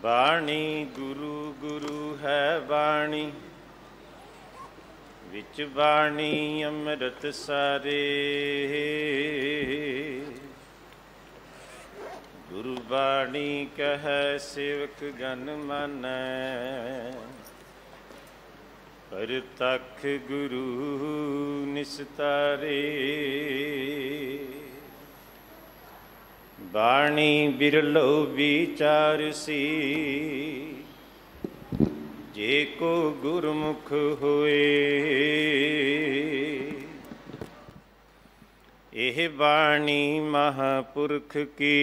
बाणी गुरु गुरु है बाणी, विच बाणी अमृत सारे। गुरु बाणी कह सेवक गन मानै, पर तख गुरु निस्तारे। बाणी बिरलो विचारसी, जे को गुरमुख होए। एह बाणी महापुरख की,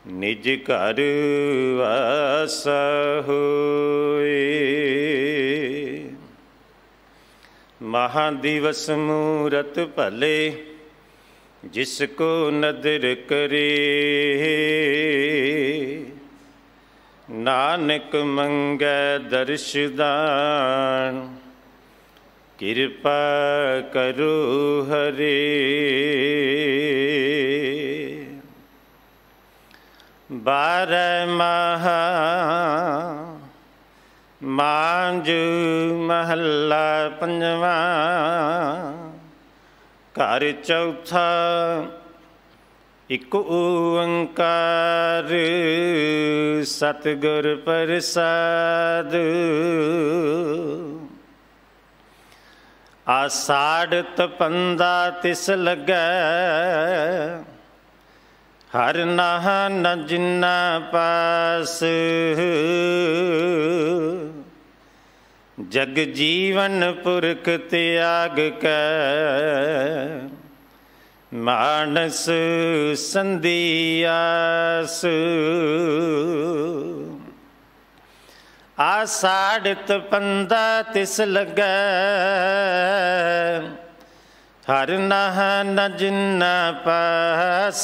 निज घर वासा होए। महादिवस मूरत भले, जिसको नदर करे। नानक मंगै दर्श दान, कृपा करो हरे। बारह माह मांझ महला पंजवा, घर चौथा इक ओंकार। सतगुर प्रसाद, आषाढ़ तपंदा तिस लगै। हर नहा न जिन्ना पास, जग जीवन पुरख त्याग कै। मानस संधियास, आषाढ़ तपंदा तिस लगै। हर नहा न जिन्ना पास,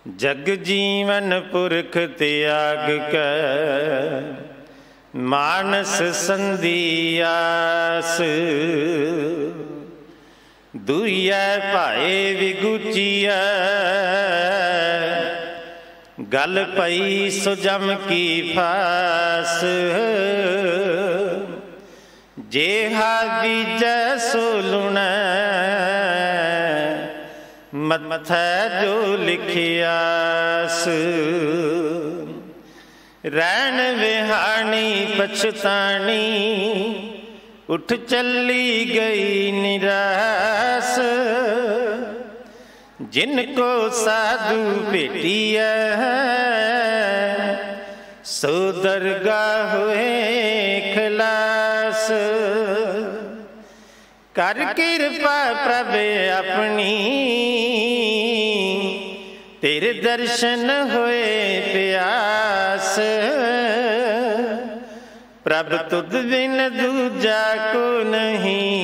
जग जीवन पुरख त्याग कै। मानस संधियास, दुइया भाए विगुचिया। गल पई सो जम की फास, जेहा बीजै सो लुणै। मत्थै जो लिखियास, रैन विहानी पछतानी। उठ चली गई निरास, जिनको साधु भेटिया। सो दरगाह हुए खलास, कर कृपा प्रभ अपनी। तेरे दर्शन हुए प्यास, प्रभ तुद बिन दूजा को नहीं।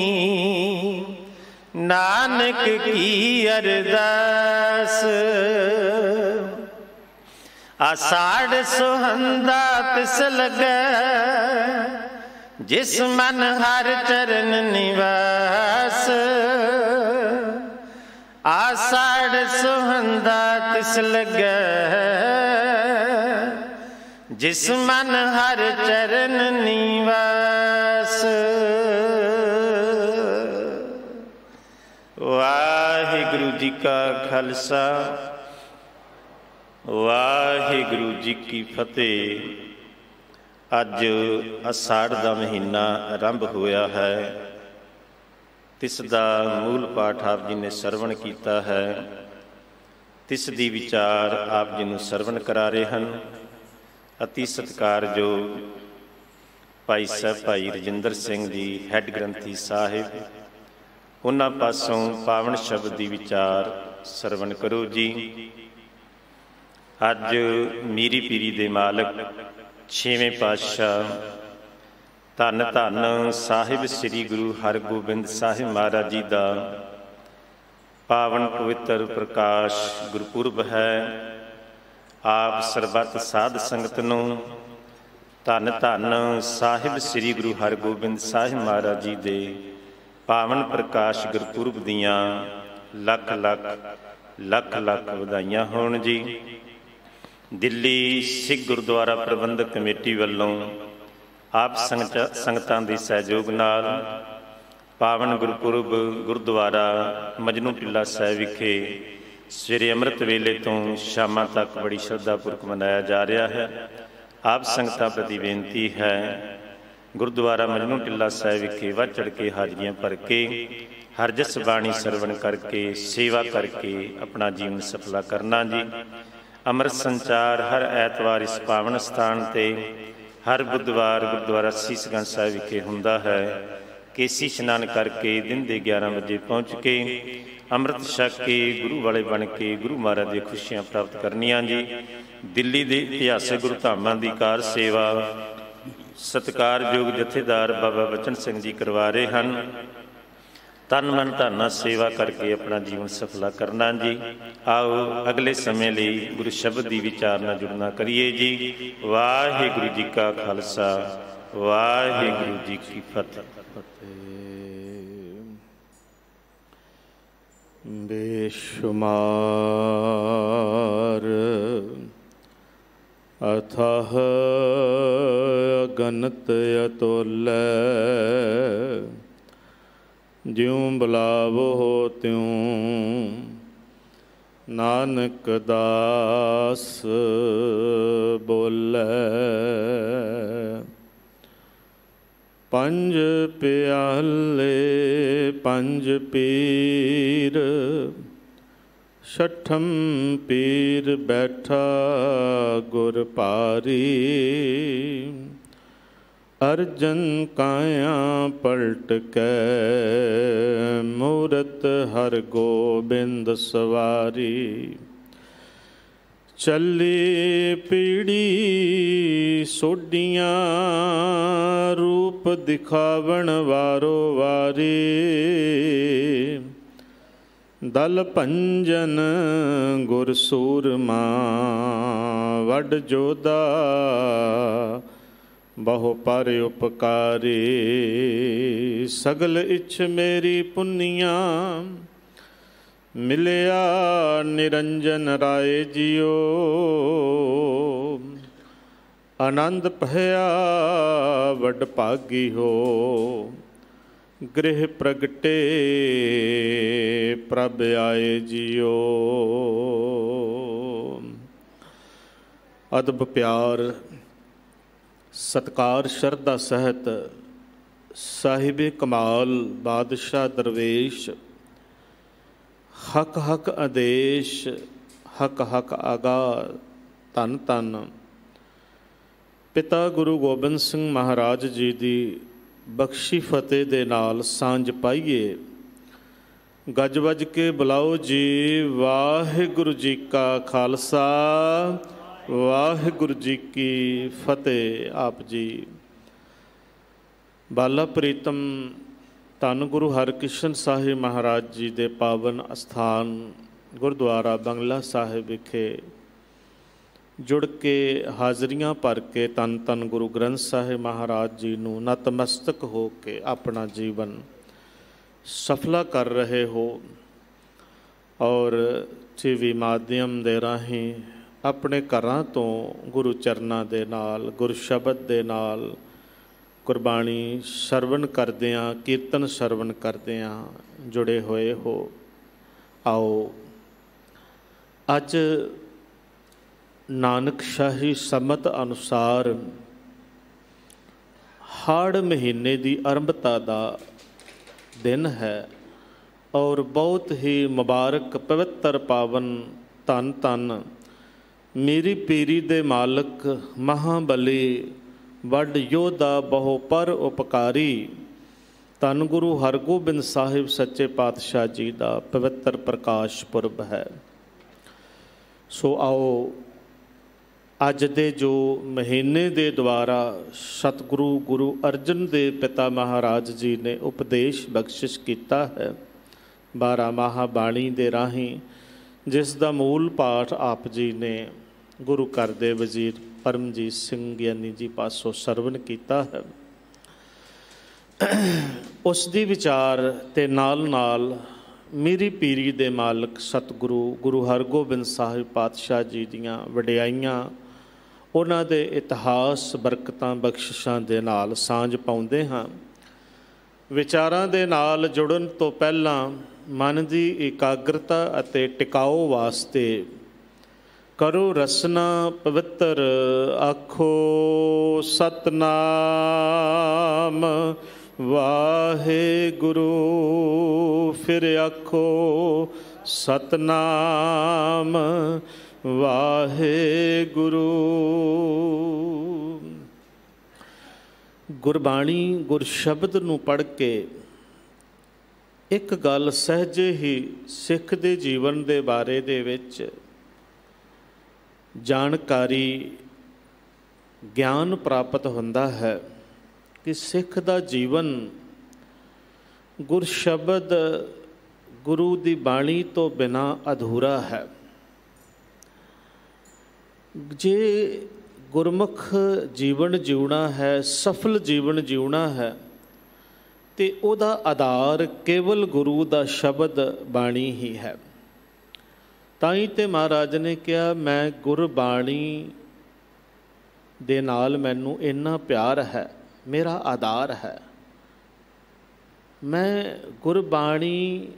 नानक की अरदास, आषाढ़ सुहंदा तिस लगै। जिस मन हर चरण निवास, आषाढ़ सुहंदा तिस लगै। जिस मन हर चरण निवास। वाहिगुरु जी का खालसा, वाहिगुरु जी की फतेह। अज आषाढ़ का महीना आरंभ होया है, तिस दा मूल पाठ आप जी ने सरवण किया है। तिस दी विचार आप जी नूं सरवण करा रहे हैं। अति सत्कारयोग भाई साहब भाई रजिंदर सिंह जी हैड ग्रंथी साहिब, उन्हां पासों पावन शब्द की विचार सरवण करो जी। अज मीरी पीरी दे मालक छेवें पातशाह धन धन साहिब श्री गुरु हरगोबिंद साहिब महाराज जी का पावन पवित्र प्रकाश गुरपुरब है। आप सरबत साध संगत नूं धन धन साहिब श्री गुरु हरगोबिंद साहिब महाराज जी दे पावन प्रकाश गुरपुरब दियां लख लख ਲੱਖ ਲੱਖ ਵਧਾਈਆਂ ਹੋਣ ਜੀ। ਦਿੱਲੀ ਸਿੱਖ ਗੁਰਦੁਆਰਾ ਪ੍ਰਬੰਧਕ ਕਮੇਟੀ ਵੱਲੋਂ ਆਪ ਸੰਗਤਾਂ ਦੇ ਸਹਿਯੋਗ ਨਾਲ ਪਾਵਨ ਗੁਰਪੁਰਬ ਗੁਰਦੁਆਰਾ ਮਜਨੂ ਟਿੱਲਾ ਸਾਹਿਬ ਵਿਖੇ ਸਵੇਰੇ ਅੰਮ੍ਰਿਤ ਵੇਲੇ ਤੋਂ ਸ਼ਾਮਾਂ ਤੱਕ ਬੜੀ ਸ਼ਰਧਾਪੂਰਵਕ ਮਨਾਇਆ ਜਾ ਰਿਹਾ ਹੈ। ਆਪ ਸੰਗਤਾਂ ਪ੍ਰਤੀ ਬੇਨਤੀ ਹੈ, ਗੁਰਦੁਆਰਾ ਮਜਨੂ ਟਿੱਲਾ ਸਾਹਿਬ ਵਿਖੇ ਵੱਧ ਚੜ੍ਹ ਕੇ ਹਾਜ਼ਰੀਆਂ ਭਰ ਕੇ ਹਰਜਸ ਬਾਣੀ ਸਰਵਣ ਕਰਕੇ ਸੇਵਾ ਕਰਕੇ ਆਪਣਾ ਜੀਵਨ ਸਫਲਾ ਕਰਨਾ ਜੀ। ਅੰਮ੍ਰਿਤ ਸੰਚਾਰ ਹਰ ਐਤਵਾਰ ਇਸ ਪਾਵਨ ਸਥਾਨ 'ਤੇ ਹਰ ਬੁੱਧਵਾਰ ਗੁਰਦੁਆਰਾ ਸੀਸਗੰਜ ਸਾਹਿਬ ਵਿਖੇ ਹੁੰਦਾ ਹੈ। ਕੇਸੀ ਇਸ਼ਨਾਨ ਕਰਕੇ ਦਿਨ ਦੇ 11 ਵਜੇ ਪਹੁੰਚ ਕੇ ਅੰਮ੍ਰਿਤ ਛਕ ਕੇ ਗੁਰੂ ਵਾਲੇ ਬਣ ਕੇ ਗੁਰੂ ਮਹਾਰਾਜ ਦੀਆਂ ਖੁਸ਼ੀਆਂ ਪ੍ਰਾਪਤ ਕਰਨੀਆਂ ਜੀ। ਦਿੱਲੀ ਦੇ ਇਤਿਹਾਸਕ ਗੁਰੂ ਧਾਮਾਂ ਦੀ ਕਾਰ ਸੇਵਾ ਸਤਿਕਾਰਯੋਗ ਜਥੇਦਾਰ ਬਾਬਾ ਬਚਨ ਸਿੰਘ ਜੀ ਕਰਵਾ ਰਹੇ ਹਨ। ਤਨ ਮਨ ਧਨ ਨਾਲ ਸੇਵਾ ਕਰਕੇ ਆਪਣਾ ਜੀਵਨ ਸਫਲਾ ਕਰਨਾ ਜੀ। ਆਓ ਅਗਲੇ ਸਮੇਂ ਲਈ ਗੁਰੂ ਸ਼ਬਦ ਦੀ ਵਿਚਾਰ ਨਾਲ ਜੁੜਨਾ ਕਰੀਏ ਜੀ। ਵਾਹਿਗੁਰੂ ਜੀ ਕਾ ਖਾਲਸਾ, ਵਾਹਿਗੁਰੂ ਜੀ ਕੀ ਫਤਿਹ। ਬੇਸ਼ੁਮਾਰ ਅਥਾਹ ਅਗਨਤ ਅਤੁਲੈ, ਜਿਉਂ ਬੁਲਾਵੋ ਤਿਉਂ ਨਾਨਕ ਦਾਸ ਬੋਲੇ। ਪੰਜ ਪਿਆਲੇ ਪੰਜ ਪੀਰ, ਛਠਮ ਪੀਰ ਬੈਠਾ ਗੁਰ ਭਾਰੀ। ਅਰਜਨ ਕਾਇਆ ਪਲਟ ਕੇ, ਮੂਰਤ ਹਰ ਗੋਬਿੰਦ ਸਵਾਰੀ। ਚੱਲੀ ਪੀੜੀ ਸੋਡੀਆਂ, ਰੂਪ ਦਿਖਾਵਣ ਵਾਰੋ ਵਾਰੀ। ਦਲ ਭੰਜਨ ਗੁਰ ਸੂਰਮਾ, ਵੱਡ ਜੋਧਾ ਬਹੁ ਪਰ ਉਪਕਾਰੀ। ਸਗਲ ਇਛ ਮੇਰੀ ਪੁੰਨੀਆਂ, ਮਿਲਿਆ ਨਿਰੰਜਨ ਰਾਏ ਜੀਓ। ਆਨੰਦ ਭਇਆ ਵੱਡ ਭਾਗੀ ਹੋ, ਗ੍ਰਹਿ ਪ੍ਰਗਟੇ ਪ੍ਰਭ ਆਏ ਜੀਓ। ਅਦਬ ਪਿਆਰ ਸਤਿਕਾਰ ਸ਼ਰਧਾ ਸਹਿਤ ਸਾਹਿਬੇ ਕਮਾਲ ਬਾਦਸ਼ਾਹ ਦਰਵੇਸ਼, ਹਕ ਹਕ ਆਦੇਸ਼ ਹਕ ਹਕ ਆਗਾ। ਧੰਨ ਧੰਨ ਪਿਤਾ ਗੁਰੂ ਗੋਬਿੰਦ ਸਿੰਘ ਮਹਾਰਾਜ ਜੀ ਦੀ ਬਖਸ਼ੀ ਫਤਿਹ ਦੇ ਨਾਲ ਸਾਂਝ ਪਾਈਏ। ਗੱਜ ਵੱਜ ਕੇ ਬੁਲਾਓ ਜੀ। ਵਾਹਿਗੁਰੂ ਜੀ ਕਾ ਖਾਲਸਾ, ਵਾਹਿਗੁਰੂ ਜੀ ਕੀ ਫਤਿਹ। ਆਪ ਜੀ ਬਾਲਾ ਪ੍ਰੀਤਮ ਧੰਨ ਗੁਰੂ ਹਰਕ੍ਰਿਸ਼ਨ ਸਾਹਿਬ ਮਹਾਰਾਜ ਜੀ ਦੇ ਪਾਵਨ ਅਸਥਾਨ ਗੁਰਦੁਆਰਾ ਬੰਗਲਾ ਸਾਹਿਬ ਵਿਖੇ ਜੁੜ ਕੇ ਹਾਜ਼ਰੀਆਂ ਭਰ ਕੇ ਧੰਨ ਧੰਨ ਗੁਰੂ ਗ੍ਰੰਥ ਸਾਹਿਬ ਮਹਾਰਾਜ ਜੀ ਨੂੰ ਨਤਮਸਤਕ ਹੋ ਕੇ ਆਪਣਾ ਜੀਵਨ ਸਫਲਾ ਕਰ ਰਹੇ ਹੋ। ਔਰ ਟੀਵੀ ਮਾਧਿਅਮ ਦੇ ਰਾਹੀਂ ਆਪਣੇ ਘਰਾਂ ਤੋਂ ਗੁਰੂ ਚਰਨਾਂ ਦੇ ਨਾਲ, ਗੁਰ ਸ਼ਬਦ ਦੇ ਨਾਲ ਗੁਰਬਾਣੀ ਸਰਵਣ ਕਰਦਿਆਂ, ਕੀਰਤਨ ਸਰਵਣ ਕਰਦਿਆਂ ਜੁੜੇ ਹੋਏ ਹੋ। ਆਓ ਅੱਜ ਨਾਨਕਸ਼ਾਹੀ ਸੰਮਤ ਅਨੁਸਾਰ ਹਾੜ ਮਹੀਨੇ ਦੀ ਆਰੰਭਤਾ ਦਾ ਦਿਨ ਹੈ ਔਰ ਬਹੁਤ ਹੀ ਮੁਬਾਰਕ ਪਵਿੱਤਰ ਪਾਵਨ ਧੰਨ ਧੰਨ ਮੇਰੀ ਪੀਰੀ ਦੇ ਮਾਲਕ ਮਹਾਬਲੀ ਵੱਡ ਯੋਧਾ ਬਹੁ ਪਰ ਉਪਕਾਰੀ ਧੰਨ ਗੁਰੂ ਹਰਗੋਬਿੰਦ ਸਾਹਿਬ ਸੱਚੇ ਪਾਤਸ਼ਾਹ ਜੀ ਦਾ ਪਵਿੱਤਰ ਪ੍ਰਕਾਸ਼ ਪੁਰਬ ਹੈ। ਸੋ ਆਓ ਅੱਜ ਦੇ ਜੋ ਮਹੀਨੇ ਦੇ ਦੁਆਰਾ ਸਤਿਗੁਰੂ ਗੁਰੂ ਅਰਜਨ ਦੇਵ ਪਿਤਾ ਮਹਾਰਾਜ ਜੀ ਨੇ ਉਪਦੇਸ਼ ਬਖਸ਼ਿਸ਼ ਕੀਤਾ ਹੈ 12 ਮਾਹ ਬਾਣੀ ਦੇ ਰਾਹੀਂ, ਜਿਸ ਦਾ ਮੂਲ ਪਾਠ ਆਪ ਜੀ ਨੇ ਗੁਰੂ ਘਰ ਦੇ ਵਜ਼ੀਰ ਪਰਮਜੀਤ ਸਿੰਘ ਗਿਆਨੀ ਜੀ ਪਾਸੋਂ ਸਰਵਣ ਕੀਤਾ ਹੈ। ਉਸ ਦੀ ਵਿਚਾਰ ਤੇ ਨਾਲ ਨਾਲ ਮੀਰੀ ਪੀਰੀ ਦੇ ਮਾਲਕ ਸਤਿਗੁਰੂ ਗੁਰੂ ਹਰਗੋਬਿੰਦ ਸਾਹਿਬ ਪਾਤਸ਼ਾਹ ਜੀ ਦੀਆਂ ਵਡਿਆਈਆਂ, ਉਹਨਾਂ ਦੇ ਇਤਿਹਾਸ, ਬਰਕਤਾਂ, ਬਖਸ਼ਿਸ਼ਾਂ ਦੇ ਨਾਲ ਸਾਂਝ ਪਾਉਂਦੇ ਹਾਂ। ਵਿਚਾਰਾਂ ਦੇ ਨਾਲ ਜੁੜਨ ਤੋਂ ਪਹਿਲਾਂ ਮਨ ਦੀ ਇਕਾਗਰਤਾ ਅਤੇ ਟਿਕਾਓ ਵਾਸਤੇ ਕਰੋ ਰਸਨਾ ਪਵਿੱਤਰ, ਆਖੋ ਸਤਨਾਮ ਵਾਹਿਗੁਰੂ। ਫਿਰ ਆਖੋ ਸਤਨਾਮ ਵਾਹਿਗੁਰੂ। ਗੁਰਬਾਣੀ ਗੁਰਸ਼ਬਦ ਨੂੰ ਪੜ੍ਹ ਕੇ ਇੱਕ ਗੱਲ ਸਹਿਜੇ ਹੀ ਸਿੱਖ ਦੇ ਜੀਵਨ ਦੇ ਬਾਰੇ ਦੇ ਵਿੱਚ ਜਾਣਕਾਰੀ, ਗਿਆਨ ਪ੍ਰਾਪਤ ਹੁੰਦਾ ਹੈ ਕਿ ਸਿੱਖ ਦਾ ਜੀਵਨ ਗੁਰਸ਼ਬਦ, ਗੁਰੂ ਦੀ ਬਾਣੀ ਤੋਂ ਬਿਨਾਂ ਅਧੂਰਾ ਹੈ। ਜੇ ਗੁਰਮੁਖ ਜੀਵਨ ਜਿਉਣਾ ਹੈ, ਸਫਲ ਜੀਵਨ ਜਿਉਣਾ ਹੈ, ਤੇ ਉਹਦਾ ਆਧਾਰ ਕੇਵਲ ਗੁਰੂ ਦਾ ਸ਼ਬਦ, ਬਾਣੀ ਹੀ ਹੈ। ਤਾਂ ਹੀ ਤੇ ਮਹਾਰਾਜ ਨੇ ਕਿਹਾ, ਮੈਂ ਗੁਰਬਾਣੀ ਦੇ ਨਾਲ ਮੈਨੂੰ ਇੰਨਾ ਪਿਆਰ ਹੈ, ਮੇਰਾ ਆਧਾਰ ਹੈ। ਮੈਂ ਗੁਰਬਾਣੀ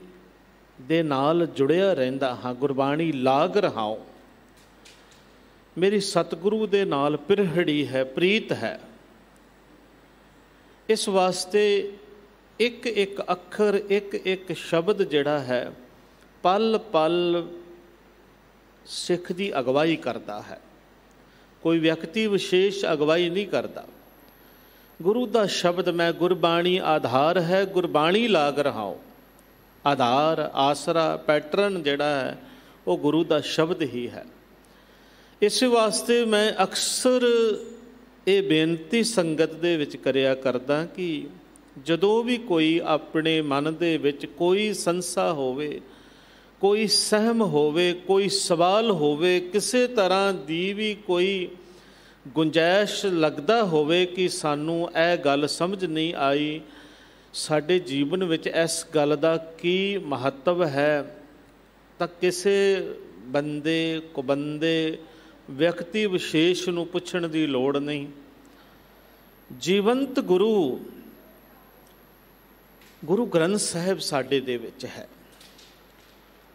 ਦੇ ਨਾਲ ਜੁੜਿਆ ਰਹਿੰਦਾ ਹਾਂ, ਗੁਰਬਾਣੀ ਲਾਗ ਰਹਾਉ। ਮੇਰੀ ਸਤਿਗੁਰੂ ਦੇ ਨਾਲ ਪਿਰਹੜੀ ਹੈ, ਪ੍ਰੀਤ ਹੈ। ਇਸ ਵਾਸਤੇ ਇੱਕ ਇੱਕ ਅੱਖਰ, ਇੱਕ ਇੱਕ ਸ਼ਬਦ ਜਿਹੜਾ ਹੈ, ਪਲ ਪਲ ਸਿੱਖ ਦੀ ਅਗਵਾਈ ਕਰਦਾ ਹੈ। ਕੋਈ ਵਿਅਕਤੀ ਵਿਸ਼ੇਸ਼ ਅਗਵਾਈ ਨਹੀਂ ਕਰਦਾ। ਗੁਰੂ ਦਾ ਸ਼ਬਦ, ਮੈਂ ਗੁਰਬਾਣੀ ਆਧਾਰ ਹੈ, ਗੁਰਬਾਣੀ ਲਾਗ ਰਹਾਉ। ਆਧਾਰ, ਆਸਰਾ, ਪੈਟਰਨ ਜਿਹੜਾ ਹੈ ਉਹ ਗੁਰੂ ਦਾ ਸ਼ਬਦ ਹੀ ਹੈ। ਇਸ ਵਾਸਤੇ ਮੈਂ ਅਕਸਰ ਇਹ ਬੇਨਤੀ ਸੰਗਤ ਦੇ ਵਿੱਚ ਕਰਿਆ ਕਰਦਾ ਕਿ ਜਦੋਂ ਵੀ ਕੋਈ ਆਪਣੇ ਮਨ ਦੇ ਵਿੱਚ ਕੋਈ ਸੰਸਾ ਹੋਵੇ, ਕੋਈ ਸਹਿਮ ਹੋਵੇ, ਕੋਈ ਸਵਾਲ ਹੋਵੇ, ਕਿਸੇ ਤਰ੍ਹਾਂ ਦੀ ਵੀ ਕੋਈ ਗੁੰਜਾਇਸ਼ ਲੱਗਦਾ ਹੋਵੇ ਕਿ ਸਾਨੂੰ ਇਹ ਗੱਲ ਸਮਝ ਨਹੀਂ ਆਈ, ਸਾਡੇ ਜੀਵਨ ਵਿੱਚ ਇਸ ਗੱਲ ਦਾ ਕੀ ਮਹੱਤਵ ਹੈ, ਤਾਂ ਕਿਸੇ ਬੰਦੇ, ਕੁਬੰਦੇ, ਵਿਅਕਤੀ ਵਿਸ਼ੇਸ਼ ਨੂੰ ਪੁੱਛਣ ਦੀ ਲੋੜ ਨਹੀਂ। ਜੀਵੰਤ ਗੁਰੂ, ਗੁਰੂ ਗ੍ਰੰਥ ਸਾਹਿਬ ਸਾਡੇ ਦੇ ਵਿੱਚ ਹੈ।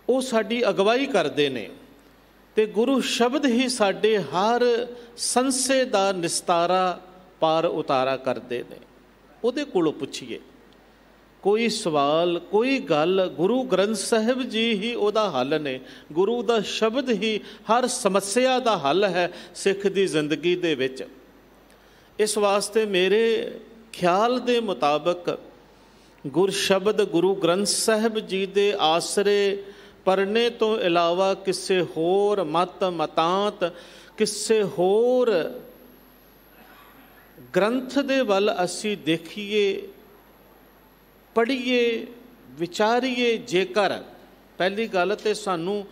ਉਹ ਸਾਡੀ ਅਗਵਾਈ ਕਰਦੇ ਨੇ ਤੇ ਗੁਰੂ ਸ਼ਬਦ ਹੀ ਸਾਡੇ ਹਰ ਸੰਸੇ ਦਾ ਨਿਸਤਾਰਾ, ਪਾਰ ਉਤਾਰਾ ਕਰਦੇ ਨੇ। ਉਹਦੇ ਕੋਲੋਂ ਪੁੱਛੀਏ ਕੋਈ ਸਵਾਲ, ਕੋਈ ਗੱਲ, ਗੁਰੂ ਗ੍ਰੰਥ ਸਾਹਿਬ ਜੀ ਹੀ ਉਹਦਾ ਹੱਲ ਨੇ। ਗੁਰੂ ਦਾ ਸ਼ਬਦ ਹੀ ਹਰ ਸਮੱਸਿਆ ਦਾ ਹੱਲ ਹੈ ਸਿੱਖ ਦੀ ਜ਼ਿੰਦਗੀ ਦੇ ਵਿੱਚ। ਇਸ ਵਾਸਤੇ ਮੇਰੇ ਖਿਆਲ ਦੇ ਮੁਤਾਬਕ ਗੁਰਸ਼ਬਦ, ਗੁਰੂ ਗ੍ਰੰਥ ਸਾਹਿਬ ਜੀ ਦੇ ਆਸਰੇ ਪੜ੍ਹਨੇ ਤੋਂ ਇਲਾਵਾ ਕਿਸੇ ਹੋਰ ਮਤ, ਮਤਾਂਤ, ਕਿਸੇ ਹੋਰ ਗ੍ਰੰਥ ਦੇ ਵੱਲ ਅਸੀਂ ਦੇਖੀਏ, ਪੜ੍ਹੀਏ, ਵਿਚਾਰੀਏ ਜੇਕਰ, ਪਹਿਲੀ ਗੱਲ ਤੇ ਸਾਨੂੰ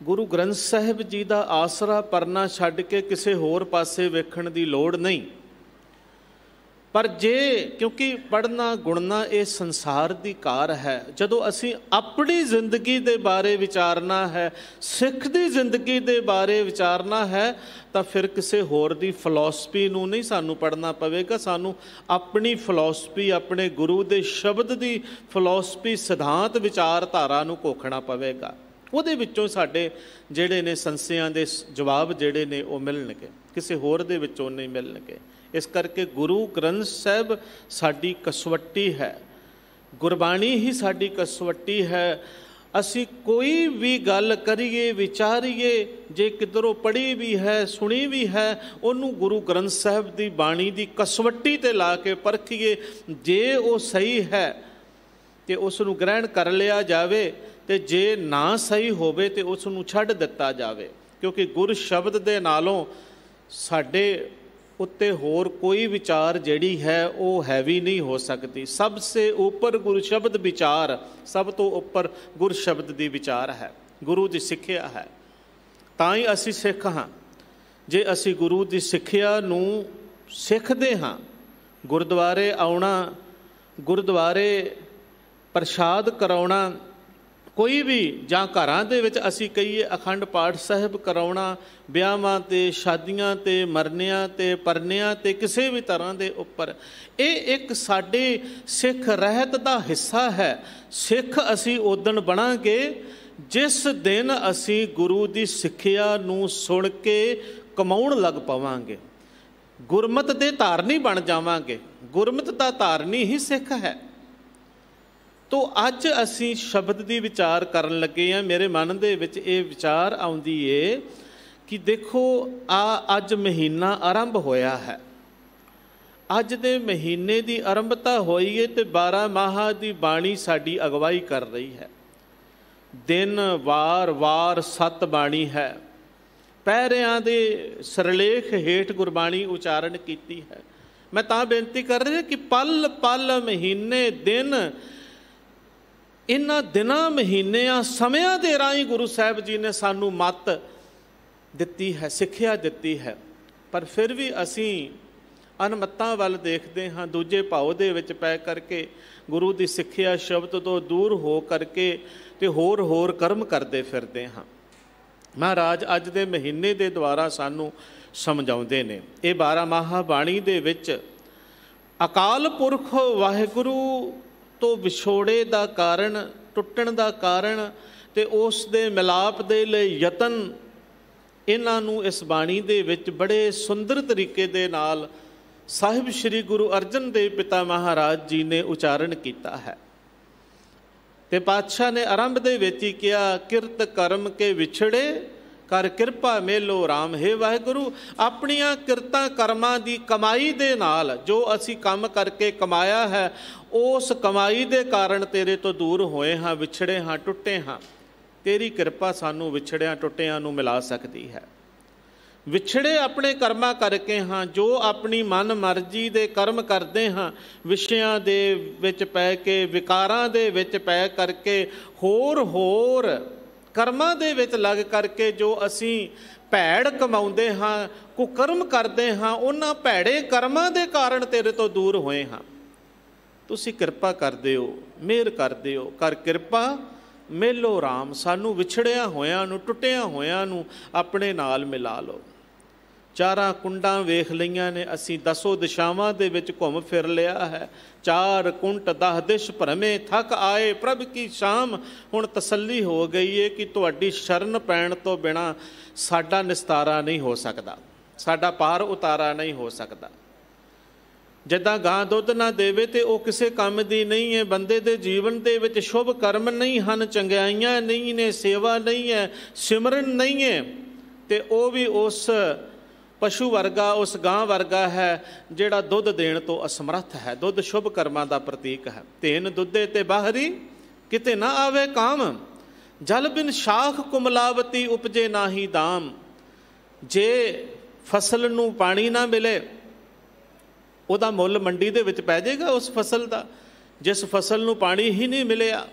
ਗੁਰੂ ਗ੍ਰੰਥ ਸਾਹਿਬ ਜੀ ਦਾ ਆਸਰਾ ਪਰਨਾ ਛੱਡ ਕੇ ਕਿਸੇ ਹੋਰ ਪਾਸੇ ਵੇਖਣ ਦੀ ਲੋੜ ਨਹੀਂ। ਪਰ ਜੇ, ਕਿਉਂਕਿ ਪੜ੍ਹਨਾ ਗੁਣਨਾ ਇਹ ਸੰਸਾਰ ਦੀ ਕਾਰ ਹੈ, ਜਦੋਂ ਅਸੀਂ ਆਪਣੀ ਜ਼ਿੰਦਗੀ ਦੇ ਬਾਰੇ ਵਿਚਾਰਨਾ ਹੈ, ਸਿੱਖ ਦੀ ਜ਼ਿੰਦਗੀ ਦੇ ਬਾਰੇ ਵਿਚਾਰਨਾ ਹੈ, ਤਾਂ ਫਿਰ ਕਿਸੇ ਹੋਰ ਦੀ ਫਿਲਾਸਫੀ ਨੂੰ ਨਹੀਂ ਸਾਨੂੰ ਪੜ੍ਹਨਾ ਪਵੇਗਾ। ਸਾਨੂੰ ਆਪਣੀ ਫਿਲਾਸਫੀ, ਆਪਣੇ ਗੁਰੂ ਦੇ ਸ਼ਬਦ ਦੀ ਫਿਲਾਸਫੀ, ਸਿਧਾਂਤ, ਵਿਚਾਰਧਾਰਾ ਨੂੰ ਘੋਖਣਾ ਪਵੇਗਾ। ਉਹਦੇ ਵਿੱਚੋਂ ਸਾਡੇ ਜਿਹੜੇ ਨੇ ਸੰਸਿਆਂ ਦੇ ਜਵਾਬ ਜਿਹੜੇ ਨੇ ਉਹ ਮਿਲਣਗੇ, ਕਿਸੇ ਹੋਰ ਦੇ ਵਿੱਚੋਂ ਨਹੀਂ ਮਿਲਣਗੇ। ਇਸ ਕਰਕੇ ਗੁਰੂ ਗ੍ਰੰਥ ਸਾਹਿਬ ਸਾਡੀ ਕਸਵੱਟੀ ਹੈ, ਗੁਰਬਾਣੀ ਹੀ ਸਾਡੀ ਕਸਵੱਟੀ ਹੈ। ਅਸੀਂ ਕੋਈ ਵੀ ਗੱਲ ਕਰੀਏ, ਵਿਚਾਰੀਏ, ਜੇ ਕਿਧਰੋਂ ਪੜ੍ਹੀ ਵੀ ਹੈ, ਸੁਣੀ ਵੀ ਹੈ, ਉਹਨੂੰ ਗੁਰੂ ਗ੍ਰੰਥ ਸਾਹਿਬ ਦੀ ਬਾਣੀ ਦੀ ਕਸਵੱਟੀ 'ਤੇ ਲਾ ਕੇ ਪਰਖੀਏ। ਜੇ ਉਹ ਸਹੀ ਹੈ ਤੇ ਉਸ ਨੂੰ ਗ੍ਰਹਿਣ ਕਰ ਲਿਆ ਜਾਵੇ, ਤੇ ਜੇ ਨਾ ਸਹੀ ਹੋਵੇ ਤੇ ਉਸ ਨੂੰ ਛੱਡ ਦਿੱਤਾ ਜਾਵੇ। ਕਿਉਂਕਿ ਗੁਰ ਸ਼ਬਦ ਦੇ ਨਾਲੋਂ ਸਾਡੇ ਉੱਤੇ ਹੋਰ ਕੋਈ ਵਿਚਾਰ ਜਿਹੜੀ ਹੈ ਉਹ ਹੈਵੀ ਨਹੀਂ ਹੋ ਸਕਦੀ। ਸਭ ਸੇ ਉੱਪਰ ਗੁਰ ਸ਼ਬਦ ਵਿਚਾਰ, ਸਭ ਤੋਂ ਉੱਪਰ ਗੁਰ ਸ਼ਬਦ ਦੀ ਵਿਚਾਰ ਹੈ, ਗੁਰੂ ਦੀ ਸਿੱਖਿਆ ਹੈ। ਤਾਂ ਹੀ ਅਸੀਂ ਸਿੱਖ ਹਾਂ। ਜੇ ਅਸੀਂ ਗੁਰੂ ਦੀ ਸਿੱਖਿਆ ਨੂੰ ਸਿੱਖਦੇ ਹਾਂ, ਗੁਰਦੁਆਰੇ ਆਉਣਾ, ਗੁਰਦੁਆਰੇ ਪ੍ਰਸ਼ਾਦ ਕਰਾਉਣਾ, ਕੋਈ ਵੀ ਜਾਂ ਘਰਾਂ ਦੇ ਵਿੱਚ ਅਸੀਂ ਕਹੀਏ ਅਖੰਡ ਪਾਠ ਸਾਹਿਬ ਕਰਾਉਣਾ ਵਿਆਹਾਂ 'ਤੇ, ਸ਼ਾਦੀਆਂ 'ਤੇ, ਮਰਨਿਆਂ 'ਤੇ, ਪਰਨਿਆਂ 'ਤੇ, ਕਿਸੇ ਵੀ ਤਰ੍ਹਾਂ ਦੇ ਉੱਪਰ ਇਹ ਇੱਕ ਸਾਡੇ ਸਿੱਖ ਰਹਿਤ ਦਾ ਹਿੱਸਾ ਹੈ। ਸਿੱਖ ਅਸੀਂ ਉਦਣ ਬਣਾਂਗੇ ਜਿਸ ਦਿਨ ਅਸੀਂ ਗੁਰੂ ਦੀ ਸਿੱਖਿਆ ਨੂੰ ਸੁਣ ਕੇ ਕਮਾਉਣ ਲੱਗ ਪਵਾਂਗੇ, ਗੁਰਮਤ ਦੇ ਧਾਰਨੀ ਬਣ ਜਾਵਾਂਗੇ। ਗੁਰਮਤ ਦਾ ਧਾਰਨੀ ਹੀ ਸਿੱਖ ਹੈ। ਤੋ ਅੱਜ ਅਸੀਂ ਸ਼ਬਦ ਦੀ ਵਿਚਾਰ ਕਰਨ ਲੱਗੇ ਹਾਂ। ਮੇਰੇ ਮਨ ਦੇ ਵਿੱਚ ਇਹ ਵਿਚਾਰ ਆਉਂਦੀ ਏ ਕਿ ਦੇਖੋ ਅੱਜ ਮਹੀਨਾ ਆਰੰਭ ਹੋਇਆ ਹੈ। ਅੱਜ ਦੇ ਮਹੀਨੇ ਦੀ ਆਰੰਭਤਾ ਹੋਈ ਹੈ ਤੇ 12 ਮਾਹਾਂ ਦੀ ਬਾਣੀ ਸਾਡੀ ਅਗਵਾਈ ਕਰ ਰਹੀ ਹੈ। ਦਿਨ ਵਾਰ 7 ਬਾਣੀ ਹੈ। ਪਹਿਰਿਆਂ ਦੇ ਸਿਰਲੇਖ ਹੇਠ ਗੁਰਬਾਣੀ ਉਚਾਰਨ ਕੀਤੀ ਹੈ। ਮੈਂ ਤਾਂ ਬੇਨਤੀ ਕਰ ਰਿਹਾ ਕਿ ਪਲ ਪਲ, ਮਹੀਨੇ, ਦਿਨ, ਇਹਨਾਂ ਦਿਨਾਂ ਮਹੀਨਿਆਂ ਸਮਿਆਂ ਦੇ ਰਾਹੀਂ ਗੁਰੂ ਸਾਹਿਬ ਜੀ ਨੇ ਸਾਨੂੰ ਮੱਤ ਦਿੱਤੀ ਹੈ, ਸਿੱਖਿਆ ਦਿੱਤੀ ਹੈ। ਪਰ ਫਿਰ ਵੀ ਅਸੀਂ ਅਨਮਤਾਂ ਵੱਲ ਦੇਖਦੇ ਹਾਂ, ਦੂਜੇ ਭਾਵ ਦੇ ਵਿੱਚ ਪੈ ਕਰਕੇ ਗੁਰੂ ਦੀ ਸਿੱਖਿਆ ਸ਼ਬਦ ਤੋਂ ਦੂਰ ਹੋ ਕਰਕੇ ਤੇ ਹੋਰ ਕਰਮ ਕਰਦੇ ਫਿਰਦੇ ਹਾਂ। ਮਹਾਰਾਜ ਅੱਜ ਦੇ ਮਹੀਨੇ ਦੇ ਦੁਆਰਾ ਸਾਨੂੰ ਸਮਝਾਉਂਦੇ ਨੇ। ਇਹ 12 ਮਾਹਾਂ ਬਾਣੀ ਦੇ ਵਿੱਚ ਅਕਾਲ ਪੁਰਖ ਵਾਹਿਗੁਰੂ ਤੋਂ ਵਿਛੋੜੇ ਦਾ ਕਾਰਨ, ਟੁੱਟਣ ਦਾ ਕਾਰਨ ਤੇ ਉਸ ਦੇ ਮਿਲਾਪ ਦੇ ਲਈ ਯਤਨ, ਇਹਨਾਂ ਨੂੰ ਇਸ ਬਾਣੀ ਦੇ ਵਿੱਚ ਬੜੇ ਸੁੰਦਰ ਤਰੀਕੇ ਦੇ ਨਾਲ ਸਾਹਿਬ ਸ੍ਰੀ ਗੁਰੂ ਅਰਜਨ ਦੇਵ ਪਿਤਾ ਮਹਾਰਾਜ ਜੀ ਨੇ ਉਚਾਰਨ ਕੀਤਾ ਹੈ। ਤੇ ਪਾਤਸ਼ਾਹ ਨੇ ਆਰੰਭ ਦੇ ਵਿੱਚ ਹੀ ਕਿਹਾ, ਕਿਰਤ ਕਰਮ ਕੇ ਵਿਛੜੇ ਕਰ ਕਿਰਪਾ ਮੇਲੋ ਰਾਮ। ਹੈ ਵਾਹਿਗੁਰੂ, ਆਪਣੀਆਂ ਕਿਰਤਾਂ ਕਰਮਾਂ ਦੀ ਕਮਾਈ ਦੇ ਨਾਲ ਜੋ ਅਸੀਂ ਕੰਮ ਕਰਕੇ ਕਮਾਇਆ ਹੈ, ਉਸ ਕਮਾਈ ਦੇ ਕਾਰਨ ਤੇਰੇ ਤੋਂ ਦੂਰ ਹੋਏ ਹਾਂ, ਵਿਛੜੇ ਹਾਂ, ਟੁੱਟੇ ਹਾਂ। ਤੇਰੀ ਕਿਰਪਾ ਸਾਨੂੰ ਵਿਛੜਿਆਂ ਟੁੱਟਿਆਂ ਨੂੰ ਮਿਲਾ ਸਕਦੀ ਹੈ। ਵਿਛੜੇ ਆਪਣੇ ਕਰਮਾਂ ਕਰਕੇ ਹਾਂ, ਜੋ ਆਪਣੀ ਮਨ ਮਰਜ਼ੀ ਦੇ ਕਰਮ ਕਰਦੇ ਹਾਂ, ਵਿਸ਼ਿਆਂ ਦੇ ਵਿੱਚ ਪੈ ਕੇ, ਵਿਕਾਰਾਂ ਦੇ ਵਿੱਚ ਪੈ ਕਰਕੇ, ਹੋਰ ਕਰਮਾਂ ਦੇ ਵਿੱਚ ਲੱਗ ਕਰਕੇ ਜੋ ਅਸੀਂ ਭੈੜ ਕਮਾਉਂਦੇ ਹਾਂ, ਕੁਕਰਮ ਕਰਦੇ ਹਾਂ, ਉਹਨਾਂ ਭੈੜੇ ਕਰਮਾਂ ਦੇ ਕਾਰਨ ਤੇਰੇ ਤੋਂ ਦੂਰ ਹੋਏ ਹਾਂ। ਤੁਸੀਂ ਕਿਰਪਾ ਕਰਦੇ ਹੋ, ਮਿਹਰ ਕਰਦੇ ਹੋ, ਕਰ ਕਿਰਪਾ ਮੇਲੋ ਰਾਮ। ਸਾਨੂੰ ਵਿਛੜਿਆ ਹੋਇਆਂ ਨੂੰ, ਟੁੱਟਿਆਂ ਹੋਇਆਂ ਨੂੰ ਆਪਣੇ ਨਾਲ ਮਿਲਾ ਲਓ। 4 ਕੁੰਡਾਂ ਵੇਖ ਲਈਆਂ ਨੇ ਅਸੀਂ, 10 ਦਿਸ਼ਾਵਾਂ ਦੇ ਵਿੱਚ ਘੁੰਮ ਫਿਰ ਲਿਆ ਹੈ। 4 ਕੁੰਟ 10 ਦਿਸ਼ ਭਰਮੇ, ਥੱਕ ਆਏ ਪ੍ਰਭ ਕੀ ਸ਼ਾਮ। ਹੁਣ ਤਸੱਲੀ ਹੋ ਗਈ ਹੈ ਕਿ ਤੁਹਾਡੀ ਸ਼ਰਨ ਪੈਣ ਤੋਂ ਬਿਨਾਂ ਸਾਡਾ ਨਿਸਤਾਰਾ ਨਹੀਂ ਹੋ ਸਕਦਾ, ਸਾਡਾ ਪਾਰ ਉਤਾਰਾ ਨਹੀਂ ਹੋ ਸਕਦਾ। ਜਿੱਦਾਂ ਗਾਂ ਦੁੱਧ ਨਾ ਦੇਵੇ ਤੇ ਉਹ ਕਿਸੇ ਕੰਮ ਦੀ ਨਹੀਂ ਹੈ। ਬੰਦੇ ਦੇ ਜੀਵਨ ਦੇ ਵਿੱਚ ਸ਼ੁਭ ਕਰਮ ਨਹੀਂ ਹਨ, ਚੰਗਿਆਈਆਂ ਨਹੀਂ ਨੇ, ਸੇਵਾ ਨਹੀਂ ਹੈ, ਸਿਮਰਨ ਨਹੀਂ ਹੈ, ਤੇ ਉਹ ਵੀ ਉਸ ਪਸ਼ੂ ਵਰਗਾ, ਉਸ ਗਾਂ ਵਰਗਾ ਹੈ ਜਿਹੜਾ ਦੁੱਧ ਦੇਣ ਤੋਂ ਅਸਮਰੱਥ ਹੈ। ਦੁੱਧ ਸ਼ੁਭ ਕਰਮਾਂ ਦਾ ਪ੍ਰਤੀਕ ਹੈ। ਧੇਨ ਦੁੱਧੇ ਤੇ ਬਾਹਰੀ ਕਿਤੇ ਨਾ ਆਵੇ ਕਾਮ, ਜਲ ਬਿਨ ਸ਼ਾਖ ਕੁਮਲਾਵਤੀ ਉਪਜੇ ਨਾਹੀ ਦਾਮ। ਜੇ ਫਸਲ ਨੂੰ ਪਾਣੀ ਨਾ ਮਿਲੇ, ਉਹਦਾ ਮੁੱਲ ਮੰਡੀ ਦੇ ਵਿੱਚ ਪੈ ਜਾਏਗਾ ਉਸ ਫਸਲ ਦਾ। ਜਿਸ ਫਸਲ ਨੂੰ ਪਾਣੀ ਹੀ ਨਹੀਂ ਮਿਲਿਆ,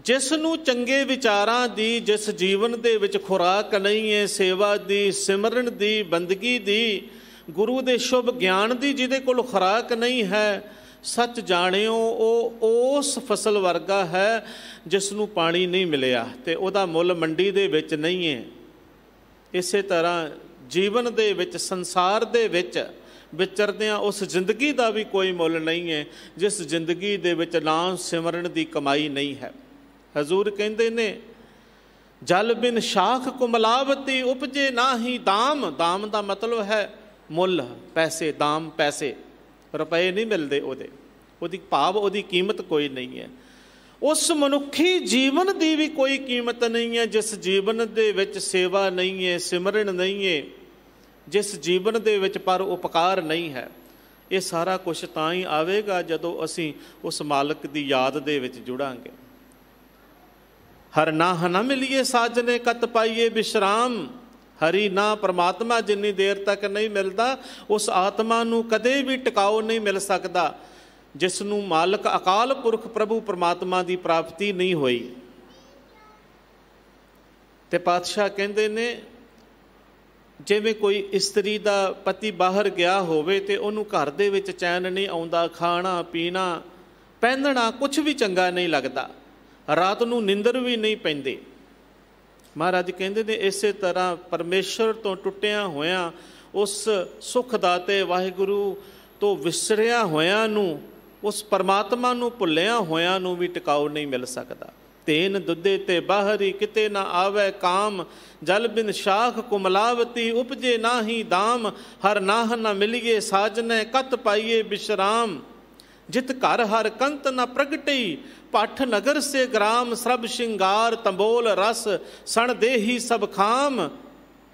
ਜਿਸ ਨੂੰ ਚੰਗੇ ਵਿਚਾਰਾਂ ਦੀ, ਜਿਸ ਜੀਵਨ ਦੇ ਵਿੱਚ ਖੁਰਾਕ ਨਹੀਂ ਹੈ, ਸੇਵਾ ਦੀ, ਸਿਮਰਨ ਦੀ, ਬੰਦਗੀ ਦੀ, ਗੁਰੂ ਦੇ ਸ਼ੁਭ ਗਿਆਨ ਦੀ ਜਿਹਦੇ ਕੋਲ ਖੁਰਾਕ ਨਹੀਂ ਹੈ, ਸੱਚ ਜਾਣਿਓ ਉਹ ਉਸ ਫਸਲ ਵਰਗਾ ਹੈ ਜਿਸ ਨੂੰ ਪਾਣੀ ਨਹੀਂ ਮਿਲਿਆ ਤੇ ਉਹਦਾ ਮੁੱਲ ਮੰਡੀ ਦੇ ਵਿੱਚ ਨਹੀਂ ਹੈ। ਇਸੇ ਤਰ੍ਹਾਂ ਜੀਵਨ ਦੇ ਵਿੱਚ, ਸੰਸਾਰ ਦੇ ਵਿੱਚ ਵਿਚਰਦਿਆਂ ਉਸ ਜ਼ਿੰਦਗੀ ਦਾ ਵੀ ਕੋਈ ਮੁੱਲ ਨਹੀਂ ਹੈ ਜਿਸ ਜ਼ਿੰਦਗੀ ਦੇ ਵਿੱਚ ਨਾਮ ਸਿਮਰਨ ਦੀ ਕਮਾਈ ਨਹੀਂ ਹੈ। ਹਜ਼ੂਰ ਕਹਿੰਦੇ ਨੇ, ਜਲ ਬਿਨ ਸ਼ਾਖ ਕੁਮਲਾਵਤੀ ਉਪਜੇ ਨਾਹੀ ਦਾਮ। ਦਾਮ ਦਾ ਮਤਲਬ ਹੈ ਮੁੱਲ, ਪੈਸੇ, ਦਾਮ ਪੈਸੇ, ਰੁਪਏ ਨਹੀਂ ਮਿਲਦੇ ਉਹਦੀ ਭਾਵ ਉਹਦੀ ਕੀਮਤ ਕੋਈ ਨਹੀਂ ਹੈ। ਉਸ ਮਨੁੱਖੀ ਜੀਵਨ ਦੀ ਵੀ ਕੋਈ ਕੀਮਤ ਨਹੀਂ ਹੈ ਜਿਸ ਜੀਵਨ ਦੇ ਵਿੱਚ ਸੇਵਾ ਨਹੀਂ ਹੈ, ਸਿਮਰਨ ਨਹੀਂ ਹੈ, ਜਿਸ ਜੀਵਨ ਦੇ ਵਿੱਚ ਪਰ ਉਪਕਾਰ ਨਹੀਂ ਹੈ। ਇਹ ਸਾਰਾ ਕੁਝ ਤਾਂ ਹੀ ਆਵੇਗਾ ਜਦੋਂ ਅਸੀਂ ਉਸ ਮਾਲਕ ਦੀ ਯਾਦ ਦੇ ਵਿੱਚ ਜੁੜਾਂਗੇ। ਹਰ ਨਾਹ ਨਾ ਮਿਲੀਏ ਸਾਜਨੇ ਕਤ ਪਾਈਏ ਵਿਸ਼ਰਾਮ। ਹਰੀ ਨਾ ਪਰਮਾਤਮਾ ਜਿੰਨੀ ਦੇਰ ਤੱਕ ਨਹੀਂ ਮਿਲਦਾ, ਉਸ ਆਤਮਾ ਨੂੰ ਕਦੇ ਵੀ ਟਿਕਾਓ ਨਹੀਂ ਮਿਲ ਸਕਦਾ ਜਿਸ ਨੂੰ ਮਾਲਕ ਅਕਾਲ ਪੁਰਖ ਪ੍ਰਭੂ ਪਰਮਾਤਮਾ ਦੀ ਪ੍ਰਾਪਤੀ ਨਹੀਂ ਹੋਈ। ਤੇ ਪਾਤਸ਼ਾਹ ਕਹਿੰਦੇ ਨੇ, ਜਿਵੇਂ ਕੋਈ ਇਸਤਰੀ ਦਾ ਪਤੀ ਬਾਹਰ ਗਿਆ ਹੋਵੇ ਤੇ ਉਹਨੂੰ ਘਰ ਦੇ ਵਿੱਚ ਚੈਨ ਨਹੀਂ ਆਉਂਦਾ, ਖਾਣਾ ਪੀਣਾ ਪਹਿਨਣਾ ਕੁਝ ਵੀ ਚੰਗਾ ਨਹੀਂ ਲੱਗਦਾ। ਰਾਤ ਨੂੰ ਨਿੰਦਰ ਵੀ ਨਹੀਂ ਪੈਂਦੀ। ਮਹਾਰਾਜ ਕਹਿੰਦੇ ਨੇ ਇਸੇ ਤਰ੍ਹਾਂ ਪਰਮੇਸ਼ਰ ਤੋਂ ਟੁੱਟਿਆਂ ਹੋਇਆਂ, ਉਸ ਸੁਖ ਦਾਤੇ ਵਾਹਿਗੁਰੂ ਤੋਂ ਵਿਸਰਿਆ ਹੋਇਆਂ ਨੂੰ, ਉਸ ਪਰਮਾਤਮਾ ਨੂੰ ਭੁੱਲਿਆਂ ਹੋਇਆਂ ਨੂੰ ਵੀ ਟਿਕਾਉ ਨਹੀਂ ਮਿਲ ਸਕਦਾ। ਤੇਨ ਦੁੱਧੇ ਤੇ ਬਾਹਰੀ ਕਿਤੇ ਨਾ ਆਵੇ ਕਾਮ, ਜਲ ਬਿਨ ਸ਼ਾਖ ਕੁਮਲਾਵਤੀ ਉਪਜੇ ਨਾਹੀ ਦਾਮ। ਹਰ ਨਾਹ ਨਾ ਮਿਲੀਏ ਸਾਜਨੈ ਕਤ ਪਾਈਏ ਵਿਸ਼ਰਾਮ। ਜਿਤ ਘਰ ਹਰ ਕੰਤ ਨਾ ਪ੍ਰਗਟਈ ਪੱਠ ਨਗਰ ਸੇ ਗ੍ਰਾਮ। ਸਰਬ ਸ਼ਿੰਗਾਰ ਤੰਬੋਲ ਰਸ ਸਣ ਦੇਹੀ ਸਭ ਖਾਮ।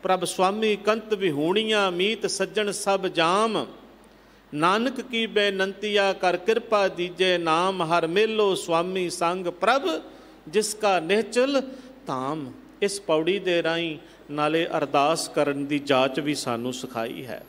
ਪ੍ਰਭ ਸੁਆਮੀ ਕੰਤ ਵਿਹੂਣੀਆਂ ਮੀਤ ਸੱਜਣ ਸਭ ਜਾਮ। ਨਾਨਕ ਕੀ ਬੇਨੰਤੀਆ ਕਰ ਕਿਰਪਾ ਦੀਜੇ ਨਾਮ। ਹਰ ਮੇਲੋ ਸੁਆਮੀ ਸੰਗ ਪ੍ਰਭ ਜਿਸ ਕਾ ਨਿਹਚਲ ਧਾਮ। ਇਸ ਪੌੜੀ ਦੇ ਰਾਹੀਂ ਨਾਲੇ ਅਰਦਾਸ ਕਰਨ ਦੀ ਜਾਚ ਵੀ ਸਾਨੂੰ ਸਿਖਾਈ ਹੈ।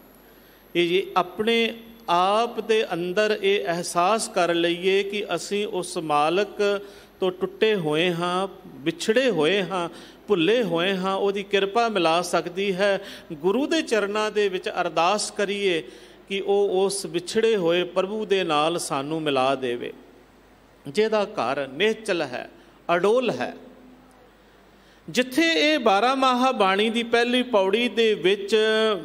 ਇਹ ਆਪਣੇ ਆਪ ਦੇ ਅੰਦਰ ਇਹ ਅਹਿਸਾਸ ਕਰ ਲਈਏ ਕਿ ਅਸੀਂ ਉਸ ਮਾਲਕ ਤੋਂ ਟੁੱਟੇ ਹੋਏ ਹਾਂ, ਵਿਛੜੇ ਹੋਏ ਹਾਂ, ਭੁੱਲੇ ਹੋਏ ਹਾਂ। ਉਹਦੀ ਕਿਰਪਾ ਮਿਲਾ ਸਕਦੀ ਹੈ। ਗੁਰੂ ਦੇ ਚਰਨਾਂ ਦੇ ਵਿੱਚ ਅਰਦਾਸ ਕਰੀਏ ਕਿ ਉਹ ਉਸ ਵਿਛੜੇ ਹੋਏ ਪ੍ਰਭੂ ਦੇ ਨਾਲ ਸਾਨੂੰ ਮਿਲਾ ਦੇਵੇ, ਜਿਹਦਾ ਘਰ ਨਿਹਚਲ ਹੈ, ਅਡੋਲ ਹੈ। ਜਿੱਥੇ ਇਹ 12 ਮਾਹ ਬਾਣੀ ਦੀ ਪਹਿਲੀ ਪੌੜੀ ਦੇ ਵਿੱਚ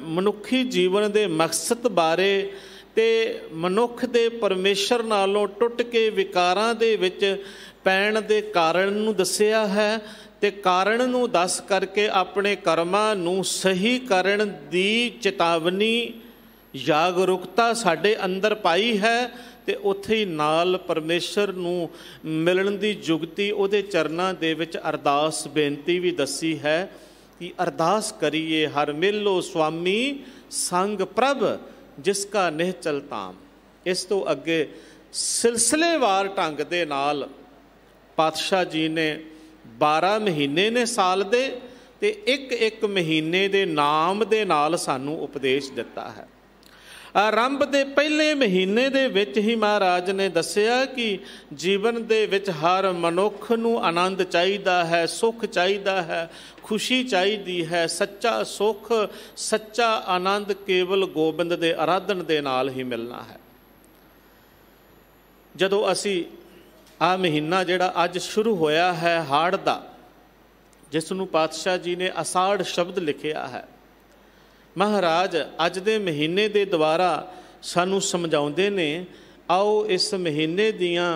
ਮਨੁੱਖੀ ਜੀਵਨ ਦੇ ਮਕਸਦ ਬਾਰੇ ਤੇ ਮਨੁੱਖ ਦੇ ਪਰਮੇਸ਼ਰ ਨਾਲੋਂ ਟੁੱਟ ਕੇ ਵਿਕਾਰਾਂ ਦੇ ਵਿੱਚ ਪੈਣ ਦੇ ਕਾਰਨ ਨੂੰ ਦੱਸਿਆ ਹੈ, ਤੇ ਕਾਰਨ ਨੂੰ ਦੱਸ ਕਰਕੇ ਆਪਣੇ ਕਰਮਾਂ ਨੂੰ ਸਹੀ ਕਰਨ ਦੀ ਚੇਤਾਵਨੀ, ਜਾਗਰੂਕਤਾ ਸਾਡੇ ਅੰਦਰ ਪਾਈ ਹੈ। ਤੇ ਉੱਥੇ ਹੀ ਨਾਲ ਪਰਮੇਸ਼ਰ ਨੂੰ ਮਿਲਣ ਦੀ ਜੁਗਤੀ, ਉਹਦੇ ਚਰਨਾਂ ਦੇ ਵਿੱਚ ਅਰਦਾਸ ਬੇਨਤੀ ਵੀ ਦੱਸੀ ਹੈ ਕਿ ਅਰਦਾਸ ਕਰੀਏ ਹਰ ਮੇਲੋ ਸੁਆਮੀ ਸੰਗ ਪ੍ਰਭ ਜਿਸ ਕਾ ਨਿਹਚਲ ਧਾਮ। ਇਸ ਤੋਂ ਅੱਗੇ ਸਿਲਸਿਲੇਵਾਰ ਢੰਗ ਦੇ ਨਾਲ ਪਾਤਸ਼ਾਹ ਜੀ ਨੇ 12 ਮਹੀਨੇ ਨੇ ਸਾਲ ਦੇ, ਤੇ ਇੱਕ ਇੱਕ ਮਹੀਨੇ ਦੇ ਨਾਮ ਦੇ ਨਾਲ ਸਾਨੂੰ ਉਪਦੇਸ਼ ਦਿੱਤਾ ਹੈ। ਆਰੰਭ ਦੇ ਪਹਿਲੇ ਮਹੀਨੇ ਦੇ ਵਿੱਚ ਹੀ ਮਹਾਰਾਜ ਨੇ ਦੱਸਿਆ ਕਿ ਜੀਵਨ ਦੇ ਵਿੱਚ ਹਰ ਮਨੁੱਖ ਨੂੰ ਆਨੰਦ ਚਾਹੀਦਾ ਹੈ, ਸੁੱਖ ਚਾਹੀਦਾ ਹੈ, ਖੁਸ਼ੀ ਚਾਹੀਦੀ ਹੈ। ਸੱਚਾ ਸੁੱਖ, ਸੱਚਾ ਆਨੰਦ ਕੇਵਲ ਗੋਬਿੰਦ ਦੇ ਆਰਾਧਨ ਦੇ ਨਾਲ ਹੀ ਮਿਲਣਾ ਹੈ। ਜਦੋਂ ਅਸੀਂ ਆਹ ਮਹੀਨਾ ਜਿਹੜਾ ਅੱਜ ਸ਼ੁਰੂ ਹੋਇਆ ਹੈ ਹਾੜ ਦਾ, ਜਿਸ ਨੂੰ ਪਾਤਸ਼ਾਹ ਜੀ ਨੇ ਅਸਾੜ ਸ਼ਬਦ ਲਿਖਿਆ ਹੈ, ਮਹਾਰਾਜ ਅੱਜ ਦੇ ਮਹੀਨੇ ਦੇ ਦੁਆਰਾ ਸਾਨੂੰ ਸਮਝਾਉਂਦੇ ਨੇ। ਆਓ ਇਸ ਮਹੀਨੇ ਦੀਆਂ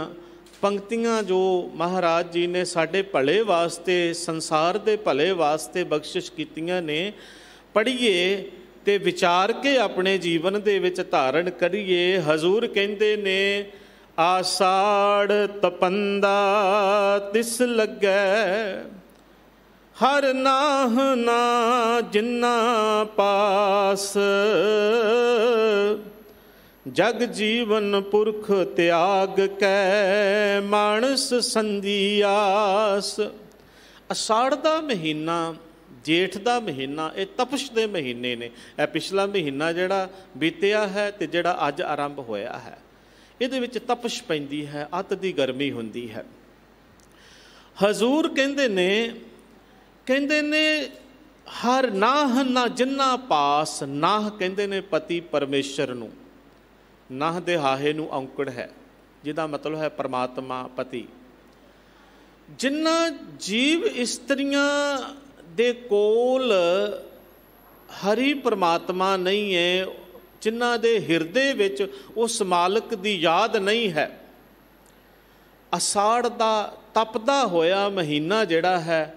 ਪੰਕਤੀਆਂ ਜੋ ਮਹਾਰਾਜ ਜੀ ਨੇ ਸਾਡੇ ਭਲੇ ਵਾਸਤੇ, ਸੰਸਾਰ ਦੇ ਭਲੇ ਵਾਸਤੇ ਬਖਸ਼ਿਸ਼ ਕੀਤੀਆਂ ਨੇ, ਪੜ੍ਹੀਏ ਤੇ ਵਿਚਾਰ ਕੇ ਆਪਣੇ ਜੀਵਨ ਦੇ ਵਿੱਚ ਧਾਰਨ ਕਰੀਏ। ਹਜ਼ੂਰ ਕਹਿੰਦੇ ਨੇ ਆਸਾੜ ਤਪੰਦਾ ਤਿਸ ਲੱਗੈ, ਹਰ ਨਾਹ ਨਾ ਜਿਨਾ ਪਾਸ। ਜਗ ਜੀਵਨ ਪੁਰਖ ਤਿਆਗ ਕੈ, ਮਾਨਸ ਸੰਧੀ ਆਸ। ਅਸਾੜ ਦਾ ਮਹੀਨਾ, ਜੇਠ ਦਾ ਮਹੀਨਾ, ਇਹ ਤਪਸ਼ ਦੇ ਮਹੀਨੇ ਨੇ। ਇਹ ਪਿਛਲਾ ਮਹੀਨਾ ਜਿਹੜਾ ਬੀਤਿਆ ਹੈ ਤੇ ਜਿਹੜਾ ਅੱਜ ਆਰੰਭ ਹੋਇਆ ਹੈ, ਇਹਦੇ ਵਿੱਚ ਤਪਸ਼ ਪੈਂਦੀ ਹੈ, ਅੱਤ ਦੀ ਗਰਮੀ ਹੁੰਦੀ ਹੈ। ਹਜ਼ੂਰ ਕਹਿੰਦੇ ਨੇ ਹਰ ਨਾਹ ਨਾ ਜਿੰਨਾ ਪਾਸ। ਨਾਹ ਕਹਿੰਦੇ ਨੇ ਪਤੀ ਪਰਮੇਸ਼ਰ ਨੂੰ। ਨਾਹ ਦੇ ਹਾਹੇ ਨੂੰ ਔਂਕੜ ਹੈ, ਜਿਹਦਾ ਮਤਲਬ ਹੈ ਪਰਮਾਤਮਾ, ਪਤੀ। ਜਿਨ੍ਹਾਂ ਜੀਵ ਇਸਤਰੀਆਂ ਦੇ ਕੋਲ ਹਰੀ ਪਰਮਾਤਮਾ ਨਹੀਂ ਹੈ, ਜਿਨ੍ਹਾਂ ਦੇ ਹਿਰਦੇ ਵਿੱਚ ਉਸ ਮਾਲਕ ਦੀ ਯਾਦ ਨਹੀਂ ਹੈ, ਅਸਾੜ ਦਾ ਤਪਦਾ ਹੋਇਆ ਮਹੀਨਾ ਜਿਹੜਾ ਹੈ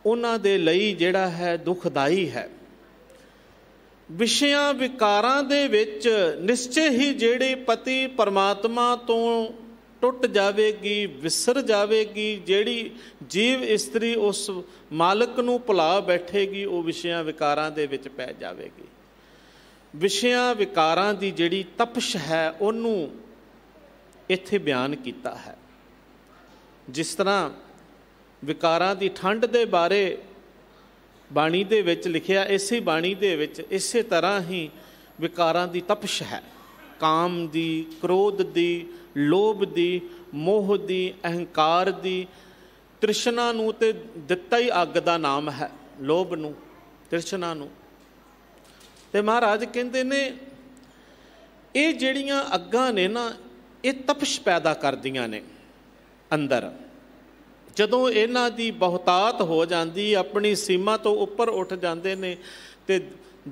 ਉਹਨਾਂ ਦੇ ਲਈ ਜਿਹੜਾ ਹੈ ਦੁਖਦਾਈ ਹੈ। ਵਿਸ਼ਿਆਂ ਵਿਕਾਰਾਂ ਦੇ ਵਿੱਚ ਨਿਸ਼ਚੇ ਹੀ ਜਿਹੜੀ ਪਤੀ ਪਰਮਾਤਮਾ ਤੋਂ ਟੁੱਟ ਜਾਵੇਗੀ, ਵਿਸਰ ਜਾਵੇਗੀ, ਜਿਹੜੀ ਜੀਵ ਇਸਤਰੀ ਉਸ ਮਾਲਕ ਨੂੰ ਭੁਲਾ ਬੈਠੇਗੀ, ਉਹ ਵਿਸ਼ਿਆਂ ਵਿਕਾਰਾਂ ਦੇ ਵਿੱਚ ਪੈ ਜਾਵੇਗੀ। ਵਿਸ਼ਿਆਂ ਵਿਕਾਰਾਂ ਦੀ ਜਿਹੜੀ ਤਪਸ਼ ਹੈ ਉਹਨੂੰ ਇੱਥੇ ਬਿਆਨ ਕੀਤਾ ਹੈ। ਜਿਸ ਤਰ੍ਹਾਂ ਵਿਕਾਰਾਂ ਦੀ ਠੰਡ ਦੇ ਬਾਰੇ ਬਾਣੀ ਦੇ ਵਿੱਚ ਲਿਖਿਆ, ਇਸੇ ਬਾਣੀ ਦੇ ਵਿੱਚ ਇਸੇ ਤਰ੍ਹਾਂ ਹੀ ਵਿਕਾਰਾਂ ਦੀ ਤਪਸ਼ ਹੈ। ਕਾਮ ਦੀ, ਕ੍ਰੋਧ ਦੀ, ਲੋਭ ਦੀ, ਮੋਹ ਦੀ, ਅਹੰਕਾਰ ਦੀ। ਤ੍ਰਿਸ਼ਨਾ ਨੂੰ ਤੇ ਦਿੱਤਾ ਹੀ ਅੱਗ ਦਾ ਨਾਮ ਹੈ, ਲੋਭ ਨੂੰ, ਤ੍ਰਿਸ਼ਨਾ ਨੂੰ। ਤੇ ਮਹਾਰਾਜ ਕਹਿੰਦੇ ਨੇ ਇਹ ਜਿਹੜੀਆਂ ਅੱਗਾਂ ਨੇ ਨਾ, ਇਹ ਤਪਸ਼ ਪੈਦਾ ਕਰਦੀਆਂ ਨੇ। ਅੰਦਰ ਜਦੋਂ ਇਹਨਾਂ ਦੀ ਬਹੁਤਾਤ ਹੋ ਜਾਂਦੀ, ਆਪਣੀ ਸੀਮਾ ਤੋਂ ਉੱਪਰ ਉੱਠ ਜਾਂਦੇ ਨੇ, ਤੇ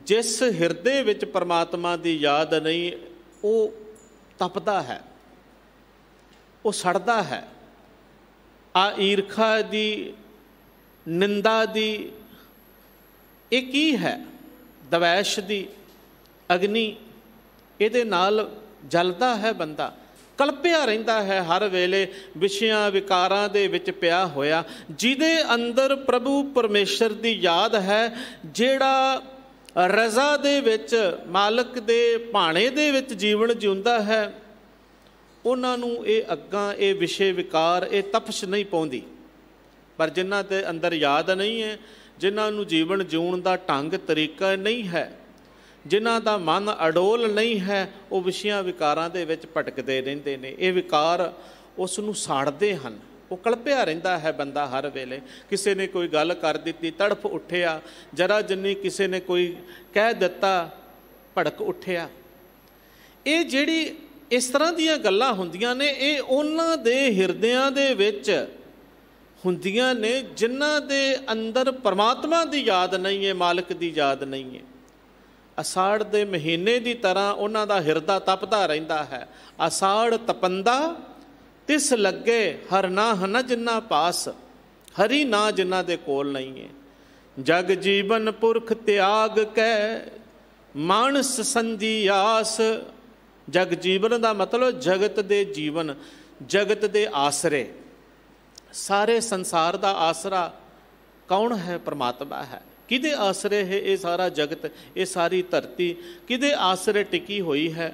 ਜਿਸ ਹਿਰਦੇ ਵਿੱਚ ਪਰਮਾਤਮਾ ਦੀ ਯਾਦ ਨਹੀਂ, ਉਹ ਤਪਦਾ ਹੈ, ਉਹ ਸੜਦਾ ਹੈ। ਆ ਈਰਖਾ ਦੀ, ਨਿੰਦਾ ਦੀ, ਇਹ ਕੀ ਹੈ? ਦਵੈਸ਼ ਦੀ ਅਗਨੀ, ਇਹਦੇ ਨਾਲ ਜਲਦਾ ਹੈ ਬੰਦਾ, ਕਲਪਿਆ ਰਹਿੰਦਾ ਹੈ ਹਰ ਵੇਲੇ ਵਿਸ਼ਿਆਂ ਵਿਕਾਰਾਂ ਦੇ ਵਿੱਚ ਪਿਆ ਹੋਇਆ। ਜਿਹਦੇ ਅੰਦਰ ਪ੍ਰਭੂ ਪਰਮੇਸ਼ਰ ਦੀ ਯਾਦ ਹੈ, ਜਿਹੜਾ ਰਜ਼ਾ ਦੇ ਵਿੱਚ, ਮਾਲਕ ਦੇ ਭਾਣੇ ਦੇ ਵਿੱਚ ਜੀਵਨ ਜਿਉਂਦਾ ਹੈ, ਉਹਨਾਂ ਨੂੰ ਇਹ ਅੱਗਾਂ, ਇਹ ਵਿਸ਼ੇ ਵਿਕਾਰ, ਇਹ ਤਪਸ਼ ਨਹੀਂ ਪਾਉਂਦੀ। ਪਰ ਜਿਨ੍ਹਾਂ ਦੇ ਅੰਦਰ ਯਾਦ ਨਹੀਂ ਹੈ, ਜਿਨ੍ਹਾਂ ਨੂੰ ਜੀਵਨ ਜਿਉਣ ਦਾ ਢੰਗ ਤਰੀਕਾ ਨਹੀਂ ਹੈ, ਜਿਨ੍ਹਾਂ ਦਾ ਮਨ ਅਡੋਲ ਨਹੀਂ ਹੈ, ਉਹ ਵਿਸ਼ਿਆਂ ਵਿਕਾਰਾਂ ਦੇ ਵਿੱਚ ਭਟਕਦੇ ਰਹਿੰਦੇ ਨੇ। ਇਹ ਵਿਕਾਰ ਉਸ ਨੂੰ ਸਾੜਦੇ ਹਨ, ਉਹ ਕਲਪਿਆ ਰਹਿੰਦਾ ਹੈ ਬੰਦਾ ਹਰ ਵੇਲੇ। ਕਿਸੇ ਨੇ ਕੋਈ ਗੱਲ ਕਰ ਦਿੱਤੀ, ਤੜਫ ਉੱਠਿਆ, ਜਰਾ ਜਿੰਨੀ ਕਿਸੇ ਨੇ ਕੋਈ ਕਹਿ ਦਿੱਤਾ, ਭੜਕ ਉੱਠਿਆ। ਇਹ ਜਿਹੜੀ ਇਸ ਤਰ੍ਹਾਂ ਦੀਆਂ ਗੱਲਾਂ ਹੁੰਦੀਆਂ ਨੇ, ਇਹ ਉਹਨਾਂ ਦੇ ਹਿਰਦਿਆਂ ਦੇ ਵਿੱਚ ਹੁੰਦੀਆਂ ਨੇ ਜਿਨ੍ਹਾਂ ਦੇ ਅੰਦਰ ਪਰਮਾਤਮਾ ਦੀ ਯਾਦ ਨਹੀਂ ਹੈ, ਮਾਲਕ ਦੀ ਯਾਦ ਨਹੀਂ ਹੈ। ਅਸਾੜ ਦੇ ਮਹੀਨੇ ਦੀ ਤਰ੍ਹਾਂ ਉਹਨਾਂ ਦਾ ਹਿਰਦਾ ਤਪਦਾ ਰਹਿੰਦਾ ਹੈ। ਅਸਾੜ ਤਪੰਦਾ ਤਿਸ ਲੱਗੇ ਹਰ ਨਾ ਹਨ ਜਿਨ੍ਹਾਂ ਪਾਸ, ਹਰੀ ਨਾ ਜਿਨ੍ਹਾਂ ਦੇ ਕੋਲ ਨਹੀਂ ਹੈ। ਜਗ ਜੀਵਨ ਪੁਰਖ ਤਿਆਗ ਕੈ ਮਾਨਸ ਸੰਧੀ ਆਸ। ਜਗ ਜੀਵਨ ਦਾ ਮਤਲਬ ਜਗਤ ਦੇ ਜੀਵਨ, ਜਗਤ ਦੇ ਆਸਰੇ। ਸਾਰੇ ਸੰਸਾਰ ਦਾ ਆਸਰਾ ਕੌਣ ਹੈ? ਪਰਮਾਤਮਾ ਹੈ। ਕਿਹਦੇ ਆਸਰੇ ਹੈ ਇਹ ਸਾਰਾ ਜਗਤ, ਇਹ ਸਾਰੀ ਧਰਤੀ? ਕਿਹਦੇ ਆਸਰੇ ਟਿਕੀ ਹੋਈ ਹੈ?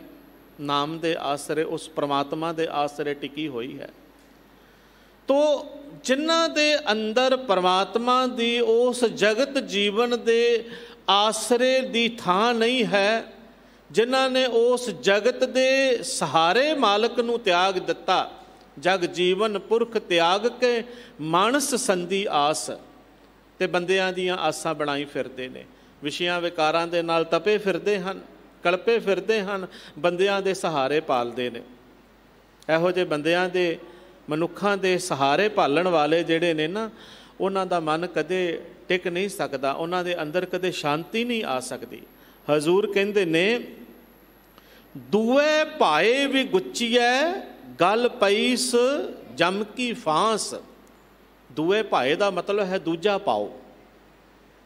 ਨਾਮ ਦੇ ਆਸਰੇ, ਉਸ ਪਰਮਾਤਮਾ ਦੇ ਆਸਰੇ ਟਿਕੀ ਹੋਈ ਹੈ। ਤੋ ਜਿਨ੍ਹਾਂ ਦੇ ਅੰਦਰ ਪਰਮਾਤਮਾ ਦੀ ਉਸ ਜਗਤ ਜੀਵਨ ਦੇ ਆਸਰੇ ਦੀ ਥਾਂ ਨਹੀਂ ਹੈ, ਜਿਨ੍ਹਾਂ ਨੇ ਉਸ ਜਗਤ ਦੇ ਸਹਾਰੇ ਮਾਲਕ ਨੂੰ ਤਿਆਗ ਦਿੱਤਾ, ਜਗ ਜੀਵਨ ਪੁਰਖ ਤਿਆਗ ਕੇ ਮਾਨਸ ਸੰਧੀ ਆਸ, ਤੇ ਬੰਦਿਆਂ ਦੀਆਂ ਆਸਾਂ ਬਣਾਈ ਫਿਰਦੇ ਨੇ, ਵਿਸ਼ਿਆਂ ਵਿਕਾਰਾਂ ਦੇ ਨਾਲ ਤਪੇ ਫਿਰਦੇ ਹਨ, ਕਲਪੇ ਫਿਰਦੇ ਹਨ, ਬੰਦਿਆਂ ਦੇ ਸਹਾਰੇ ਪਾਲਦੇ ਨੇ। ਇਹੋ ਜਿਹੇ ਬੰਦਿਆਂ ਦੇ, ਮਨੁੱਖਾਂ ਦੇ ਸਹਾਰੇ ਪਾਲਣ ਵਾਲੇ ਜਿਹੜੇ ਨੇ ਨਾ, ਉਹਨਾਂ ਦਾ ਮਨ ਕਦੇ ਟਿਕ ਨਹੀਂ ਸਕਦਾ, ਉਹਨਾਂ ਦੇ ਅੰਦਰ ਕਦੇ ਸ਼ਾਂਤੀ ਨਹੀਂ ਆ ਸਕਦੀ। ਹਜ਼ੂਰ ਕਹਿੰਦੇ ਨੇ, ਦੂਏ ਭਾਏ ਵੀ ਗੁੱਚੀਐ ਗਲ ਪਈਸ ਜਮ ਕੀ ਫਾਂਸ। ਦੂਏ ਭਾਏ ਦਾ ਮਤਲਬ ਹੈ ਦੂਜਾ ਭਾਉ।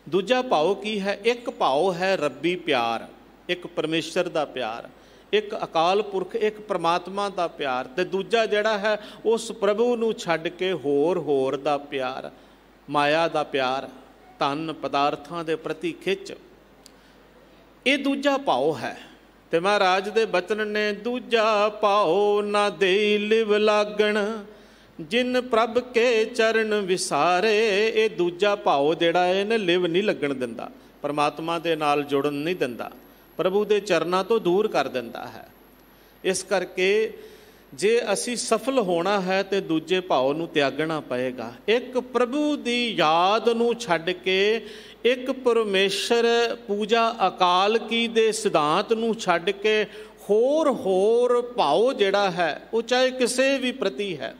ਦੂਜਾ ਭਾਉ ਕੀ ਹੈ? ਇੱਕ ਭਾਉ ਹੈ ਰੱਬੀ ਪਿਆਰ, ਇੱਕ ਪਰਮੇਸ਼ਰ ਦਾ ਪਿਆਰ, ਇੱਕ ਅਕਾਲ ਪੁਰਖ, ਇੱਕ ਪਰਮਾਤਮਾ ਦਾ ਪਿਆਰ, ਤੇ ਦੂਜਾ ਜਿਹੜਾ ਹੈ ਉਸ ਪ੍ਰਭੂ ਨੂੰ ਛੱਡ ਕੇ ਹੋਰ ਦਾ ਪਿਆਰ, ਮਾਇਆ ਦਾ ਪਿਆਰ, ਧਨ ਪਦਾਰਥਾਂ ਦੇ ਪ੍ਰਤੀ ਖਿੱਚ। ਇਹ ਦੂਜਾ ਭਾਉ ਹੈ। ਤੇ ਮਹਾਰਾਜ ਦੇ ਬਚਨ ਨੇ, ਦੂਜਾ ਭਾਉ ਨਾ ਦੇਈ ਲਿਵ ਲਾਗਣ ਜਿਨ ਪ੍ਰਭ ਕੇ ਚਰਨ ਵਿਸਾਰੇ। ਇਹ ਦੂਜਾ ਭਾਉ ਜਿਹੜਾ ਇਹਨੇ ਲਿਵ ਨਹੀਂ ਲੱਗਣ ਦਿੰਦਾ, ਪਰਮਾਤਮਾ ਦੇ ਨਾਲ ਜੁੜਨ ਨਹੀਂ ਦਿੰਦਾ, ਪ੍ਰਭੂ ਦੇ ਚਰਨਾਂ ਤੋਂ ਦੂਰ ਕਰ ਦਿੰਦਾ ਹੈ। ਇਸ ਕਰਕੇ ਜੇ ਅਸੀਂ ਸਫਲ ਹੋਣਾ ਹੈ ਤੇ ਦੂਜੇ ਭਾਉ ਨੂੰ ਤਿਆਗਣਾ ਪਏਗਾ। ਇੱਕ ਪ੍ਰਭੂ ਦੀ ਯਾਦ ਨੂੰ ਛੱਡ ਕੇ, ਇੱਕ ਪਰਮੇਸ਼ਰ ਪੂਜਾ ਅਕਾਲ ਕੀ ਦੇ ਸਿਧਾਂਤ ਨੂੰ ਛੱਡ ਕੇ ਹੋਰ ਭਾਉ ਜਿਹੜਾ ਹੈ, ਉਹ ਚਾਹੇ ਕਿਸੇ ਵੀ ਪ੍ਰਤੀ ਹੈ,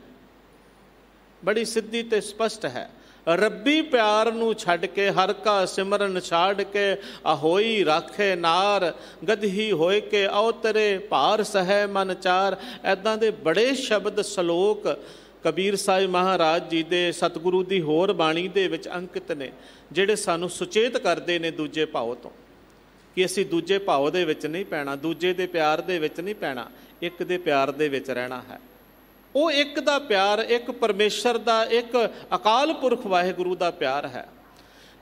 ਬੜੀ ਸਿੱਧੀ ਤੇ ਸਪਸ਼ਟ ਹੈ। ਰੱਬੀ ਪਿਆਰ ਨੂੰ ਛੱਡ ਕੇ, ਹਰ ਕਾ ਸਿਮਰਨ ਛਾੜ ਕੇ, ਅਹੋਈ ਰਾਖੇ ਨਾਰ ਗਦਹੀ ਹੋਏ ਕੇ ਅਵਤਰੇ ਭਾਰ ਸਹਿ ਮਨ ਚਾਰ। ਇੱਦਾਂ ਦੇ ਬੜੇ ਸ਼ਬਦ ਸ਼ਲੋਕ ਕਬੀਰ ਸਾਹਿਬ ਮਹਾਰਾਜ ਜੀ ਦੇ, ਸਤਿਗੁਰੂ ਦੀ ਹੋਰ ਬਾਣੀ ਦੇ ਵਿੱਚ ਅੰਕਿਤ ਨੇ, ਜਿਹੜੇ ਸਾਨੂੰ ਸੁਚੇਤ ਕਰਦੇ ਨੇ ਦੂਜੇ ਭਾਉ ਤੋਂ, ਕਿ ਅਸੀਂ ਦੂਜੇ ਭਾਉ ਦੇ ਵਿੱਚ ਨਹੀਂ ਪੈਣਾ, ਦੂਜੇ ਦੇ ਪਿਆਰ ਦੇ ਵਿੱਚ ਨਹੀਂ ਪੈਣਾ, ਇੱਕ ਦੇ ਪਿਆਰ ਦੇ ਵਿੱਚ ਰਹਿਣਾ ਹੈ। ਉਹ ਇੱਕ ਦਾ ਪਿਆਰ, ਇੱਕ ਪਰਮੇਸ਼ਰ ਦਾ, ਇੱਕ ਅਕਾਲ ਪੁਰਖ ਵਾਹਿਗੁਰੂ ਦਾ ਪਿਆਰ ਹੈ।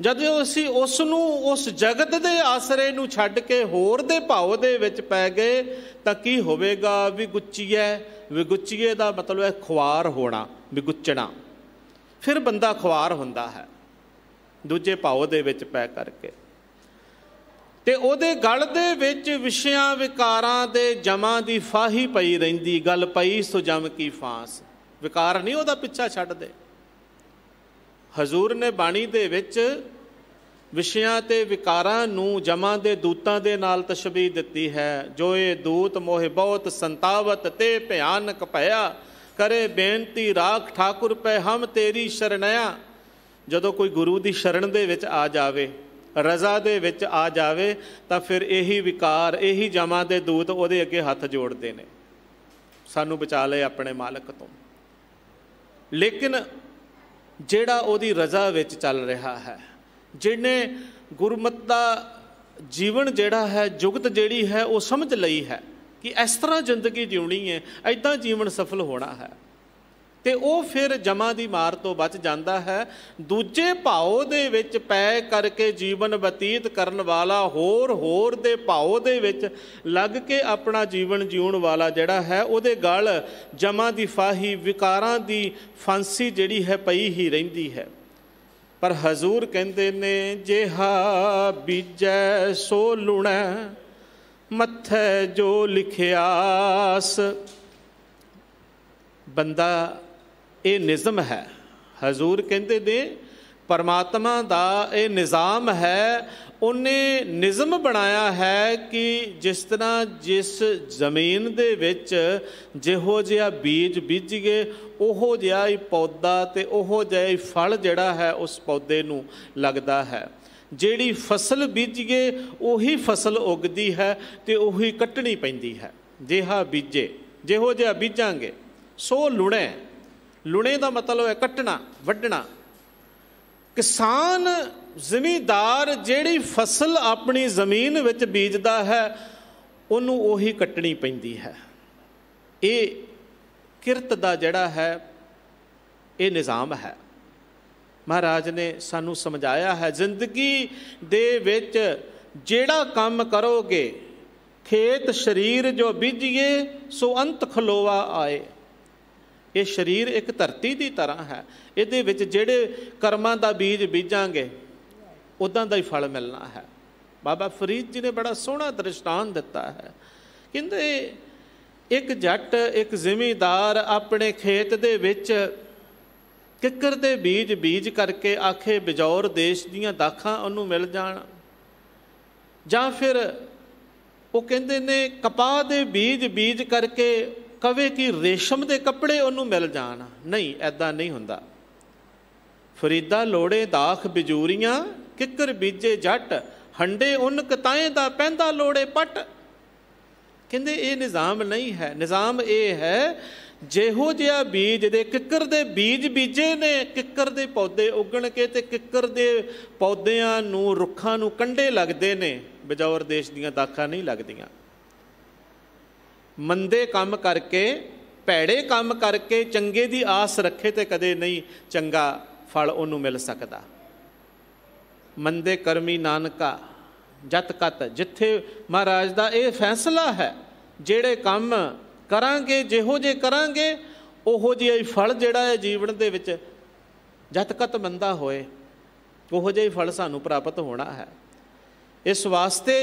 ਜਦੋਂ ਅਸੀਂ ਉਸ ਨੂੰ, ਉਸ ਜਗਤ ਦੇ ਆਸਰੇ ਨੂੰ ਛੱਡ ਕੇ ਹੋਰ ਦੇ ਭਾਉ ਦੇ ਵਿੱਚ ਪੈ ਗਏ ਤਾਂ ਕੀ ਹੋਵੇਗਾ? ਵਿਗੁੱਚੀਐ। ਵਿਗੁੱਚੀਏ ਦਾ ਮਤਲਬ ਹੈ ਖੁਆਰ ਹੋਣਾ, ਵਿਗੁੱਚਣਾ। ਫਿਰ ਬੰਦਾ ਖੁਆਰ ਹੁੰਦਾ ਹੈ ਦੂਜੇ ਭਾਉ ਦੇ ਵਿੱਚ ਪੈ ਕਰਕੇ, ਤੇ ਉਹਦੇ ਗਲ ਦੇ ਵਿੱਚ ਵਿਸ਼ਿਆਂ ਵਿਕਾਰਾਂ ਦੇ ਜਮਾਂ ਦੀ ਫਾਹੀ ਪਈ ਰਹਿੰਦੀ। ਗਲ ਪਈ ਸੋ ਜਮ ਕੀ ਫਾਂਸ। ਵਿਕਾਰ ਨਹੀਂ ਉਹਦਾ ਪਿੱਛਾ ਛੱਡਦੇ। ਹਜ਼ੂਰ ਨੇ ਬਾਣੀ ਦੇ ਵਿੱਚ ਵਿਸ਼ਿਆਂ ਤੇ ਵਿਕਾਰਾਂ ਨੂੰ ਜਮਾਂ ਦੇ ਦੂਤਾਂ ਦੇ ਨਾਲ ਤਸ਼ਬੀਹ ਦਿੱਤੀ ਹੈ। ਜੋ ਇਹ ਦੂਤ ਮੋਹਿ ਬਹੁਤ ਸੰਤਾਵਤ ਤੇ ਭਿਆਨਕ ਭਇਆ, करे बेनती राख ठाकुर पै हम तेरी शरणया। ਜਦੋਂ ਕੋਈ ਗੁਰੂ ਦੀ ਸ਼ਰਨ ਦੇ ਵਿੱਚ ਆ ਜਾਵੇ, ਰਜ਼ਾ ਦੇ ਵਿੱਚ ਆ ਜਾਵੇ, ਤਾਂ ਫਿਰ ਇਹੀ ਵਿਕਾਰ, ਇਹੀ ਜਮਾਂ ਦੇ ਦੂਤ ਉਹਦੇ ਅੱਗੇ ਹੱਥ ਜੋੜਦੇ ਨੇ, ਸਾਨੂੰ ਬਚਾ ਲਏ ਆਪਣੇ ਮਾਲਕ ਤੋਂ। ਲੇਕਿਨ ਜਿਹੜਾ ਉਹਦੀ ਰਜ਼ਾ ਵਿੱਚ ਚੱਲ ਰਿਹਾ ਹੈ, ਜਿਹਨੇ ਗੁਰਮਤਿ ਦਾ ਜੀਵਨ ਜਿਹੜਾ ਹੈ, ਜੁਗਤ ਜਿਹੜੀ ਹੈ ਉਹ ਸਮਝ ਲਈ ਹੈ ਕਿ ਇਸ ਤਰ੍ਹਾਂ ਜ਼ਿੰਦਗੀ ਜਿਉਣੀ ਹੈ, ਇੱਦਾਂ ਜੀਵਨ ਸਫਲ ਹੋਣਾ ਹੈ, ਅਤੇ ਉਹ ਫਿਰ ਜਮਾਂ ਦੀ ਮਾਰ ਤੋਂ ਬਚ ਜਾਂਦਾ ਹੈ। ਦੂਜੇ ਭਾਉ ਦੇ ਵਿੱਚ ਪੈ ਕਰਕੇ ਜੀਵਨ ਬਤੀਤ ਕਰਨ ਵਾਲਾ ਹੋਰ ਦੇ ਭਾਉ ਦੇ ਵਿੱਚ ਲੱਗ ਕੇ ਆਪਣਾ ਜੀਵਨ ਜਿਉਣ ਵਾਲਾ ਜਿਹੜਾ ਹੈ, ਉਹਦੇ ਗਲ ਜਮਾਂ ਦੀ ਫਾਹੀ, ਵਿਕਾਰਾਂ ਦੀ ਫਾਂਸੀ ਜਿਹੜੀ ਹੈ ਪਈ ਹੀ ਰਹਿੰਦੀ ਹੈ। ਪਰ ਹਜ਼ੂਰ ਕਹਿੰਦੇ ਨੇ ਜਿਹਾ ਬੀਜੈ ਸੋ ਲੁਣੈ ਮੱਥੈ ਜੋ ਲਿਖਿਆਸ। ਬੰਦਾ ਇਹ ਨਿਜ਼ਮ ਹੈ, ਹਜ਼ੂਰ ਕਹਿੰਦੇ ਨੇ ਪਰਮਾਤਮਾ ਦਾ ਇਹ ਨਿਜ਼ਾਮ ਹੈ। ਉਹਨੇ ਨਿਜ਼ਮ ਬਣਾਇਆ ਹੈ ਕਿ ਜਿਸ ਤਰ੍ਹਾਂ ਜਿਸ ਜ਼ਮੀਨ ਦੇ ਵਿੱਚ ਜਿਹੋ ਜਿਹਾ ਬੀਜ ਬੀਜੀਏ, ਉਹੋ ਜਿਹਾ ਹੀ ਪੌਦਾ ਅਤੇ ਉਹੋ ਜਿਹਾ ਹੀ ਫਲ ਜਿਹੜਾ ਹੈ ਉਸ ਪੌਦੇ ਨੂੰ ਲੱਗਦਾ ਹੈ। ਜਿਹੜੀ ਫਸਲ ਬੀਜੀਏ ਉਹੀ ਫਸਲ ਉੱਗਦੀ ਹੈ ਅਤੇ ਉਹੀ ਕੱਟਣੀ ਪੈਂਦੀ ਹੈ। ਜਿਹਾ ਬੀਜੇ, ਜਿਹੋ ਜਿਹਾ ਬੀਜਾਂਗੇ ਸੋ ਲੁਣੇ। ਲੁਣੇ ਦਾ ਮਤਲਬ ਹੈ ਕੱਟਣਾ, ਵੱਢਣਾ। ਕਿਸਾਨ ਜ਼ਿਮੀਂਦਾਰ ਜਿਹੜੀ ਫਸਲ ਆਪਣੀ ਜ਼ਮੀਨ ਵਿੱਚ ਬੀਜਦਾ ਹੈ, ਉਹਨੂੰ ਉਹੀ ਕੱਟਣੀ ਪੈਂਦੀ ਹੈ। ਇਹ ਕਿਰਤ ਦਾ ਜਿਹੜਾ ਹੈ ਇਹ ਨਿਜ਼ਾਮ ਹੈ। ਮਹਾਰਾਜ ਨੇ ਸਾਨੂੰ ਸਮਝਾਇਆ ਹੈ, ਜ਼ਿੰਦਗੀ ਦੇ ਵਿੱਚ ਜਿਹੜਾ ਕੰਮ ਕਰੋਗੇ, ਖੇਤ ਸਰੀਰ ਜੋ ਬੀਜੀਏ ਸੋ ਅੰਤ ਖਲੋਆ ਆਏ। ਇਹ ਸਰੀਰ ਇੱਕ ਧਰਤੀ ਦੀ ਤਰ੍ਹਾਂ ਹੈ, ਇਹਦੇ ਵਿੱਚ ਜਿਹੜੇ ਕਰਮਾਂ ਦਾ ਬੀਜ ਬੀਜਾਂਗੇ ਉੱਦਾਂ ਦਾ ਹੀ ਫਲ ਮਿਲਣਾ ਹੈ। ਬਾਬਾ ਫਰੀਦ ਜੀ ਨੇ ਬੜਾ ਸੋਹਣਾ ਦ੍ਰਿਸ਼ਟਾਂਤ ਦਿੱਤਾ ਹੈ। ਕਹਿੰਦੇ ਇੱਕ ਜੱਟ, ਇੱਕ ਜ਼ਿਮੀਂਦਾਰ ਆਪਣੇ ਖੇਤ ਦੇ ਵਿੱਚ ਕਿੱਕਰ ਦੇ ਬੀਜ ਕਰਕੇ ਆਖੇ ਬਿਜੌਰ ਦੇਸ਼ ਦੀਆਂ ਦਾਖਾਂ ਉਹਨੂੰ ਮਿਲ ਜਾਣ, ਜਾਂ ਫਿਰ ਉਹ ਕਹਿੰਦੇ ਨੇ ਕਪਾਹ ਦੇ ਬੀਜ ਕਰਕੇ ਕਵੇ ਕਿ ਰੇਸ਼ਮ ਦੇ ਕੱਪੜੇ ਉਹਨੂੰ ਮਿਲ ਜਾਣ। ਨਹੀਂ, ਐਦਾਂ ਨਹੀਂ ਹੁੰਦਾ। ਫਰੀਦਾ ਲੋੜੇ ਦਾਖ ਬਿਜੂਰੀਆਂ, ਕਿੱਕਰ ਬੀਜੇ ਜੱਟ, ਹੰਡੇ ਉੱਨ ਕਤਾਏ ਦਾ ਪੈਂਦਾ ਲੋੜੇ ਪੱਟ। ਕਹਿੰਦੇ ਇਹ ਨਿਜ਼ਾਮ ਨਹੀਂ ਹੈ। ਨਿਜ਼ਾਮ ਇਹ ਹੈ, ਜਿਹੋ ਜਿਹਾ ਬੀਜ ਦੇ ਕਿੱਕਰ ਦੇ ਬੀਜ ਬੀਜੇ ਨੇ, ਕਿੱਕਰ ਦੇ ਪੌਦੇ ਉੱਗਣ ਕੇ ਅਤੇ ਕਿੱਕਰ ਦੇ ਪੌਦਿਆਂ ਨੂੰ, ਰੁੱਖਾਂ ਨੂੰ ਕੰਢੇ ਲੱਗਦੇ ਨੇ, ਬਿਜੌਰ ਦੇਸ਼ ਦੀਆਂ ਦਾਖਾਂ ਨਹੀਂ ਲੱਗਦੀਆਂ। ਮੰਦੇ ਕੰਮ ਕਰਕੇ, ਭੈੜੇ ਕੰਮ ਕਰਕੇ ਚੰਗੇ ਦੀ ਆਸ ਰੱਖੇ ਤੇ ਕਦੇ ਨਹੀਂ ਚੰਗਾ ਫਲ ਉਹਨੂੰ ਮਿਲ ਸਕਦਾ। ਮੰਦੇ ਕਰਮੀ ਨਾਨਕਾ ਜਤ ਕਤ। ਜਿੱਥੇ ਮਹਾਰਾਜ ਦਾ ਇਹ ਫੈਸਲਾ ਹੈ, ਜਿਹੜੇ ਕੰਮ ਕਰਾਂਗੇ, ਜਿਹੋ ਜਿਹੇ ਕਰਾਂਗੇ, ਉਹੋ ਜਿਹਾ ਹੀ ਫਲ ਜਿਹੜਾ ਹੈ ਜੀਵਨ ਦੇ ਵਿੱਚ ਜਤ ਕਤ ਮੰਦਾ ਹੋਏ, ਉਹੋ ਜਿਹਾ ਹੀ ਫਲ ਸਾਨੂੰ ਪ੍ਰਾਪਤ ਹੋਣਾ ਹੈ। ਇਸ ਵਾਸਤੇ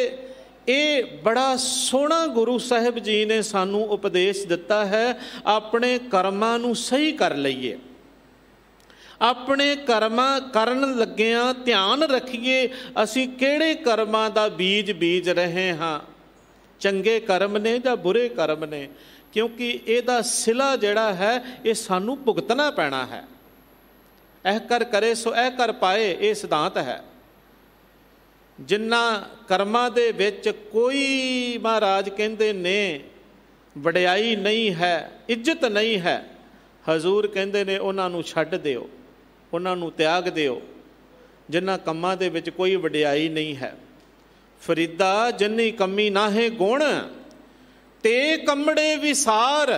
ਇਹ ਬੜਾ ਸੋਹਣਾ ਗੁਰੂ ਸਾਹਿਬ ਜੀ ਨੇ ਸਾਨੂੰ ਉਪਦੇਸ਼ ਦਿੱਤਾ ਹੈ, ਆਪਣੇ ਕਰਮਾਂ ਨੂੰ ਸਹੀ ਕਰ ਲਈਏ। ਆਪਣੇ ਕਰਮਾਂ ਕਰਨ ਲੱਗਿਆਂ ਧਿਆਨ ਰੱਖੀਏ ਅਸੀਂ ਕਿਹੜੇ ਕਰਮਾਂ ਦਾ ਬੀਜ ਬੀਜ ਰਹੇ ਹਾਂ, ਚੰਗੇ ਕਰਮ ਨੇ ਜਾਂ ਬੁਰੇ ਕਰਮ ਨੇ, ਕਿਉਂਕਿ ਇਹਦਾ ਸਿਲਾ ਜਿਹੜਾ ਹੈ ਇਹ ਸਾਨੂੰ ਭੁਗਤਣਾ ਪੈਣਾ ਹੈ। ਇਹ ਕਰ ਕਰੇ ਸੋ ਇਹ ਕਰ ਪਾਏ, ਇਹ ਸਿਧਾਂਤ ਹੈ। ਜਿਨ੍ਹਾਂ ਕਰਮਾਂ ਦੇ ਵਿੱਚ ਕੋਈ, ਮਹਾਰਾਜ ਕਹਿੰਦੇ ਨੇ, ਵਡਿਆਈ ਨਹੀਂ ਹੈ, ਇੱਜ਼ਤ ਨਹੀਂ ਹੈ, ਹਜ਼ੂਰ ਕਹਿੰਦੇ ਨੇ ਉਹਨਾਂ ਨੂੰ ਛੱਡ ਦਿਓ, ਉਹਨਾਂ ਨੂੰ ਤਿਆਗ ਦਿਓ। ਜਿਨ੍ਹਾਂ ਕੰਮਾਂ ਦੇ ਵਿੱਚ ਕੋਈ ਵਡਿਆਈ ਨਹੀਂ ਹੈ। ਫਰੀਦਾ ਜਿੰਨੀ ਕਮੀ ਨਾਹੇ ਗੁਣ, ਤੇ ਕੰਮੜੇ ਵਿਸਾਰ,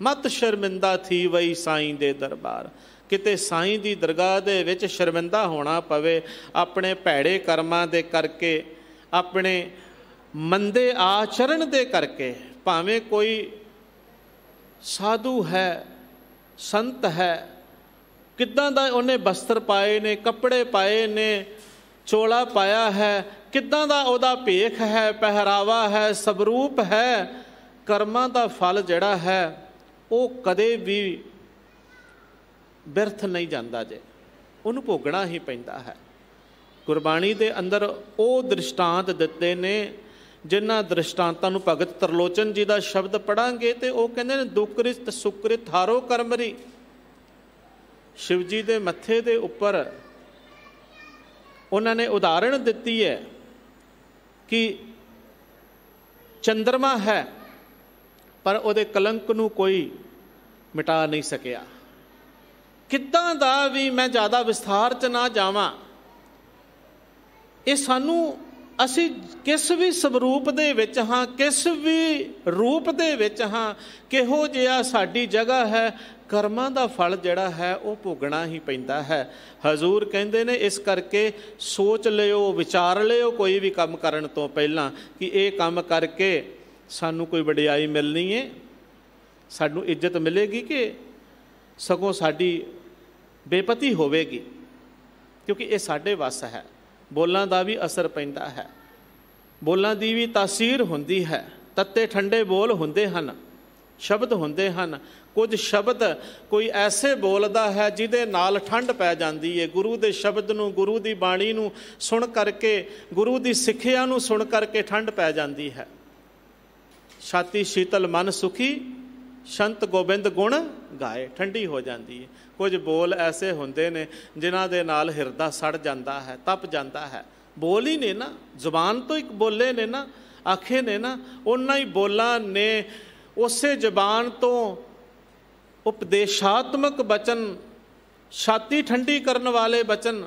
ਮਤ ਸ਼ਰਮਿੰਦਾ ਥੀ ਵਈ ਸਾਈਂ ਦੇ ਦਰਬਾਰ। ਕਿਤੇ ਸਾਈਂ ਦੀ ਦਰਗਾਹ ਦੇ ਵਿੱਚ ਸ਼ਰਮਿੰਦਾ ਹੋਣਾ ਪਵੇ ਆਪਣੇ ਭੈੜੇ ਕਰਮਾਂ ਦੇ ਕਰਕੇ, ਆਪਣੇ ਮੰਦੇ ਆਚਰਣ ਦੇ ਕਰਕੇ। ਭਾਵੇਂ ਕੋਈ ਸਾਧੂ ਹੈ, ਸੰਤ ਹੈ, ਕਿੱਦਾਂ ਦਾ ਉਹਨੇ ਬਸਤਰ ਪਾਏ ਨੇ, ਕੱਪੜੇ ਪਾਏ ਨੇ, ਚੋਲਾ ਪਾਇਆ ਹੈ, ਕਿੱਦਾਂ ਦਾ ਉਹਦਾ ਭੇਖ ਹੈ, ਪਹਿਰਾਵਾ ਹੈ, ਸਵਰੂਪ ਹੈ, ਕਰਮਾਂ ਦਾ ਫਲ ਜਿਹੜਾ ਹੈ ਉਹ ਕਦੇ ਵੀ ਬਿਰਥ ਨਹੀਂ ਜਾਂਦਾ ਜੇ, ਉਹਨੂੰ ਭੋਗਣਾ ਹੀ ਪੈਂਦਾ ਹੈ। ਗੁਰਬਾਣੀ ਦੇ ਅੰਦਰ ਉਹ ਦ੍ਰਿਸ਼ਟਾਂਤ ਦਿੱਤੇ ਨੇ ਜਿਨ੍ਹਾਂ ਦ੍ਰਿਸ਼ਟਾਂਤਾਂ ਨੂੰ ਭਗਤ ਤਰਲੋਚਨ ਜੀ ਦਾ ਸ਼ਬਦ ਪੜ੍ਹਾਂਗੇ ਤੇ ਉਹ ਕਹਿੰਦੇ ਨੇ ਦੁਕ੍ਰਿਤ ਸੁਕ੍ਰਿਤ ਹਾਰੋ ਕਰਮਰੀ। शिव जी के मत्थे के उपर उन्होंने उदाहरण दिती है कि चंद्रमा है पर उहदे कलंक नूं कोई मिटा नहीं सकिया। किद्दां दा भी मैं ज़्यादा विस्तार च ना जावां, ये सानू असी किस भी स्वरूप दे विच हाँ, किस भी रूप दे विच हाँ, किहो जिहा साडी जगह है, कर्मां दा फल जिहड़ा है वो भोगना ही पैंदा है। हजूर कहंदे ने इस करके सोच लियो, विचार लियो कोई भी काम करन तो पहलां कि ये काम करके सानू कोई वडियाई मिलनी है, सानू इज्जत मिलेगी कि सगों साडी बेपती होवेगी, क्योंकि ये साडे वस है। बोलां दा भी असर पैंदा है, बोलां दी भी तासीर हुंदी है। तत्ते ठंडे बोल हुंदे हन, शब्द हुंदे हन। कुछ शब्द कोई ऐसे बोलदा है जिहदे नाल ठंड पै जांदी है। गुरु दे शब्द नूं, गुरु दी बाणी नूं सुन करके, गुरु दी सिੱਖਿਆ नूं सुन करके ठंड पै जांदी है। छाती शीतल मन सुखी, संत गोबिंद गुण गाए, ठंडी हो जाती है। कुछ बोल ऐसे हुंदे ने जिन्हां दे नाल हिरदा सड़ जाता है, तप जाता है। बोल ही ने ना, जुबान तो एक बोले ने ना, आखे ने ना, उन्हां ही बोलां ने उसे जबान तो उपदेशात्मक बचन, छाती ठंडी करने वाले बचन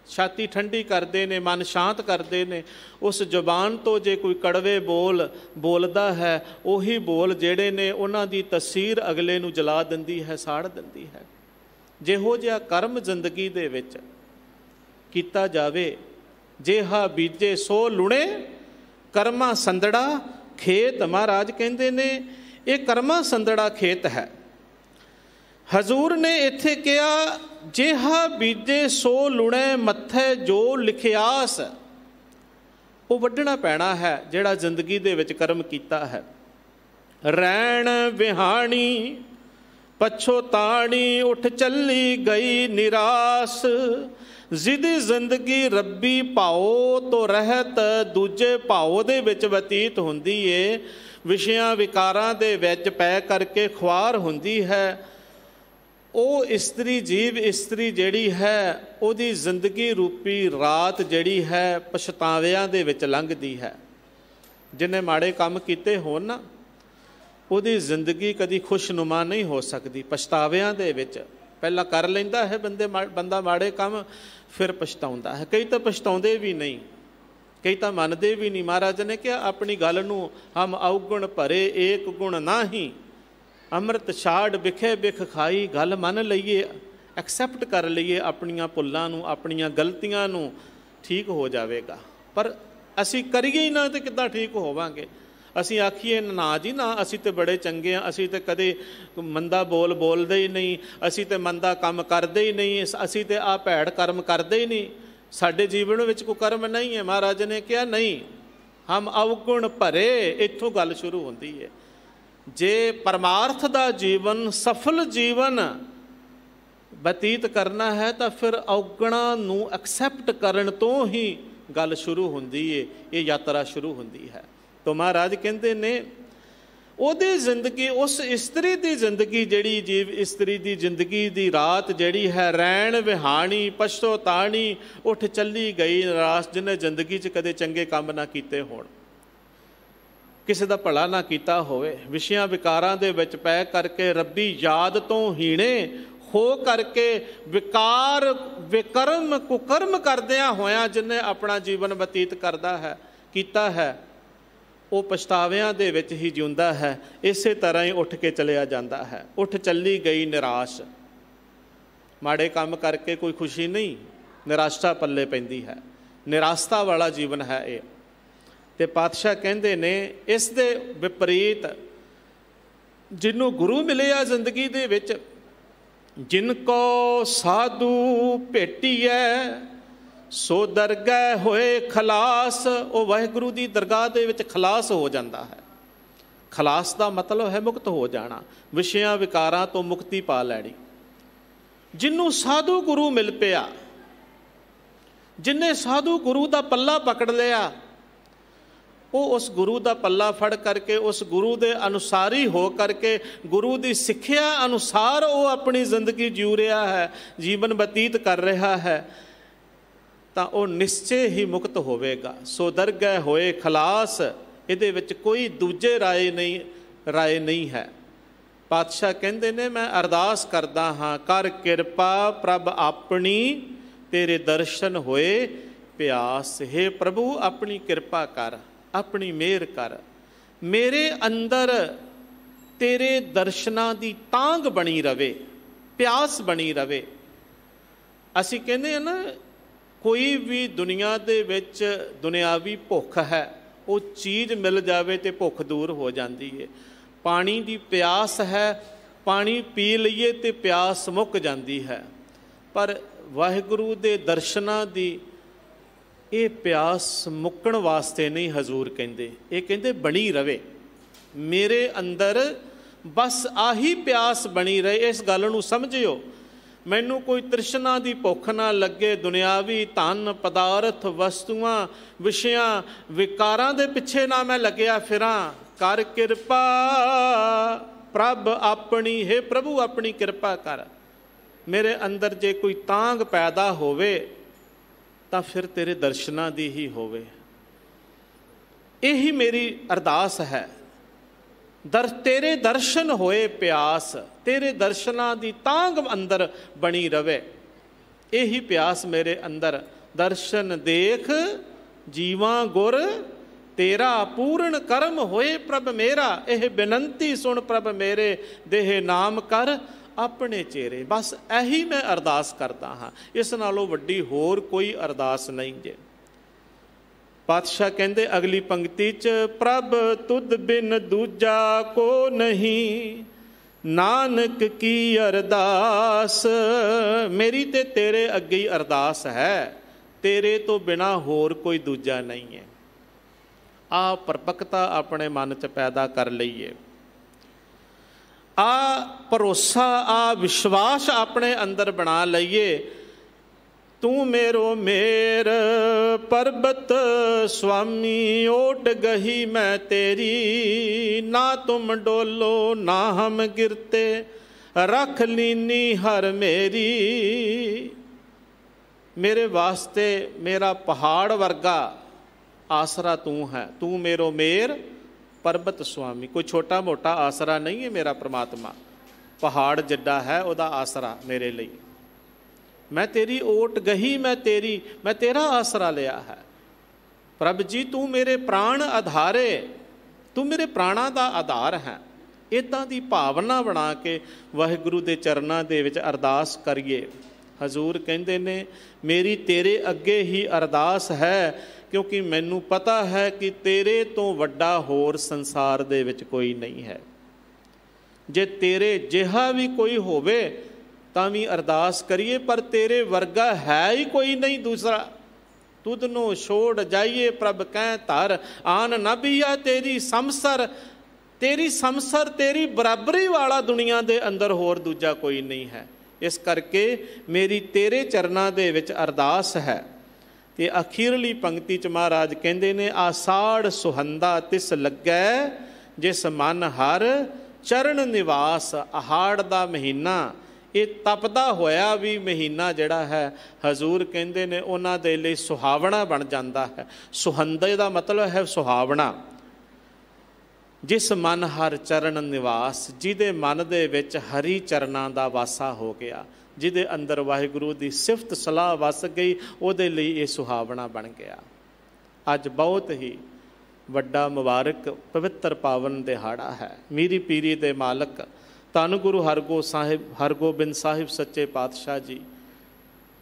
छाती ठंडी करते ने, मन शांत करते ने। उस जुबान तो जे कोई कड़वे बोल बोलता है, उही बोल जेड़े ने उन्हां दी तसीर अगले नूं जला दिंदी है, साड़ दिंदी है। जिहो जिहा कर्म जिंदगी दे विच कीता जावे, जेहा बीजे सो लुणे कर्मा संदड़ा खेत। महाराज कहंदे ने ये कर्मा संदड़ा खेत है। हजूर ने इत्थे कहा जेहा बीजे सो लुणे मत्थे जो लिखियास, वो वड्ढना पैना है जिहड़ा जिंदगी दे विच कर्म कीता है। रैण विहाणी पछोताणी उठ चली गई निराश, जिदी जिंदगी रब्बी भाओ तो रहत दूजे भाओ दे विच बतीत हुंदी है। विषयां विकारां दे विच पै करके ख्वार हुंदी है। ਉਹ ਇਸਤਰੀ ਜੀਵ ਇਸਤਰੀ ਜਿਹੜੀ ਹੈ ਉਹਦੀ ਜ਼ਿੰਦਗੀ ਰੂਪੀ ਰਾਤ ਜਿਹੜੀ ਹੈ ਪਛਤਾਵਿਆਂ ਦੇ ਵਿੱਚ ਲੰਘਦੀ ਹੈ। ਜਿਹਨੇ ਮਾੜੇ ਕੰਮ ਕੀਤੇ ਹੋਣ ਨਾ, ਉਹਦੀ ਜ਼ਿੰਦਗੀ ਕਦੀ ਖੁਸ਼ਨੁਮਾ ਨਹੀਂ ਹੋ ਸਕਦੀ। ਪਛਤਾਵਿਆਂ ਦੇ ਵਿੱਚ ਪਹਿਲਾਂ ਕਰ ਲੈਂਦਾ ਹੈ ਬੰਦਾ ਮਾੜੇ ਕੰਮ, ਫਿਰ ਪਛਤਾਉਂਦਾ ਹੈ। ਕਈ ਤਾਂ ਪਛਤਾਉਂਦੇ ਵੀ ਨਹੀਂ, ਕਈ ਤਾਂ ਮੰਨਦੇ ਵੀ ਨਹੀਂ। ਮਹਾਰਾਜ ਨੇ ਕਿਹਾ ਆਪਣੀ ਗੱਲ ਨੂੰ ਹਮ ਔਗੁਣ ਭਰੇ ਏਕ ਗੁਣ ਨਾਹੀਂ, ਅੰਮ੍ਰਿਤ ਛਾੜ ਵਿਖੇ ਬਿਖ ਖਾਈ। ਗੱਲ ਮੰਨ ਲਈਏ, ਐਕਸੈਪਟ ਕਰ ਲਈਏ ਆਪਣੀਆਂ ਭੁੱਲਾਂ ਨੂੰ, ਆਪਣੀਆਂ ਗਲਤੀਆਂ ਨੂੰ, ਠੀਕ ਹੋ ਜਾਵੇਗਾ। ਪਰ ਅਸੀਂ ਕਰੀਏ ਹੀ ਨਾ ਤੇ ਕਿੱਦਾਂ ਠੀਕ ਹੋਵਾਂਗੇ। ਅਸੀਂ ਆਖੀਏ ਨਾ ਜੀ ਨਾ, ਅਸੀਂ ਤਾਂ ਬੜੇ ਚੰਗੇ ਹਾਂ, ਅਸੀਂ ਤਾਂ ਕਦੇ ਮੰਦਾ ਬੋਲ ਬੋਲਦੇ ਹੀ ਨਹੀਂ, ਅਸੀਂ ਤਾਂ ਮੰਦਾ ਕੰਮ ਕਰਦੇ ਹੀ ਨਹੀਂ, ਅਸੀਂ ਤਾਂ ਆਹ ਭੈੜ ਕਰਮ ਕਰਦੇ ਹੀ ਨਹੀਂ, ਸਾਡੇ ਜੀਵਨ ਵਿੱਚ ਕੋਈ ਕਰਮ ਨਹੀਂ ਹੈ। ਮਹਾਰਾਜ ਨੇ ਕਿਹਾ ਨਹੀਂ, ਹਮ ਅਵਗੁਣ ਭਰੇ। ਇੱਥੋਂ ਗੱਲ ਸ਼ੁਰੂ ਹੁੰਦੀ ਹੈ। जे परमार्थ का जीवन, सफल जीवन बतीत करना है तो फिर अवगुणा नूं एक्सैप्ट करन तो ही गल शुरू होंदी है, ये यात्रा शुरू होंदी है। तो महाराज कहते ने ਉਹਦੀ ਜ਼ਿੰਦਗੀ, ਉਸ ਇਸਤਰੀ ਦੀ ਜ਼ਿੰਦਗੀ ਜਿਹੜੀ ਜੀਵ ਇਸਤਰੀ ਦੀ ਜ਼ਿੰਦਗੀ ਦੀ ਰਾਤ ਜਿਹੜੀ ਹੈ, ਰੈਣ ਵਿਹਾਣੀ ਪਛਤਾਣੀ ਉੱਠ ਚੱਲੀ ਗਈ ਨਿਰਾਸ਼। ਜਿਹਨੇ ਜ਼ਿੰਦਗੀ 'ਚ ਕਦੇ ਚੰਗੇ ਕੰਮ ਨਾ ਕੀਤੇ ਹੋਣ, ਕਿਸੇ ਦਾ ਭਲਾ ਨਾ ਕੀਤਾ ਹੋਵੇ, ਵਿਸ਼ਿਆਂ ਵਿਕਾਰਾਂ ਦੇ ਵਿੱਚ ਪੈ ਕਰਕੇ ਰੱਬੀ ਯਾਦ ਤੋਂ ਹੀਣੇ ਹੋ ਕਰਕੇ ਵਿਕਾਰ ਵਿਕਰਮ ਕੁਕਰਮ ਕਰਦਿਆਂ ਹੋਇਆਂ ਜਿਹਨੇ ਆਪਣਾ ਜੀਵਨ ਬਤੀਤ ਕਰਦਾ ਹੈ ਕੀਤਾ ਹੈ, ਉਹ ਪਛਤਾਵਿਆਂ ਦੇ ਵਿੱਚ ਹੀ ਜਿਉਂਦਾ ਹੈ। ਇਸੇ ਤਰ੍ਹਾਂ ਹੀ ਉੱਠ ਕੇ ਚਲਿਆ ਜਾਂਦਾ ਹੈ। ਉੱਠ ਚੱਲੀ ਗਈ ਨਿਰਾਸ਼। ਮਾੜੇ ਕੰਮ ਕਰਕੇ ਕੋਈ ਖੁਸ਼ੀ ਨਹੀਂ, ਨਿਰਾਸ਼ਾ ਪੱਲੇ ਪੈਂਦੀ ਹੈ। ਨਿਰਾਸ਼ਤਾ ਵਾਲਾ ਜੀਵਨ ਹੈ ਇਹ। ਤੇ ਪਾਤਸ਼ਾਹ ਕਹਿੰਦੇ ਨੇ ਇਸ ਦੇ ਵਿਪਰੀਤ ਜਿਹਨੂੰ ਗੁਰੂ ਮਿਲਿਆ ਜ਼ਿੰਦਗੀ ਦੇ ਵਿੱਚ, ਜਿਨ ਕੋ ਸਾਧੂ ਭੇਟੀਐ ਸੋ ਦਰਗਾਹ ਹੋਏ ਖਲਾਸ, ਉਹ ਵਾਹਿਗੁਰੂ ਦੀ ਦਰਗਾਹ ਦੇ ਵਿੱਚ ਖਲਾਸ ਹੋ ਜਾਂਦਾ ਹੈ। ਖਲਾਸ ਦਾ ਮਤਲਬ ਹੈ ਮੁਕਤ ਹੋ ਜਾਣਾ, ਵਿਸ਼ਿਆਂ ਵਿਕਾਰਾਂ ਤੋਂ ਮੁਕਤੀ ਪਾ ਲੈਣੀ। ਜਿਹਨੂੰ ਸਾਧੂ ਗੁਰੂ ਮਿਲ ਪਿਆ, ਜਿਹਨੇ ਸਾਧੂ ਗੁਰੂ ਦਾ ਪੱਲਾ ਪਕੜ ਲਿਆ, ਉਹ ਉਸ ਗੁਰੂ ਦਾ ਪੱਲਾ ਫੜ ਕਰਕੇ, ਉਸ ਗੁਰੂ ਦੇ ਅਨੁਸਾਰੀ ਹੋ ਕਰਕੇ, ਗੁਰੂ ਦੀ ਸਿੱਖਿਆ ਅਨੁਸਾਰ ਉਹ ਆਪਣੀ ਜ਼ਿੰਦਗੀ ਜਿਉ ਰਿਹਾ ਹੈ, ਜੀਵਨ ਬਤੀਤ ਕਰ ਰਿਹਾ ਹੈ, ਤਾਂ ਉਹ ਨਿਸ਼ਚੇ ਹੀ ਮੁਕਤ ਹੋਵੇਗਾ। ਸੋ ਦਰਗਹਿ ਹੋਏ ਖਲਾਸ, ਇਹਦੇ ਵਿੱਚ ਕੋਈ ਦੂਜੇ ਰਾਏ ਨਹੀਂ ਹੈ। ਪਾਤਸ਼ਾਹ ਕਹਿੰਦੇ ਨੇ, ਮੈਂ ਅਰਦਾਸ ਕਰਦਾ ਹਾਂ, ਕਰ ਕਿਰਪਾ ਪ੍ਰਭ ਆਪਣੀ, ਤੇਰੇ ਦਰਸ਼ਨ ਹੋਏ ਪਿਆਸ। ਹੇ ਪ੍ਰਭੂ, ਆਪਣੀ ਕਿਰਪਾ ਕਰ, ਆਪਣੀ ਮਿਹਰ ਕਰ, ਮੇਰੇ ਅੰਦਰ ਤੇਰੇ ਦਰਸ਼ਨਾਂ ਦੀ ਤਾਂਘ ਬਣੀ ਰਵੇ, ਪਿਆਸ ਬਣੀ ਰਵੇ। ਅਸੀਂ ਕਹਿੰਦੇ ਹਾਂ ਨਾ, ਕੋਈ ਵੀ ਦੁਨੀਆ ਦੇ ਵਿੱਚ ਦੁਨਿਆਵੀ ਭੁੱਖ ਹੈ, ਉਹ ਚੀਜ਼ ਮਿਲ ਜਾਵੇ ਤੇ ਭੁੱਖ ਦੂਰ ਹੋ ਜਾਂਦੀ ਹੈ। ਪਾਣੀ ਦੀ ਪਿਆਸ ਹੈ, ਪਾਣੀ ਪੀ ਲਈਏ ਤੇ ਪਿਆਸ ਮੁੱਕ ਜਾਂਦੀ ਹੈ। ਪਰ ਵਾਹਿਗੁਰੂ ਦੇ ਦਰਸ਼ਨਾਂ ਦੀ ਇਹ ਪਿਆਸ ਮੁੱਕਣ ਵਾਸਤੇ ਨਹੀਂ ਹਜ਼ੂਰ ਕਹਿੰਦੇ, ਇਹ ਕਹਿੰਦੇ ਬਣੀ ਰਵੇ ਮੇਰੇ ਅੰਦਰ, ਬਸ ਆਹੀ ਪਿਆਸ ਬਣੀ ਰਹੇ। ਇਸ ਗੱਲ ਨੂੰ ਸਮਝਿਓ, ਮੈਨੂੰ ਕੋਈ ਤ੍ਰਿਸ਼ਨਾ ਦੀ ਭੁੱਖ ਨਾ ਲੱਗੇ, ਦੁਨਿਆਵੀ ਧਨ ਪਦਾਰਥ ਵਸਤੂਆਂ ਵਿਸ਼ਿਆਂ ਵਿਕਾਰਾਂ ਦੇ ਪਿੱਛੇ ਨਾ ਮੈਂ ਲੱਗਿਆ ਫਿਰਾਂ। ਕਰ ਕਿਰਪਾ ਪ੍ਰਭ ਆਪਣੀ, ਹੈ ਪ੍ਰਭੂ ਆਪਣੀ ਕਿਰਪਾ ਕਰ। ਮੇਰੇ ਅੰਦਰ ਜੇ ਕੋਈ ਤਾਂਘ ਪੈਦਾ ਹੋਵੇ ਤਾਂ ਫਿਰ ਤੇਰੇ ਦਰਸ਼ਨਾਂ ਦੀ ਹੀ ਹੋਵੇ। ਇਹੀ ਮੇਰੀ ਅਰਦਾਸ ਹੈ। ਤੇਰੇ ਦਰਸ਼ਨ ਹੋਏ ਪਿਆਸ, ਤੇਰੇ ਦਰਸ਼ਨਾਂ ਦੀ ਤਾਂਘ ਅੰਦਰ ਬਣੀ ਰਵੇ। ਇਹੀ ਪਿਆਸ ਮੇਰੇ ਅੰਦਰ। ਦਰਸ਼ਨ ਦੇਖ ਜੀਵਾਂ ਗੁਰ ਤੇਰਾ, ਪੂਰਨ ਕਰਮ ਹੋਏ ਪ੍ਰਭ ਮੇਰਾ। ਇਹ ਬੇਨੰਤੀ ਸੁਣ ਪ੍ਰਭ ਮੇਰੇ, ਦੇਹ ਨਾਮ ਕਰ ਆਪਣੇ ਚਿਹਰੇ। ਬਸ ਇਹੀ ਮੈਂ ਅਰਦਾਸ ਕਰਦਾ ਹਾਂ, ਇਸ ਨਾਲੋਂ ਵੱਡੀ ਹੋਰ ਕੋਈ ਅਰਦਾਸ ਨਹੀਂ ਜੇ। ਪਾਤਸ਼ਾਹ ਕਹਿੰਦੇ ਅਗਲੀ ਪੰਕਤੀ 'ਚ, ਪ੍ਰਭ ਤੁਧ ਬਿਨ ਦੂਜਾ ਕੋ ਨਹੀਂ, ਨਾਨਕ ਕੀ ਅਰਦਾਸ। ਮੇਰੀ ਤੇ ਤੇਰੇ ਅੱਗੇ ਹੀ ਅਰਦਾਸ ਹੈ, ਤੇਰੇ ਤੋਂ ਬਿਨਾ ਹੋਰ ਕੋਈ ਦੂਜਾ ਨਹੀਂ ਹੈ। ਆ ਪਰਪੱਕਤਾ ਆਪਣੇ ਮਨ 'ਚ ਪੈਦਾ ਕਰ ਲਈਏ, ਆ ਭਰੋਸਾ, ਆ ਵਿਸ਼ਵਾਸ ਆਪਣੇ ਅੰਦਰ ਬਣਾ ਲਈਏ। ਤੂੰ ਮੇਰੋ ਮੇਰ ਪਰਬਤ ਸੁਆਮੀ, ਓਟ ਗਹੀ ਮੈਂ ਤੇਰੀ, ਨਾ ਤੁਮ ਡੋਲੋ ਨਾ ਹਮ ਗਿਰਤੇ, ਰੱਖ ਲੀਨੀ ਹਰ ਮੇਰੀ। ਮੇਰੇ ਵਾਸਤੇ ਮੇਰਾ ਪਹਾੜ ਵਰਗਾ ਆਸਰਾ ਤੂੰ ਹੈ। ਤੂੰ ਮੇਰੋ ਮੇਰ ਪਰਬਤ ਸੁਆਮੀ, ਕੋਈ ਛੋਟਾ ਮੋਟਾ ਆਸਰਾ ਨਹੀਂ ਹੈ ਮੇਰਾ ਪ੍ਰਮਾਤਮਾ, ਪਹਾੜ ਜਿੱਡਾ ਹੈ ਉਹਦਾ ਆਸਰਾ ਮੇਰੇ ਲਈ। ਮੈਂ ਤੇਰੀ ਓਟ ਗਹੀ ਮੈਂ ਤੇਰੀ, ਮੈਂ ਤੇਰਾ ਆਸਰਾ ਲਿਆ ਹੈ। ਪ੍ਰਭ ਜੀ ਤੂੰ ਮੇਰੇ ਪ੍ਰਾਣ ਆਧਾਰੇ, ਤੂੰ ਮੇਰੇ ਪ੍ਰਾਣਾਂ ਦਾ ਆਧਾਰ ਹੈ। ਇੱਦਾਂ ਦੀ ਭਾਵਨਾ ਬਣਾ ਕੇ ਵਾਹਿਗੁਰੂ ਦੇ ਚਰਨਾਂ ਦੇ ਵਿੱਚ ਅਰਦਾਸ ਕਰੀਏ। ਹਜ਼ੂਰ ਕਹਿੰਦੇ ਨੇ ਮੇਰੀ ਤੇਰੇ ਅੱਗੇ ਹੀ ਅਰਦਾਸ ਹੈ, ਕਿਉਂਕਿ ਮੈਨੂੰ ਪਤਾ ਹੈ ਕਿ ਤੇਰੇ ਤੋਂ ਵੱਡਾ ਹੋਰ ਸੰਸਾਰ ਦੇ ਵਿੱਚ ਕੋਈ ਨਹੀਂ ਹੈ। ਜੇ ਤੇਰੇ ਜਿਹਾ ਵੀ ਕੋਈ ਹੋਵੇ ਤਾਂ ਵੀ ਅਰਦਾਸ ਕਰੀਏ, ਪਰ ਤੇਰੇ ਵਰਗਾ ਹੈ ਹੀ ਕੋਈ ਨਹੀਂ ਦੂਸਰਾ। ਤੁਧ ਨੂੰ ਛੋੜ ਜਾਈਏ ਪ੍ਰਭ ਕਹਿ ਧਰ, ਆਨ ਨਾ ਬੀਆ ਤੇਰੀ ਸਮਸਰ। ਤੇਰੀ ਸਮਸਰ, ਤੇਰੀ ਬਰਾਬਰੀ ਵਾਲਾ ਦੁਨੀਆ ਦੇ ਅੰਦਰ ਹੋਰ ਦੂਜਾ ਕੋਈ ਨਹੀਂ ਹੈ। ਇਸ ਕਰਕੇ ਮੇਰੀ ਤੇਰੇ ਚਰਨਾਂ ਦੇ ਵਿੱਚ ਅਰਦਾਸ ਹੈ। ਤੇ ਅਖੀਰਲੀ ਪੰਕਤੀ 'ਚ ਮਹਾਰਾਜ ਕਹਿੰਦੇ ਨੇ, ਆਸਾੜ ਸੁਹੰਦਾ ਤਿਸ ਲੱਗੈ, ਜਿਸ ਮਨ ਹਰ ਚਰਨ ਨਿਵਾਸ। ਆਹਾੜ ਦਾ ਮਹੀਨਾ, ਇਹ ਤਪਦਾ ਹੋਇਆ ਵੀ ਮਹੀਨਾ ਜਿਹੜਾ ਹੈ, ਹਜ਼ੂਰ ਕਹਿੰਦੇ ਨੇ ਉਹਨਾਂ ਦੇ ਲਈ ਸੁਹਾਵਣਾ ਬਣ ਜਾਂਦਾ ਹੈ। ਸੁਹੰਦੇ ਦਾ ਮਤਲਬ ਹੈ ਸੁਹਾਵਣਾ। ਜਿਸ ਮਨ ਹਰ ਚਰਨ ਨਿਵਾਸ, ਜਿਹਦੇ ਮਨ ਦੇ ਵਿੱਚ ਹਰੀ ਚਰਨਾਂ ਦਾ ਵਾਸਾ ਹੋ ਗਿਆ, ਜਿਹਦੇ ਅੰਦਰ ਵਾਹਿਗੁਰੂ ਦੀ ਸਿਫਤ ਸਲਾਹ ਵਸ ਗਈ, ਉਹਦੇ ਲਈ ਇਹ ਸੁਹਾਵਣਾ ਬਣ ਗਿਆ। ਅੱਜ ਬਹੁਤ ਹੀ ਵੱਡਾ ਮੁਬਾਰਕ ਪਵਿੱਤਰ ਪਾਵਨ ਦਿਹਾੜਾ ਹੈ। ਮੀਰੀ ਪੀਰੀ ਦੇ ਮਾਲਕ ਧੰਨ ਗੁਰੂ ਹਰਗੋਬਿੰਦ ਸਾਹਿਬ ਸੱਚੇ ਪਾਤਸ਼ਾਹ ਜੀ।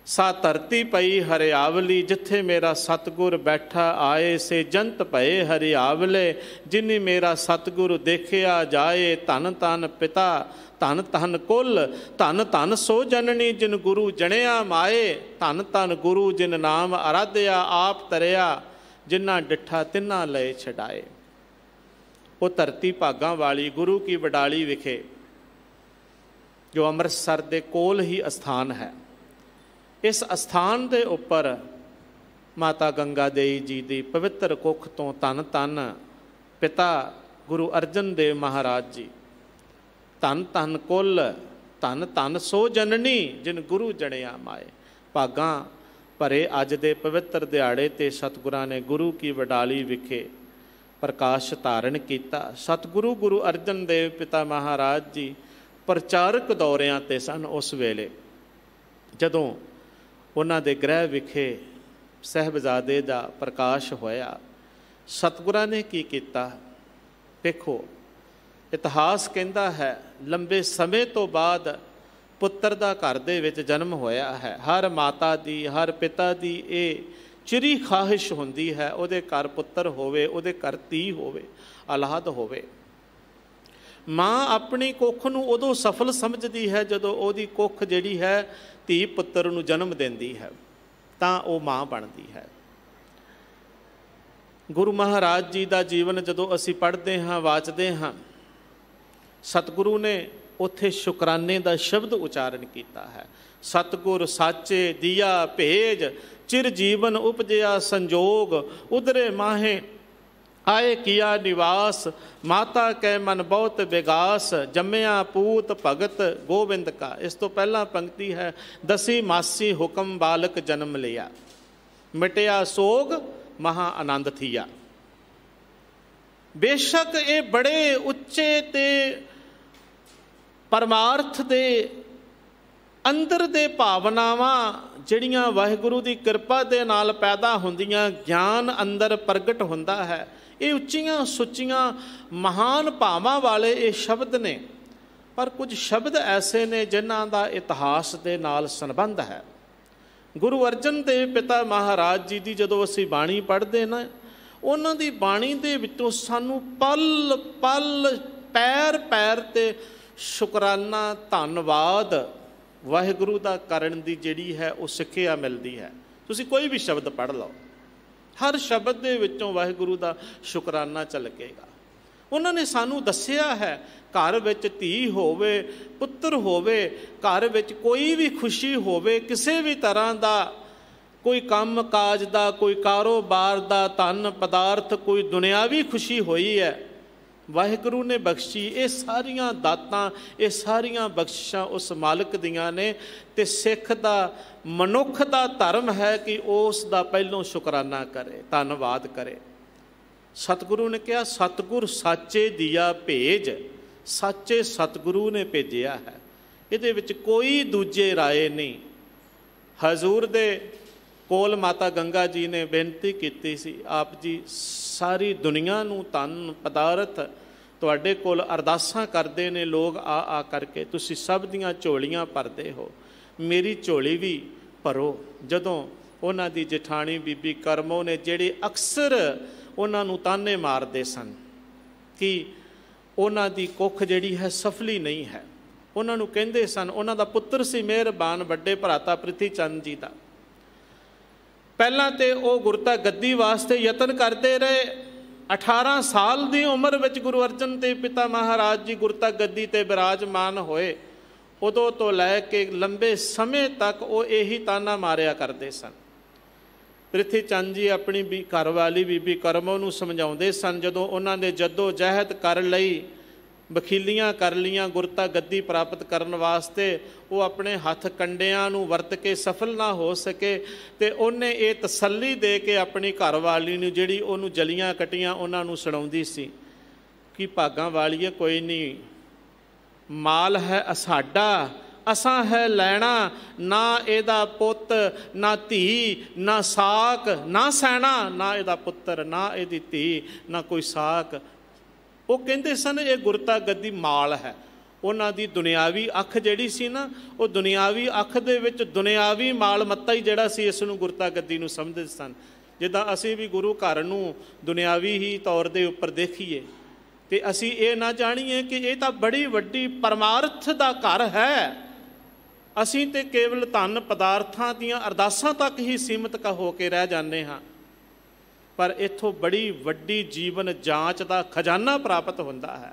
ਸਾ ਧਰਤੀ ਪਈ ਹਰਿਆਵਲੀ, ਜਿੱਥੇ ਮੇਰਾ ਸਤਿਗੁਰ ਬੈਠਾ ਆਏ, ਸੇ ਜੰਤ ਭਏ ਹਰਿਆਵਲੇ। ਜਿਨੀ ਮੇਰਾ ਸਤਿਗੁਰ ਦੇਖਿਆ ਜਾਏ, ਧੰਨ ਧੰਨ ਪਿਤਾ ਧੰਨ ਧੰਨ ਕੁਲ, ਧੰਨ ਧੰਨ ਸੋ ਜਨਨੀ ਜਿਨ ਗੁਰੂ ਜਣਿਆ ਮਾਏ। ਧੰਨ ਧੰਨ ਗੁਰੂ ਜਿਨ ਨਾਮ ਅਰਾਧਿਆ ਆਪ ਤਰਿਆ, ਜਿਨ੍ਹਾਂ ਡਿੱਠਾ ਤਿੰਨਾਂ ਲਏ ਛਡਾਏ। ਉਹ ਧਰਤੀ ਭਾਗਾਂ ਵਾਲੀ ਗੁਰੂ ਕੀ ਵਡਾਲੀ ਵਿਖੇ, ਜੋ ਅੰਮ੍ਰਿਤਸਰ ਦੇ ਕੋਲ ਹੀ ਅਸਥਾਨ ਹੈ, ਇਸ ਅਸਥਾਨ ਦੇ ਉੱਪਰ ਮਾਤਾ ਗੰਗਾ ਦੇਈ ਜੀ ਦੀ ਪਵਿੱਤਰ ਕੁੱਖ ਤੋਂ ਧੰਨ ਧੰਨ ਪਿਤਾ ਗੁਰੂ ਅਰਜਨ ਦੇਵ ਮਹਾਰਾਜ ਜੀ, ਧੰਨ ਧੰਨ ਕੁੱਲ, ਧੰਨ ਧੰਨ ਸੋ ਜਨਨੀ ਜਿਨ ਗੁਰੂ ਜਣਿਆ ਮਾਏ। ਭਾਗਾਂ ਭਰੇ ਅੱਜ ਦੇ ਪਵਿੱਤਰ ਦਿਹਾੜੇ 'ਤੇ ਸਤਿਗੁਰਾਂ ਨੇ ਗੁਰੂ ਕੀ ਵਡਾਲੀ ਵਿਖੇ ਪ੍ਰਕਾਸ਼ ਧਾਰਨ ਕੀਤਾ। ਸਤਿਗੁਰੂ ਗੁਰੂ ਅਰਜਨ ਦੇਵ ਪਿਤਾ ਮਹਾਰਾਜ ਜੀ ਪ੍ਰਚਾਰਕ ਦੌਰਿਆਂ 'ਤੇ ਸਨ। ਉਸ ਵੇਲੇ ਜਦੋਂ ਉਹਨਾਂ ਦੇ ਗ੍ਰਹਿ ਵਿਖੇ ਸਾਹਿਬਜ਼ਾਦੇ ਦਾ ਪ੍ਰਕਾਸ਼ ਹੋਇਆ, ਸਤਿਗੁਰਾਂ ਨੇ ਕੀ ਕੀਤਾ? ਦੇਖੋ, ਇਤਿਹਾਸ ਕਹਿੰਦਾ ਹੈ ਲੰਬੇ ਸਮੇਂ ਤੋਂ ਬਾਅਦ ਪੁੱਤਰ ਦਾ ਘਰ ਦੇ ਵਿੱਚ ਜਨਮ ਹੋਇਆ ਹੈ। ਹਰ ਮਾਤਾ ਦੀ, ਹਰ ਪਿਤਾ ਦੀ ਇਹ ਚਿਰੀ ਖਾਹਿਸ਼ ਹੁੰਦੀ ਹੈ ਉਹਦੇ ਘਰ ਪੁੱਤਰ ਹੋਵੇ, ਉਹਦੇ ਘਰ ਧੀ ਹੋਵੇ, ਔਲਾਦ ਹੋਵੇ। ਮਾਂ ਆਪਣੀ ਕੁੱਖ ਨੂੰ ਉਦੋਂ ਸਫਲ ਸਮਝਦੀ ਹੈ ਜਦੋਂ ਉਹਦੀ ਕੁੱਖ ਜਿਹੜੀ ਹੈ ਧੀ ਪੁੱਤਰ ਨੂੰ ਜਨਮ ਦਿੰਦੀ ਹੈ, ਤਾਂ ਉਹ ਮਾਂ ਬਣਦੀ ਹੈ। ਗੁਰੂ ਮਹਾਰਾਜ ਜੀ ਦਾ ਜੀਵਨ ਜਦੋਂ ਅਸੀਂ ਪੜ੍ਹਦੇ ਹਾਂ, ਵਾਚਦੇ ਹਾਂ, ਸਤਿਗੁਰੂ ਨੇ ਉੱਥੇ ਸ਼ੁਕਰਾਨੇ ਦਾ ਸ਼ਬਦ ਉਚਾਰਨ ਕੀਤਾ ਹੈ। ਸਤਿਗੁਰ ਸਾਚੇ ਦੀਆ ਭੇਜ, ਚਿਰ ਜੀਵਨ ਉਪਜਿਆ ਸੰਜੋਗ, ਉਧਰੇ ਮਾਹੇ ਆਏ ਕੀਆ ਨਿਵਾਸ, ਮਾਤਾ ਕੈ ਮਨ ਬਹੁਤ ਵਿਗਾਸ, ਜੰਮਿਆ ਪੂਤ ਭਗਤ ਗੋਬਿੰਦ ਕਾ। ਇਸ ਤੋਂ ਪਹਿਲਾਂ ਪੰਕਤੀ ਹੈ, ਦਸੀ ਮਾਸੀ ਹੁਕਮ ਬਾਲਕ ਜਨਮ ਲਿਆ, ਮਿਟਿਆ ਸੋਗ ਮਹਾ ਆਨੰਦ ਥੀਆ। ਬੇਸ਼ੱਕ ਇਹ ਬੜੇ ਉੱਚੇ ਤੇ ਪਰਮਾਰਥ ਦੇ ਅੰਦਰ ਦੇ ਭਾਵਨਾਵਾਂ ਜਿਹੜੀਆਂ ਵਾਹਿਗੁਰੂ ਦੀ ਕਿਰਪਾ ਦੇ ਨਾਲ ਪੈਦਾ ਹੁੰਦੀਆਂ, ਗਿਆਨ ਅੰਦਰ ਪ੍ਰਗਟ ਹੁੰਦਾ ਹੈ, ਇਹ ਉੱਚੀਆਂ ਸੁੱਚੀਆਂ ਮਹਾਨ ਭਾਵਾਂ ਵਾਲੇ ਇਹ ਸ਼ਬਦ ਨੇ। ਪਰ ਕੁਝ ਸ਼ਬਦ ਐਸੇ ਨੇ ਜਿਨ੍ਹਾਂ ਦਾ ਇਤਿਹਾਸ ਦੇ ਨਾਲ ਸੰਬੰਧ ਹੈ। ਗੁਰੂ ਅਰਜਨ ਦੇਵ ਪਿਤਾ ਮਹਾਰਾਜ ਜੀ ਦੀ ਜਦੋਂ ਅਸੀਂ ਬਾਣੀ ਪੜ੍ਹਦੇ ਨਾ, ਉਹਨਾਂ ਦੀ ਬਾਣੀ ਦੇ ਵਿੱਚੋਂ ਸਾਨੂੰ ਪਲ ਪਲ, ਪੈਰ ਪੈਰ 'ਤੇ ਸ਼ੁਕਰਾਨਾ, ਧੰਨਵਾਦ ਵਾਹਿਗੁਰੂ ਦਾ ਕਰਨ ਦੀ ਜਿਹੜੀ ਹੈ ਉਹ ਸਿੱਖਿਆ ਮਿਲਦੀ ਹੈ। ਤੁਸੀਂ ਕੋਈ ਵੀ ਸ਼ਬਦ ਪੜ੍ਹ ਲਓ, ਹਰ ਸ਼ਬਦ ਦੇ ਵਿੱਚੋਂ ਵਾਹਿਗੁਰੂ ਦਾ ਸ਼ੁਕਰਾਨਾ ਝਲਕੇਗਾ। ਉਹਨਾਂ ਨੇ ਸਾਨੂੰ ਦੱਸਿਆ ਹੈ, ਘਰ ਵਿੱਚ ਧੀ ਹੋਵੇ, ਪੁੱਤਰ ਹੋਵੇ, ਘਰ ਵਿੱਚ ਕੋਈ ਵੀ ਖੁਸ਼ੀ ਹੋਵੇ, ਕਿਸੇ ਵੀ ਤਰ੍ਹਾਂ ਦਾ ਕੋਈ ਕੰਮ ਕਾਜ ਦਾ, ਕੋਈ ਕਾਰੋਬਾਰ ਦਾ, ਧਨ ਪਦਾਰਥ, ਕੋਈ ਦੁਨਿਆਵੀ ਖੁਸ਼ੀ ਹੋਈ ਹੈ, ਵਾਹਿਗੁਰੂ ਨੇ ਬਖਸ਼ੀ। ਇਹ ਸਾਰੀਆਂ ਦਾਤਾਂ, ਇਹ ਸਾਰੀਆਂ ਬਖਸ਼ਿਸ਼ਾਂ ਉਸ ਮਾਲਕ ਦੀਆਂ ਨੇ। ਤੇ ਸਿੱਖ ਦਾ, ਮਨੁੱਖ ਦਾ ਧਰਮ ਹੈ ਕਿ ਉਸ ਦਾ ਪਹਿਲੋਂ ਸ਼ੁਕਰਾਨਾ ਕਰੇ, ਧੰਨਵਾਦ ਕਰੇ। ਸਤਿਗੁਰੂ ਨੇ ਕਿਹਾ, ਸਤਿਗੁਰ ਸਾਚੇ ਦੀਆ ਭੇਜ, ਸਾਚੇ ਸਤਿਗੁਰੂ ਨੇ ਭੇਜਿਆ ਹੈ, ਇਹਦੇ ਵਿੱਚ ਕੋਈ ਦੂਜੇ ਰਾਏ ਨਹੀਂ। ਹਜ਼ੂਰ ਦੇ ਕੋਲ ਮਾਤਾ ਗੰਗਾ ਜੀ ਨੇ ਬੇਨਤੀ ਕੀਤੀ ਸੀ, ਆਪ ਜੀ ਸਾਰੀ ਦੁਨੀਆ ਨੂੰ ਧਨ ਪਦਾਰਥ ਤੁਹਾਡੇ ਕੋਲ ਅਰਦਾਸਾਂ ਕਰਦੇ ਨੇ ਲੋਕ ਆ ਕਰਕੇ, ਤੁਸੀਂ ਸਭ ਦੀਆਂ ਝੋਲੀਆਂ ਭਰਦੇ ਹੋ, ਮੇਰੀ ਝੋਲੀ ਵੀ ਭਰੋ। ਜਦੋਂ ਉਹਨਾਂ ਦੀ ਜਠਾਣੀ ਬੀਬੀ ਕਰਮੋ ਨੇ, ਜਿਹੜੇ ਅਕਸਰ ਉਹਨਾਂ ਨੂੰ ਤਾਨੇ ਮਾਰਦੇ ਸਨ ਕਿ ਉਹਨਾਂ ਦੀ ਕੁੱਖ ਜਿਹੜੀ ਹੈ ਸਫਲੀ ਨਹੀਂ ਹੈ, ਉਹਨਾਂ ਨੂੰ ਕਹਿੰਦੇ ਸਨ, ਉਹਨਾਂ ਦਾ ਪੁੱਤਰ ਸੀ ਮਿਹਰਬਾਨ ਵੱਡੇ ਭਰਾਤਾ ਪ੍ਰਿਥੀ ਚੰਦ ਜੀ ਦਾ। ਪਹਿਲਾਂ ਤੇ ਉਹ ਗੁਰਤਾ ਗੱਦੀ ਵਾਸਤੇ ਯਤਨ ਕਰਦੇ ਰਹੇ। 18 ਸਾਲ ਦੀ ਉਮਰ ਵਿੱਚ ਗੁਰੂ ਅਰਜਨ ਦੇਵ ਪਿਤਾ ਮਹਾਰਾਜ ਜੀ ਗੁਰਤਾ ਗੱਦੀ ਤੇ ਬਿਰਾਜਮਾਨ ਹੋਏ। ਉਦੋਂ ਤੋਂ ਲੈ ਕੇ ਲੰਬੇ ਸਮੇਂ ਤੱਕ ਉਹ ਇਹੀ ਤਾਨਾ ਮਾਰਿਆ ਕਰਦੇ ਸਨ। ਪ੍ਰਿਥੀ ਚੰਦ ਜੀ ਆਪਣੀ ਘਰ ਵਾਲੀ ਬੀਬੀ ਕਰਮੋ ਨੂੰ ਸਮਝਾਉਂਦੇ ਸਨ, ਜਦੋਂ ਉਹਨਾਂ ਨੇ ਜੱਦੋ ਜਹਿਦ ਕਰ ਲਈ, ਵਕੀਲੀਆਂ ਕਰ ਲੀਆਂ ਗੁਰਤਾ ਗੱਦੀ ਪ੍ਰਾਪਤ ਕਰਨ ਵਾਸਤੇ, ਉਹ ਆਪਣੇ ਹੱਥ ਕੰਡਿਆਂ ਨੂੰ ਵਰਤ ਕੇ ਸਫਲ ਨਾ ਹੋ ਸਕੇ, ਤੇ ਉਹਨੇ ਇਹ ਤਸੱਲੀ ਦੇ ਕੇ ਆਪਣੀ ਘਰ ਵਾਲੀ ਨੂੰ, ਜਿਹੜੀ ਉਹਨੂੰ ਜਲੀਆਂ ਕਟੀਆਂ, ਉਹਨਾਂ ਨੂੰ ਸੁਣਾਉਂਦੀ ਸੀ ਕਿ ਭਾਗਾਂ ਵਾਲੀਏ, ਕੋਈ ਨਹੀਂ, ਮਾਲ ਹੈ ਸਾਡਾ, ਅਸਾਂ ਹੈ ਲੈਣਾ, ਨਾ ਇਹਦਾ ਪੁੱਤ, ਨਾ ਧੀ, ਨਾ ਸਾਕ, ਨਾ ਸੈਣਾ, ਨਾ ਇਹਦਾ ਪੁੱਤਰ, ਨਾ ਇਹਦੀ ਧੀ, ਨਾ ਕੋਈ ਸਾਕ। ਉਹ ਕਹਿੰਦੇ ਸਨ ਇਹ ਗੁਰਤਾ ਗੱਦੀ ਮਾਲ ਹੈ। ਉਹਨਾਂ ਦੀ ਦੁਨਿਆਵੀ ਅੱਖ ਜਿਹੜੀ ਸੀ ਨਾ, ਉਹ ਦੁਨਿਆਵੀ ਅੱਖ ਦੇ ਵਿੱਚ ਦੁਨਿਆਵੀ ਮਾਲ ਮੱਤਾ ਹੀ ਜਿਹੜਾ ਸੀ, ਇਸ ਨੂੰ ਗੁਰਤਾ ਗੱਦੀ ਨੂੰ ਸਮਝਦੇ ਸਨ। ਜਿੱਦਾਂ ਅਸੀਂ ਵੀ ਗੁਰੂ ਘਰ ਨੂੰ ਦੁਨਿਆਵੀ ਹੀ ਤੌਰ ਦੇ ਉੱਪਰ ਦੇਖੀਏ, ਤੇ ਅਸੀਂ ਇਹ ਨਾ ਜਾਣੀਏ ਕਿ ਇਹ ਤਾਂ ਬੜੀ ਵੱਡੀ ਪਰਮਾਰਥ ਦਾ ਘਰ ਹੈ। ਅਸੀਂ ਤੇ ਕੇਵਲ ਧਨ ਪਦਾਰਥਾਂ ਦੀਆਂ ਅਰਦਾਸਾਂ ਤੱਕ ਹੀ ਸੀਮਤ ਹੋ ਕੇ ਰਹਿ ਜਾਂਦੇ ਹਾਂ, ਪਰ ਇੱਥੋਂ ਬੜੀ ਵੱਡੀ ਜੀਵਨ ਜਾਂਚ ਦਾ ਖਜ਼ਾਨਾ ਪ੍ਰਾਪਤ ਹੁੰਦਾ ਹੈ।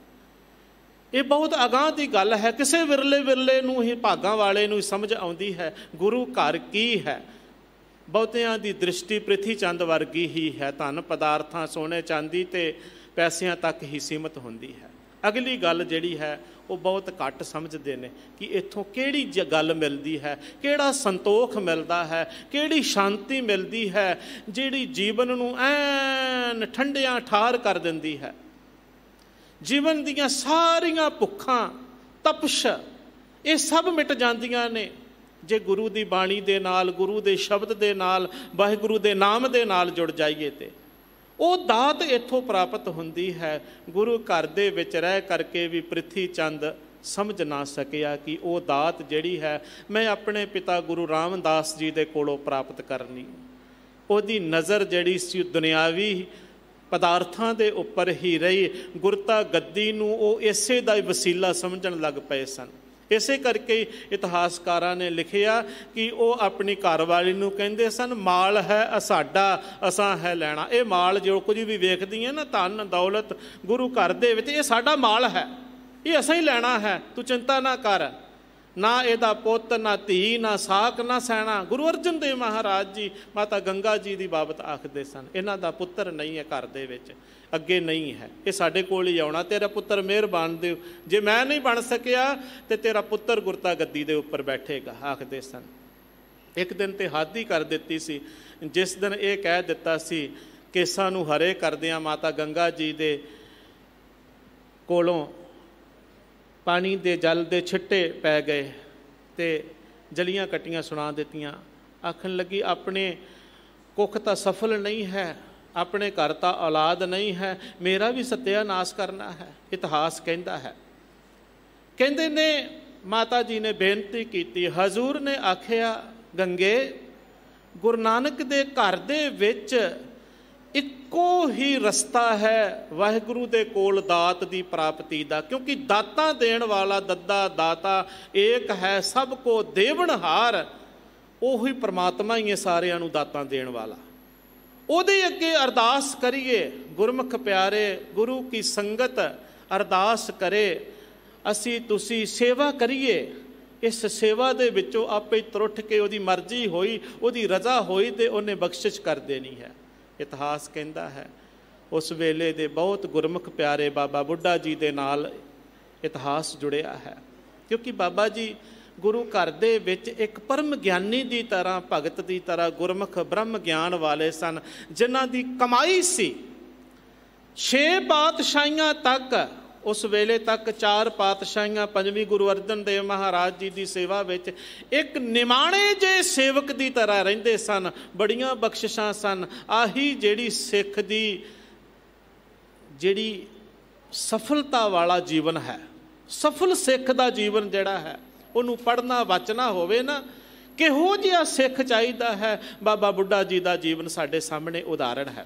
ਇਹ ਬਹੁਤ ਅਗਾਂਹ ਦੀ ਗੱਲ ਹੈ, ਕਿਸੇ ਵਿਰਲੇ ਨੂੰ ਹੀ, ਭਾਗਾਂ ਵਾਲੇ ਨੂੰ ਹੀ ਸਮਝ ਆਉਂਦੀ ਹੈ ਗੁਰੂ ਘਰ ਕੀ ਹੈ। ਬਹੁਤਿਆਂ ਦੀ ਦ੍ਰਿਸ਼ਟੀ ਪ੍ਰਿਥੀ ਚੰਦ ਵਰਗੀ ਹੀ ਹੈ, ਧਨ ਪਦਾਰਥਾਂ ਸੋਨੇ ਚਾਂਦੀ ਤੇ ਪੈਸਿਆਂ ਤੱਕ ਹੀ ਸੀਮਤ ਹੁੰਦੀ ਹੈ। ਅਗਲੀ ਗੱਲ ਜਿਹੜੀ ਹੈ ਉਹ ਬਹੁਤ ਘੱਟ ਸਮਝਦੇ ਨੇ ਕਿ ਇੱਥੋਂ ਕਿਹੜੀ ਗੱਲ ਮਿਲਦੀ ਹੈ, ਕਿਹੜਾ ਸੰਤੋਖ ਮਿਲਦਾ ਹੈ, ਕਿਹੜੀ ਸ਼ਾਂਤੀ ਮਿਲਦੀ ਹੈ ਜਿਹੜੀ ਜੀਵਨ ਨੂੰ ਐਨ ਠੰਡਿਆਂ ਠਾਰ ਕਰ ਦਿੰਦੀ ਹੈ। ਜੀਵਨ ਦੀਆਂ ਸਾਰੀਆਂ ਭੁੱਖਾਂ ਤਪਸ਼ ਇਹ ਸਭ ਮਿਟ ਜਾਂਦੀਆਂ ਨੇ ਜੇ ਗੁਰੂ ਦੀ ਬਾਣੀ ਦੇ ਨਾਲ, ਗੁਰੂ ਦੇ ਸ਼ਬਦ ਦੇ ਨਾਲ, ਵਾਹਿਗੁਰੂ ਦੇ ਨਾਮ ਦੇ ਨਾਲ ਜੁੜ ਜਾਈਏ ਤੇ ਉਹ ਦਾਤ ਇੱਥੋਂ ਪ੍ਰਾਪਤ ਹੁੰਦੀ ਹੈ। ਗੁਰੂ ਘਰ ਦੇ ਵਿੱਚ ਰਹਿ ਕਰਕੇ ਵੀ ਪ੍ਰਿਥੀ ਚੰਦ ਸਮਝ ਨਾ ਸਕਿਆ ਕਿ ਉਹ ਦਾਤ ਜਿਹੜੀ ਹੈ ਮੈਂ ਆਪਣੇ ਪਿਤਾ ਗੁਰੂ ਰਾਮਦਾਸ ਜੀ ਦੇ ਕੋਲੋਂ ਪ੍ਰਾਪਤ ਕਰਨੀ। ਉਹਦੀ ਨਜ਼ਰ ਜਿਹੜੀ ਸੀ ਦੁਨਿਆਵੀ ਪਦਾਰਥਾਂ ਦੇ ਉੱਪਰ ਹੀ ਰਹੀ। ਗੁਰਤਾ ਗੱਦੀ ਨੂੰ ਉਹ ਇਸੇ ਦਾ ਵਸੀਲਾ ਸਮਝਣ ਲੱਗ ਪਏ ਸਨ। ਇਸੇ ਕਰਕੇ ਇਤਿਹਾਸਕਾਰਾਂ ਨੇ ਲਿਖਿਆ ਕਿ ਉਹ ਆਪਣੀ ਘਰਵਾਲੀ ਨੂੰ ਕਹਿੰਦੇ ਸਨ, ਮਾਲ ਹੈ ਸਾਡਾ, ਅਸਾਂ ਹੈ ਲੈਣਾ। ਇਹ ਮਾਲ ਜੋ ਕੁਝ ਵੀ ਵੇਖਦੀਆਂ ਨਾ, ਧਨ ਦੌਲਤ ਗੁਰੂ ਘਰ ਦੇ ਵਿੱਚ, ਇਹ ਸਾਡਾ ਮਾਲ ਹੈ, ਇਹ ਅਸਾਂ ਹੀ ਲੈਣਾ ਹੈ, ਤੂੰ ਚਿੰਤਾ ਨਾ ਕਰ। ਨਾ ਇਹਦਾ ਪੁੱਤ, ਨਾ ਧੀ, ਨਾ ਸਾਕ, ਨਾ ਸੈਣਾ। ਗੁਰੂ ਅਰਜਨ ਦੇਵ ਮਹਾਰਾਜ ਜੀ ਮਾਤਾ ਗੰਗਾ ਜੀ ਦੀ ਬਾਬਤ ਆਖਦੇ ਸਨ, ਇਹਨਾਂ ਦਾ ਪੁੱਤਰ ਨਹੀਂ ਹੈ ਘਰ ਦੇ ਵਿੱਚ, ਅੱਗੇ ਨਹੀਂ ਹੈ, ਇਹ ਸਾਡੇ ਕੋਲ ਹੀ ਆਉਣਾ। ਤੇਰਾ ਪੁੱਤਰ ਮਿਹਰਬਾਨ ਦਿਓ, ਜੇ ਮੈਂ ਨਹੀਂ ਬਣ ਸਕਿਆ ਤੇ ਤੇਰਾ ਪੁੱਤਰ ਗੁਰਤਾ ਗੱਦੀ ਦੇ ਉੱਪਰ ਬੈਠੇਗਾ, ਆਖਦੇ ਸਨ। ਇੱਕ ਦਿਨ ਤੇ ਹੱਦ ਹੀ ਕਰ ਦਿੱਤੀ ਸੀ, ਜਿਸ ਦਿਨ ਇਹ ਕਹਿ ਦਿੱਤਾ ਸੀ ਕੇਸਾਂ ਨੂੰ ਹਰੇ ਕਰਦਿਆਂ ਮਾਤਾ ਗੰਗਾ ਜੀ ਦੇ ਕੋਲੋਂ ਪਾਣੀ ਦੇ ਜਲ ਦੇ ਛਿੱਟੇ ਪੈ ਗਏ ਤੇ ਜਲੀਆਂ ਕੱਟੀਆਂ ਸੁਣਾ ਦਿੱਤੀਆਂ। ਆਖਣ ਲੱਗੀ, ਆਪਣੇ ਕੁੱਖ ਤਾਂ ਸਫਲ ਨਹੀਂ ਹੈ, ਆਪਣੇ ਘਰ ਤਾਂ ਔਲਾਦ ਨਹੀਂ ਹੈ, ਮੇਰਾ ਵੀ ਸਤਿਆਨਾਸ਼ ਕਰਨਾ ਹੈ। ਇਤਿਹਾਸ ਕਹਿੰਦਾ ਹੈ, ਕਹਿੰਦੇ ਨੇ ਮਾਤਾ ਜੀ ਨੇ ਬੇਨਤੀ ਕੀਤੀ। ਹਜ਼ੂਰ ਨੇ ਆਖਿਆ, ਗੰਗੇ, ਗੁਰੂ ਨਾਨਕ ਦੇ ਘਰ ਦੇ ਵਿੱਚ ਇੱਕੋ ਹੀ ਰਸਤਾ ਹੈ ਵਾਹਿਗੁਰੂ ਦੇ ਕੋਲ ਦਾਤ ਦੀ ਪ੍ਰਾਪਤੀ ਦਾ, ਕਿਉਂਕਿ ਦਾਤਾਂ ਦੇਣ ਵਾਲਾ ਦੱਦਾ ਦਾਤਾ ਏਕ ਹੈ, ਸਭ ਕੋ ਦੇਵਨਹਾਰ। ਉਹੀ ਪ੍ਰਮਾਤਮਾ ਹੀ ਹੈ ਸਾਰਿਆਂ ਨੂੰ ਦਾਤਾਂ ਦੇਣ ਵਾਲਾ। ਉਹਦੇ ਅੱਗੇ ਅਰਦਾਸ ਕਰੀਏ, ਗੁਰਮੁਖ ਪਿਆਰੇ, ਗੁਰੂ ਕੀ ਸੰਗਤ ਅਰਦਾਸ ਕਰੇ, ਅਸੀਂ ਤੁਸੀਂ ਸੇਵਾ ਕਰੀਏ। ਇਸ ਸੇਵਾ ਦੇ ਵਿੱਚੋਂ ਆਪੇ ਤਰੁੱਠ ਕੇ ਉਹਦੀ ਮਰਜ਼ੀ ਹੋਈ, ਉਹਦੀ ਰਜ਼ਾ ਹੋਈ ਤੇ ਉਹਨੇ ਬਖਸ਼ਿਸ਼ ਕਰ ਦੇਣੀ ਹੈ। ਇਤਿਹਾਸ ਕਹਿੰਦਾ ਹੈ ਉਸ ਵੇਲੇ ਦੇ ਬਹੁਤ ਗੁਰਮੁਖ ਪਿਆਰੇ ਬਾਬਾ ਬੁੱਢਾ ਜੀ ਦੇ ਨਾਲ ਇਤਿਹਾਸ ਜੁੜਿਆ ਹੈ, ਕਿਉਂਕਿ ਬਾਬਾ ਜੀ ਗੁਰੂ ਘਰ ਦੇ ਵਿੱਚ ਇੱਕ ਪਰਮ ਗਿਆਨੀ ਦੀ ਤਰ੍ਹਾਂ, ਭਗਤ ਦੀ ਤਰ੍ਹਾਂ, ਗੁਰਮੁਖ ਬ੍ਰਹਮ ਗਿਆਨ ਵਾਲੇ ਸਨ, ਜਿਨ੍ਹਾਂ ਦੀ ਕਮਾਈ ਸੀ 6 ਪਾਤਸ਼ਾਹੀਆਂ ਤੱਕ। ਉਸ ਵੇਲੇ ਤੱਕ 4 ਪਾਤਸ਼ਾਹੀਆਂ, 5ਵੀਂ ਗੁਰੂ ਅਰਜਨ ਦੇਵ ਮਹਾਰਾਜ ਜੀ ਦੀ ਸੇਵਾ ਵਿੱਚ ਇੱਕ ਨਿਮਾਣੇ ਜਿਹੇ ਸੇਵਕ ਦੀ ਤਰ੍ਹਾਂ ਰਹਿੰਦੇ ਸਨ। ਬੜੀਆਂ ਬਖਸ਼ਿਸ਼ਾਂ ਸਨ। ਆਹੀ ਜਿਹੜੀ ਸਿੱਖ ਦੀ ਜਿਹੜੀ ਸਫਲਤਾ ਵਾਲਾ ਜੀਵਨ ਹੈ, ਸਫਲ ਸਿੱਖ ਦਾ ਜੀਵਨ ਜਿਹੜਾ ਹੈ, ਉਹਨੂੰ ਪੜ੍ਹਨਾ ਵਾਚਣਾ ਹੋਵੇ ਨਾ, ਕਿਹੋ ਜਿਹਾ ਸਿੱਖ ਚਾਹੀਦਾ ਹੈ, ਬਾਬਾ ਬੁੱਢਾ ਜੀ ਦਾ ਜੀਵਨ ਸਾਡੇ ਸਾਹਮਣੇ ਉਦਾਹਰਣ ਹੈ।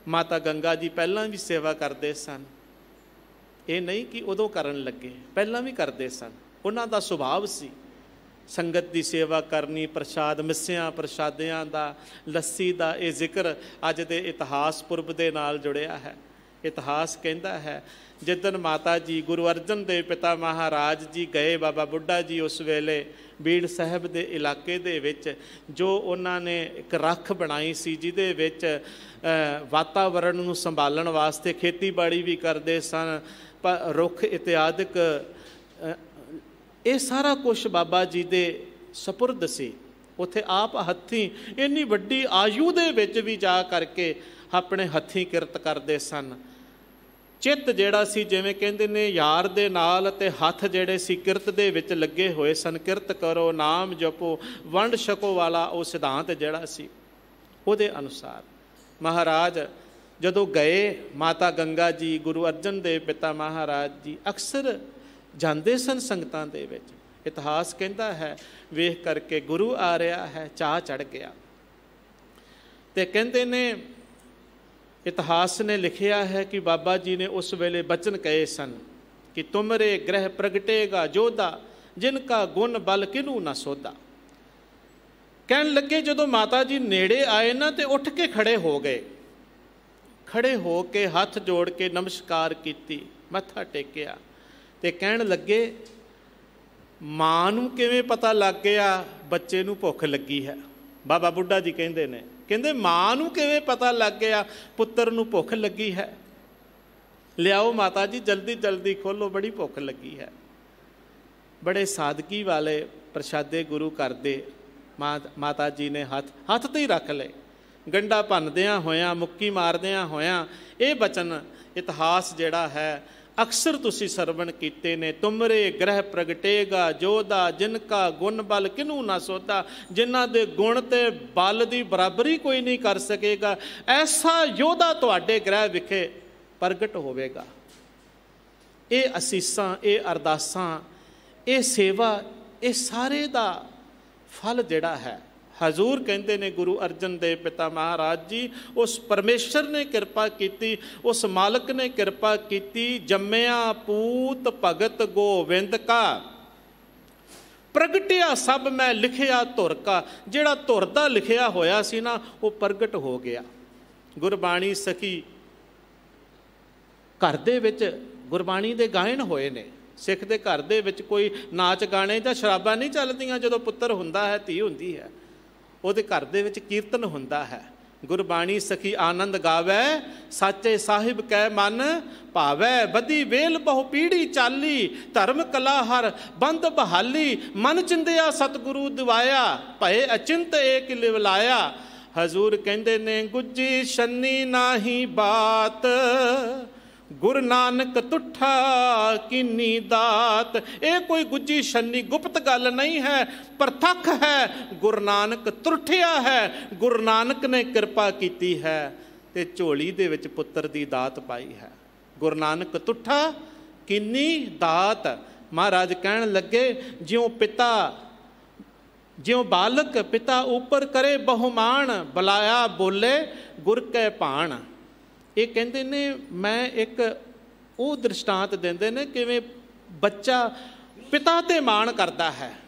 ਮਾਤਾ ਗੰਗਾ ਜੀ ਪਹਿਲਾਂ ਵੀ ਸੇਵਾ ਕਰਦੇ ਸਨ, ਇਹ ਨਹੀਂ ਕਿ ਉਦੋਂ ਕਰਨ ਲੱਗੇ, ਪਹਿਲਾਂ ਵੀ ਕਰਦੇ ਸਨ। ਉਹਨਾਂ ਦਾ ਸੁਭਾਅ ਸੀ ਸੰਗਤ ਦੀ ਸੇਵਾ ਕਰਨੀ, ਪ੍ਰਸ਼ਾਦ, ਮਿੱਸਿਆਂ ਪ੍ਰਸ਼ਾਦਿਆਂ ਦਾ, ਲੱਸੀ ਦਾ। ਇਹ ਜ਼ਿਕਰ ਅੱਜ ਦੇ ਇਤਿਹਾਸ ਪੁਰਬ ਦੇ ਨਾਲ ਜੁੜਿਆ ਹੈ। ਇਤਿਹਾਸ ਕਹਿੰਦਾ ਹੈ ਜਿੱਦਣ ਮਾਤਾ ਜੀ ਗੁਰੂ ਅਰਜਨ ਦੇਵ ਪਿਤਾ ਮਹਾਰਾਜ ਜੀ ਗਏ, ਬਾਬਾ ਬੁੱਢਾ ਜੀ ਉਸ ਵੇਲੇ ਬੀੜ ਸਾਹਿਬ ਦੇ ਇਲਾਕੇ ਦੇ ਵਿੱਚ ਜੋ ਉਹਨਾਂ ਨੇ ਇੱਕ ਰੱਖ ਬਣਾਈ ਸੀ, ਜਿਹਦੇ ਵਿੱਚ ਵਾਤਾਵਰਣ ਨੂੰ ਸੰਭਾਲਣ ਵਾਸਤੇ ਖੇਤੀਬਾੜੀ ਵੀ ਕਰਦੇ ਸਨ, ਰੁੱਖ ਇਤਿਆਦਿਕ, ਇਹ ਸਾਰਾ ਕੁਛ ਬਾਬਾ ਜੀ ਦੇ ਸਪੁਰਦ ਸੀ। ਉੱਥੇ ਆਪ ਹੱਥੀਂ ਇੰਨੀ ਵੱਡੀ ਆਯੂ ਦੇ ਵਿੱਚ ਵੀ ਜਾ ਕਰਕੇ ਆਪਣੇ ਹੱਥੀਂ ਕਿਰਤ ਕਰਦੇ ਸਨ। ਚਿੱਤ ਜਿਹੜਾ ਸੀ, ਜਿਵੇਂ ਕਹਿੰਦੇ ਨੇ, ਯਾਰ ਦੇ ਨਾਲ ਤੇ ਹੱਥ ਜਿਹੜੇ ਸੀ ਕਿਰਤ ਦੇ ਵਿੱਚ ਲੱਗੇ ਹੋਏ ਸਨ। ਕਿਰਤ ਕਰੋ, ਨਾਮ ਜਪੋ, ਵੰਡ ਛਕੋ ਵਾਲਾ ਉਹ ਸਿਧਾਂਤ ਜਿਹੜਾ ਸੀ, ਉਹਦੇ ਅਨੁਸਾਰ ਮਹਾਰਾਜ ਜਦੋਂ ਗਏ, ਮਾਤਾ ਗੰਗਾ ਜੀ, ਗੁਰੂ ਅਰਜਨ ਦੇਵ ਪਿਤਾ ਮਹਾਰਾਜ ਜੀ ਅਕਸਰ ਜਾਂਦੇ ਸਨ ਸੰਗਤਾਂ ਦੇ ਵਿੱਚ। ਇਤਿਹਾਸ ਕਹਿੰਦਾ ਹੈ ਵੇਖ ਕਰਕੇ ਗੁਰੂ ਆ ਰਿਹਾ ਹੈ, ਚਾਅ ਚੜ੍ਹ ਗਿਆ। ਤੇ ਕਹਿੰਦੇ ਨੇ ਇਤਿਹਾਸ ਨੇ ਲਿਖਿਆ ਹੈ ਕਿ ਬਾਬਾ ਜੀ ਨੇ ਉਸ ਵੇਲੇ ਬਚਨ ਕਹੇ ਸਨ ਕਿ ਤੁਮਰੇ ਗ੍ਰਹਿ ਪ੍ਰਗਟੇਗਾ ਜੋਧਾ, ਜਿਨ ਕਾ ਗੁਣ ਬਲ ਕਿਨੂੰ ਨਾ ਸੋਧਾ। ਕਹਿਣ ਲੱਗੇ ਜਦੋਂ ਮਾਤਾ ਜੀ ਨੇੜੇ ਆਏ ਨਾ ਤੇ ਉੱਠ ਕੇ ਖੜੇ ਹੋ ਗਏ। ਖੜੇ ਹੋ ਕੇ ਹੱਥ ਜੋੜ ਕੇ ਨਮਸਕਾਰ ਕੀਤੀ, ਮੱਥਾ ਟੇਕਿਆ ਤੇ ਕਹਿਣ ਲੱਗੇ, ਮਾਂ ਨੂੰ ਕਿਵੇਂ ਪਤਾ ਲੱਗ ਗਿਆ ਬੱਚੇ ਨੂੰ ਭੁੱਖ ਲੱਗੀ ਹੈ? ਬਾਬਾ ਬੁੱਢਾ ਜੀ ਕਹਿੰਦੇ ਨੇ, ਕਹਿੰਦੇ ਮਾਂ ਨੂੰ ਕਿਵੇਂ ਪਤਾ ਲੱਗ ਗਿਆ ਪੁੱਤਰ ਨੂੰ ਭੁੱਖ ਲੱਗੀ ਹੈ? ਲਿਆਓ ਮਾਤਾ ਜੀ, ਜਲਦੀ ਜਲਦੀ ਖੋਲੋ, ਬੜੀ ਭੁੱਖ ਲੱਗੀ ਹੈ। ਬੜੇ ਸਾਦਗੀ ਵਾਲੇ ਪ੍ਰਸ਼ਾਦੇ ਗੁਰੂ ਘਰ ਦੇ ਮਾਤਾ ਜੀ ਨੇ ਹੱਥ ਤੇ ਹੀ ਰੱਖ ਲਏ। ਗੰਢਾ ਭੰਨਦਿਆਂ ਹੋਇਆਂ, ਮੁੱਕੀ ਮਾਰਦਿਆਂ ਹੋਇਆਂ ਇਹ ਬਚਨ ਇਤਿਹਾਸ ਜਿਹੜਾ ਹੈ ਅਕਸਰ ਤੁਸੀਂ ਸਰਵਣ ਕੀਤੇ ਨੇ, ਤੁਮਰੇ ਗ੍ਰਹਿ ਪ੍ਰਗਟੇਗਾ ਜੋਧਾ ਜਿਨ ਕਾ ਗੁਣ ਬਲ ਕਿਨੂੰ ਨਾ ਸੋਧਾ, ਜਿਨ੍ਹਾਂ ਦੇ ਗੁਣ ਤੇ ਬਲ ਦੀ ਬਰਾਬਰੀ ਕੋਈ ਨਹੀਂ ਕਰ ਸਕੇਗਾ, ਐਸਾ ਯੋਧਾ ਤੁਹਾਡੇ ਗ੍ਰਹਿ ਵਿਖੇ ਪ੍ਰਗਟ ਹੋਵੇਗਾ। ਇਹ ਅਸੀਸਾਂ, ਇਹ ਅਰਦਾਸਾਂ, ਇਹ ਸੇਵਾ, ਇਹ ਸਾਰੇ ਦਾ ਫਲ ਜਿਹੜਾ ਹੈ ਹਜ਼ੂਰ ਕਹਿੰਦੇ ਨੇ ਗੁਰੂ ਅਰਜਨ ਦੇਵ ਪਿਤਾ ਮਹਾਰਾਜ ਜੀ, ਉਸ ਪਰਮੇਸ਼ਰ ਨੇ ਕਿਰਪਾ ਕੀਤੀ, ਉਸ ਮਾਲਕ ਨੇ ਕਿਰਪਾ ਕੀਤੀ। ਜੰਮਿਆ ਪੂਤ ਭਗਤ ਗੋਵਿੰਦ ਕਾ, ਪ੍ਰਗਟਿਆ ਸਭ ਮੈਂ ਲਿਖਿਆ ਧੁਰ ਕਾ। ਜਿਹੜਾ ਧੁਰ ਦਾ ਲਿਖਿਆ ਹੋਇਆ ਸੀ ਨਾ ਉਹ ਪ੍ਰਗਟ ਹੋ ਗਿਆ। ਗੁਰਬਾਣੀ ਸਖੀ ਘਰ ਦੇ ਵਿੱਚ ਗੁਰਬਾਣੀ ਦੇ ਗਾਇਨ ਹੋਏ ਨੇ। ਸਿੱਖ ਦੇ ਘਰ ਦੇ ਵਿੱਚ ਕੋਈ ਨਾਚ ਗਾਣੇ ਜਾਂ ਸ਼ਰਾਬਾਂ ਨਹੀਂ ਚੱਲਦੀਆਂ। ਜਦੋਂ ਪੁੱਤਰ ਹੁੰਦਾ ਹੈ, ਧੀ ਹੁੰਦੀ ਹੈ, ਉਹਦੇ ਘਰ ਦੇ ਵਿੱਚ ਕੀਰਤਨ ਹੁੰਦਾ ਹੈ। ਗੁਰਬਾਣੀ ਸਖੀ ਆਨੰਦ ਗਾਵੈ, ਸਾਚੇ ਸਾਹਿਬ ਕੈ ਮਨ ਭਾਵੈ, ਬਦੀ ਵੇਲ ਬਹੁ ਪੀੜੀ ਚਾਲੀ, ਧਰਮ ਕਲਾ ਹਰ ਬੰਦ ਬਹਾਲੀ, ਮਨ ਚਿੰਦਿਆ ਸਤਿਗੁਰੂ ਦਿਵਾਇਆ, ਭਏ ਅਚਿੰਤ ਏਕ ਲਿਵਲਾਇਆ। ਹਜ਼ੂਰ ਕਹਿੰਦੇ ਨੇ ਗੁੱਜੀ ਛੰਨੀ ਨਾਹੀ ਬਾਤ, ਗੁਰੂ ਨਾਨਕ ਤੁਠਾ ਕਿੰਨੀ ਦਾਤ। ਇਹ ਕੋਈ ਗੁੱਜੀ ਛੰਨੀ ਗੁਪਤ ਗੱਲ ਨਹੀਂ ਹੈ, ਪ੍ਰਤੱਖ ਹੈ। ਗੁਰੂ ਨਾਨਕ ਤੁਰਠਿਆ ਹੈ, ਗੁਰੂ ਨਾਨਕ ਨੇ ਕਿਰਪਾ ਕੀਤੀ ਹੈ ਤੇ ਝੋਲੀ ਦੇ ਵਿੱਚ ਪੁੱਤਰ ਦੀ ਦਾਤ ਪਾਈ ਹੈ। ਗੁਰੂ ਨਾਨਕ ਤੁਠਾ ਕਿੰਨੀ ਦਾਤ। ਮਹਾਰਾਜ ਕਹਿਣ ਲੱਗੇ, ਜਿਉਂ ਪਿਤਾ ਜਿਉਂ ਬਾਲਕ ਪਿਤਾ ਉੱਪਰ ਕਰੇ ਬਹੁਮਾਨ, ਬੁਲਾਇਆ ਬੋਲੇ ਗੁਰ ਕੈ ਭਾਣ। ਇਹ ਕਹਿੰਦੇ ਨੇ, ਮੈਂ ਇੱਕ ਉਹ ਦ੍ਰਿਸ਼ਟਾਂਤ ਦਿੰਦੇ ਨੇ ਕਿਵੇਂ ਬੱਚਾ ਪਿਤਾ ਤੇ ਮਾਣ ਕਰਦਾ ਹੈ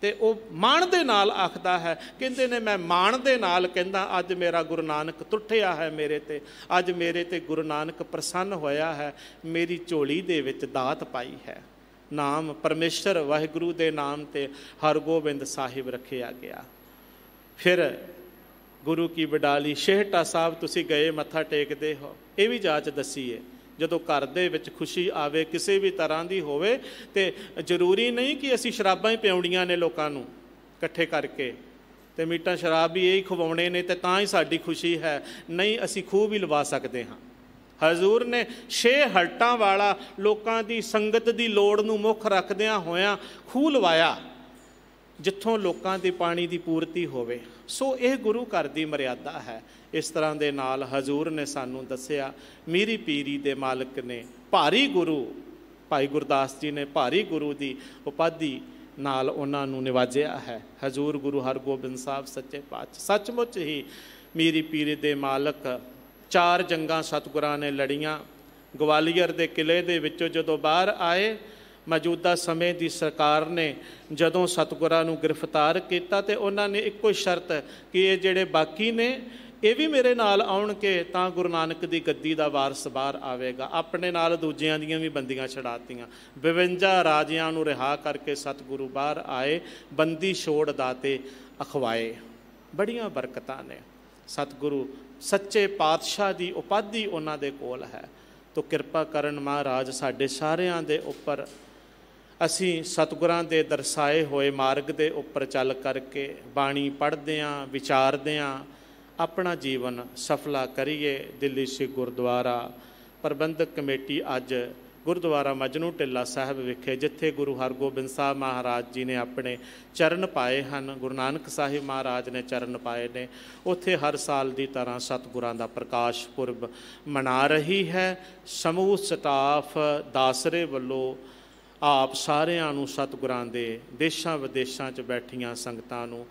ਤੇ ਉਹ ਮਾਣ ਦੇ ਨਾਲ ਆਖਦਾ ਹੈ। ਕਹਿੰਦੇ ਨੇ ਮੈਂ ਮਾਣ ਦੇ ਨਾਲ ਕਹਿੰਦਾ, ਅੱਜ ਮੇਰਾ ਗੁਰੂ ਨਾਨਕ ਤੁੱਠਿਆ ਹੈ ਮੇਰੇ ਤੇ, ਅੱਜ ਮੇਰੇ ਤੇ ਗੁਰੂ ਨਾਨਕ ਪ੍ਰਸੰਨ ਹੋਇਆ ਹੈ, ਮੇਰੀ ਝੋਲੀ ਦੇ ਵਿੱਚ ਦਾਤ ਪਾਈ ਹੈ। ਨਾਮ ਪਰਮੇਸ਼ਰ ਵਾਹਿਗੁਰੂ ਦੇ ਨਾਮ ਤੇ ਹਰਗੋਬਿੰਦ ਸਾਹਿਬ ਰੱਖਿਆ ਗਿਆ। ਫਿਰ ਗੁਰੂ ਕੀ ਵਡਾਲੀ ਛੇਹਟਾ ਸਾਹਿਬ ਤੁਸੀਂ ਗਏ, ਮੱਥਾ ਟੇਕਦੇ ਹੋ। ਇਹ ਵੀ ਜਾਚ ਦੱਸੀਏ, ਜਦੋਂ ਘਰ ਦੇ ਵਿੱਚ ਖੁਸ਼ੀ ਆਵੇ ਕਿਸੇ ਵੀ ਤਰ੍ਹਾਂ ਦੀ ਹੋਵੇ ਤੇ ਜ਼ਰੂਰੀ ਨਹੀਂ ਕਿ ਅਸੀਂ ਸ਼ਰਾਬਾਂ ਹੀ ਪਿਆਉਣੀਆਂ ਨੇ ਲੋਕਾਂ ਨੂੰ ਇਕੱਠੇ ਕਰਕੇ ਤੇ ਮੀਟਾਂ ਸ਼ਰਾਬ ਵੀ ਇਹੀ ਖਵਾਉਣੇ ਨੇ ਤੇ ਤਾਂ ਹੀ ਸਾਡੀ ਖੁਸ਼ੀ ਹੈ। ਨਹੀਂ, ਅਸੀਂ ਖੂਹ ਵੀ ਲਵਾ ਸਕਦੇ ਹਾਂ। ਹਜ਼ੂਰ ਨੇ 6 ਹਲਟਾਂ ਵਾਲਾ ਲੋਕਾਂ ਦੀ ਸੰਗਤ ਦੀ ਲੋੜ ਨੂੰ ਮੁੱਖ ਰੱਖਦਿਆਂ ਹੋਇਆਂ ਖੂਹ ਲਵਾਇਆ, ਜਿੱਥੋਂ ਲੋਕਾਂ ਦੇ ਪਾਣੀ ਦੀ ਪੂਰਤੀ ਹੋਵੇ। ਸੋ ਇਹ ਗੁਰੂ ਘਰ ਦੀ ਮਰਿਆਦਾ ਹੈ। ਇਸ ਤਰ੍ਹਾਂ ਦੇ ਨਾਲ ਹਜ਼ੂਰ ਨੇ ਸਾਨੂੰ ਦੱਸਿਆ, ਮੀਰੀ ਪੀਰੀ ਦੇ ਮਾਲਕ ਨੇ ਭਾਰੀ ਗੁਰੂ ਭਾਈ ਗੁਰਦਾਸ ਜੀ ਨੇ ਭਾਰੀ ਗੁਰੂ ਦੀ ਉਪਾਧੀ ਨਾਲ ਉਹਨਾਂ ਨੂੰ ਨਿਵਾਜਿਆ ਹੈ। ਹਜ਼ੂਰ ਗੁਰੂ ਹਰਗੋਬਿੰਦ ਸਾਹਿਬ ਸੱਚੇ ਪਾਤਸ਼ਾਹ ਸੱਚਮੁੱਚ ਹੀ ਮੀਰੀ ਪੀਰੀ ਦੇ ਮਾਲਕ। 4 ਜੰਗਾਂ ਸਤਿਗੁਰਾਂ ਨੇ ਲੜੀਆਂ। ਗਵਾਲੀਅਰ ਦੇ ਕਿਲੇ ਦੇ ਵਿੱਚੋਂ ਜਦੋਂ ਬਾਹਰ ਆਏ, ਮੌਜੂਦਾ ਸਮੇਂ ਦੀ ਸਰਕਾਰ ਨੇ ਜਦੋਂ ਸਤਿਗੁਰਾਂ ਨੂੰ ਗ੍ਰਿਫਤਾਰ ਕੀਤਾ ਤੇ ਉਹਨਾਂ ਨੇ ਇੱਕੋ ਹੀ ਸ਼ਰਤ ਕਿ ਇਹ ਜਿਹੜੇ ਬਾਕੀ ਨੇ ਇਹ ਵੀ ਮੇਰੇ ਨਾਲ ਆਉਣਗੇ ਤਾਂ ਗੁਰੂ ਨਾਨਕ ਦੀ ਗੱਦੀ ਦਾ ਵਾਰਸ ਬਾਹਰ ਆਵੇਗਾ। ਆਪਣੇ ਨਾਲ ਦੂਜਿਆਂ ਦੀਆਂ ਵੀ ਬੰਦੀਆਂ ਛਡਾਤੀਆਂ। 52 ਰਾਜਿਆਂ ਨੂੰ ਰਿਹਾ ਕਰਕੇ ਸਤਿਗੁਰੂ ਬਾਹਰ ਆਏ, ਬੰਦੀ ਛੋੜ ਦਾਤੇ ਅਖਵਾਏ। ਬੜੀਆਂ ਬਰਕਤਾਂ ਨੇ। ਸਤਿਗੁਰੂ ਸੱਚੇ ਪਾਤਸ਼ਾਹ ਦੀ ਉਪਾਧੀ ਉਹਨਾਂ ਦੇ ਕੋਲ ਹੈ। ਤੋ ਕਿਰਪਾ ਕਰਨ ਮਹਾਰਾਜ ਸਾਡੇ ਸਾਰਿਆਂ ਦੇ ਉੱਪਰ, ਅਸੀਂ ਸਤਿਗੁਰਾਂ ਦੇ ਦਰਸਾਏ ਹੋਏ ਮਾਰਗ ਦੇ ਉੱਪਰ ਚੱਲ ਕਰਕੇ ਬਾਣੀ ਪੜ੍ਹਦਿਆਂ ਵਿਚਾਰਦਿਆਂ ਆਪਣਾ ਜੀਵਨ ਸਫਲਾ ਕਰੀਏ। ਦਿੱਲੀ ਸਿੱਖ ਗੁਰਦੁਆਰਾ ਪ੍ਰਬੰਧਕ ਕਮੇਟੀ ਅੱਜ ਗੁਰਦੁਆਰਾ ਮਜਨੂ ਟਿੱਲਾ ਸਾਹਿਬ ਵਿਖੇ, ਜਿੱਥੇ ਗੁਰੂ ਹਰਗੋਬਿੰਦ ਸਾਹਿਬ ਮਹਾਰਾਜ ਜੀ ਨੇ ਆਪਣੇ ਚਰਨ ਪਾਏ ਹਨ, ਗੁਰੂ ਨਾਨਕ ਸਾਹਿਬ ਮਹਾਰਾਜ ਨੇ ਚਰਨ ਪਾਏ ਨੇ, ਉੱਥੇ ਹਰ ਸਾਲ ਦੀ ਤਰ੍ਹਾਂ ਸਤਿਗੁਰਾਂ ਦਾ ਪ੍ਰਕਾਸ਼ ਪੁਰਬ ਮਨਾ ਰਹੀ ਹੈ। ਸਮੂਹ ਸਟਾਫ ਦਾਸਰੇ ਵੱਲੋਂ ਆਪ ਸਾਰਿਆਂ ਨੂੰ, ਸਤਿਗੁਰਾਂ ਦੇ ਦੇਸ਼ਾਂ ਵਿਦੇਸ਼ਾਂ 'ਚ ਬੈਠੀਆਂ ਸੰਗਤਾਂ ਨੂੰ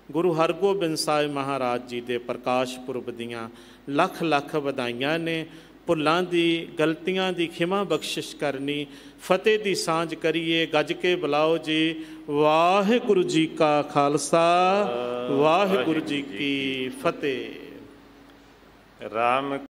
ਗੁਰੂ ਹਰਗੋਬਿੰਦ ਸਾਹਿਬ ਮਹਾਰਾਜ ਜੀ ਦੇ ਪ੍ਰਕਾਸ਼ ਪੁਰਬ ਦੀਆਂ ਲੱਖ ਲੱਖ ਵਧਾਈਆਂ ਨੇ। ਭੁੱਲਾਂ ਦੀ, ਗਲਤੀਆਂ ਦੀ ਖਿਮਾ ਬਖਸ਼ਿਸ਼ ਕਰਨੀ। ਫਤਿਹ ਦੀ ਸਾਂਝ ਕਰੀਏ, ਗੱਜ ਕੇ ਬੁਲਾਓ ਜੀ। ਵਾਹਿਗੁਰੂ ਜੀ ਕਾ ਖਾਲਸਾ, ਵਾਹਿਗੁਰੂ ਜੀ ਕੀ ਫਤਿਹ। ਰਾਮ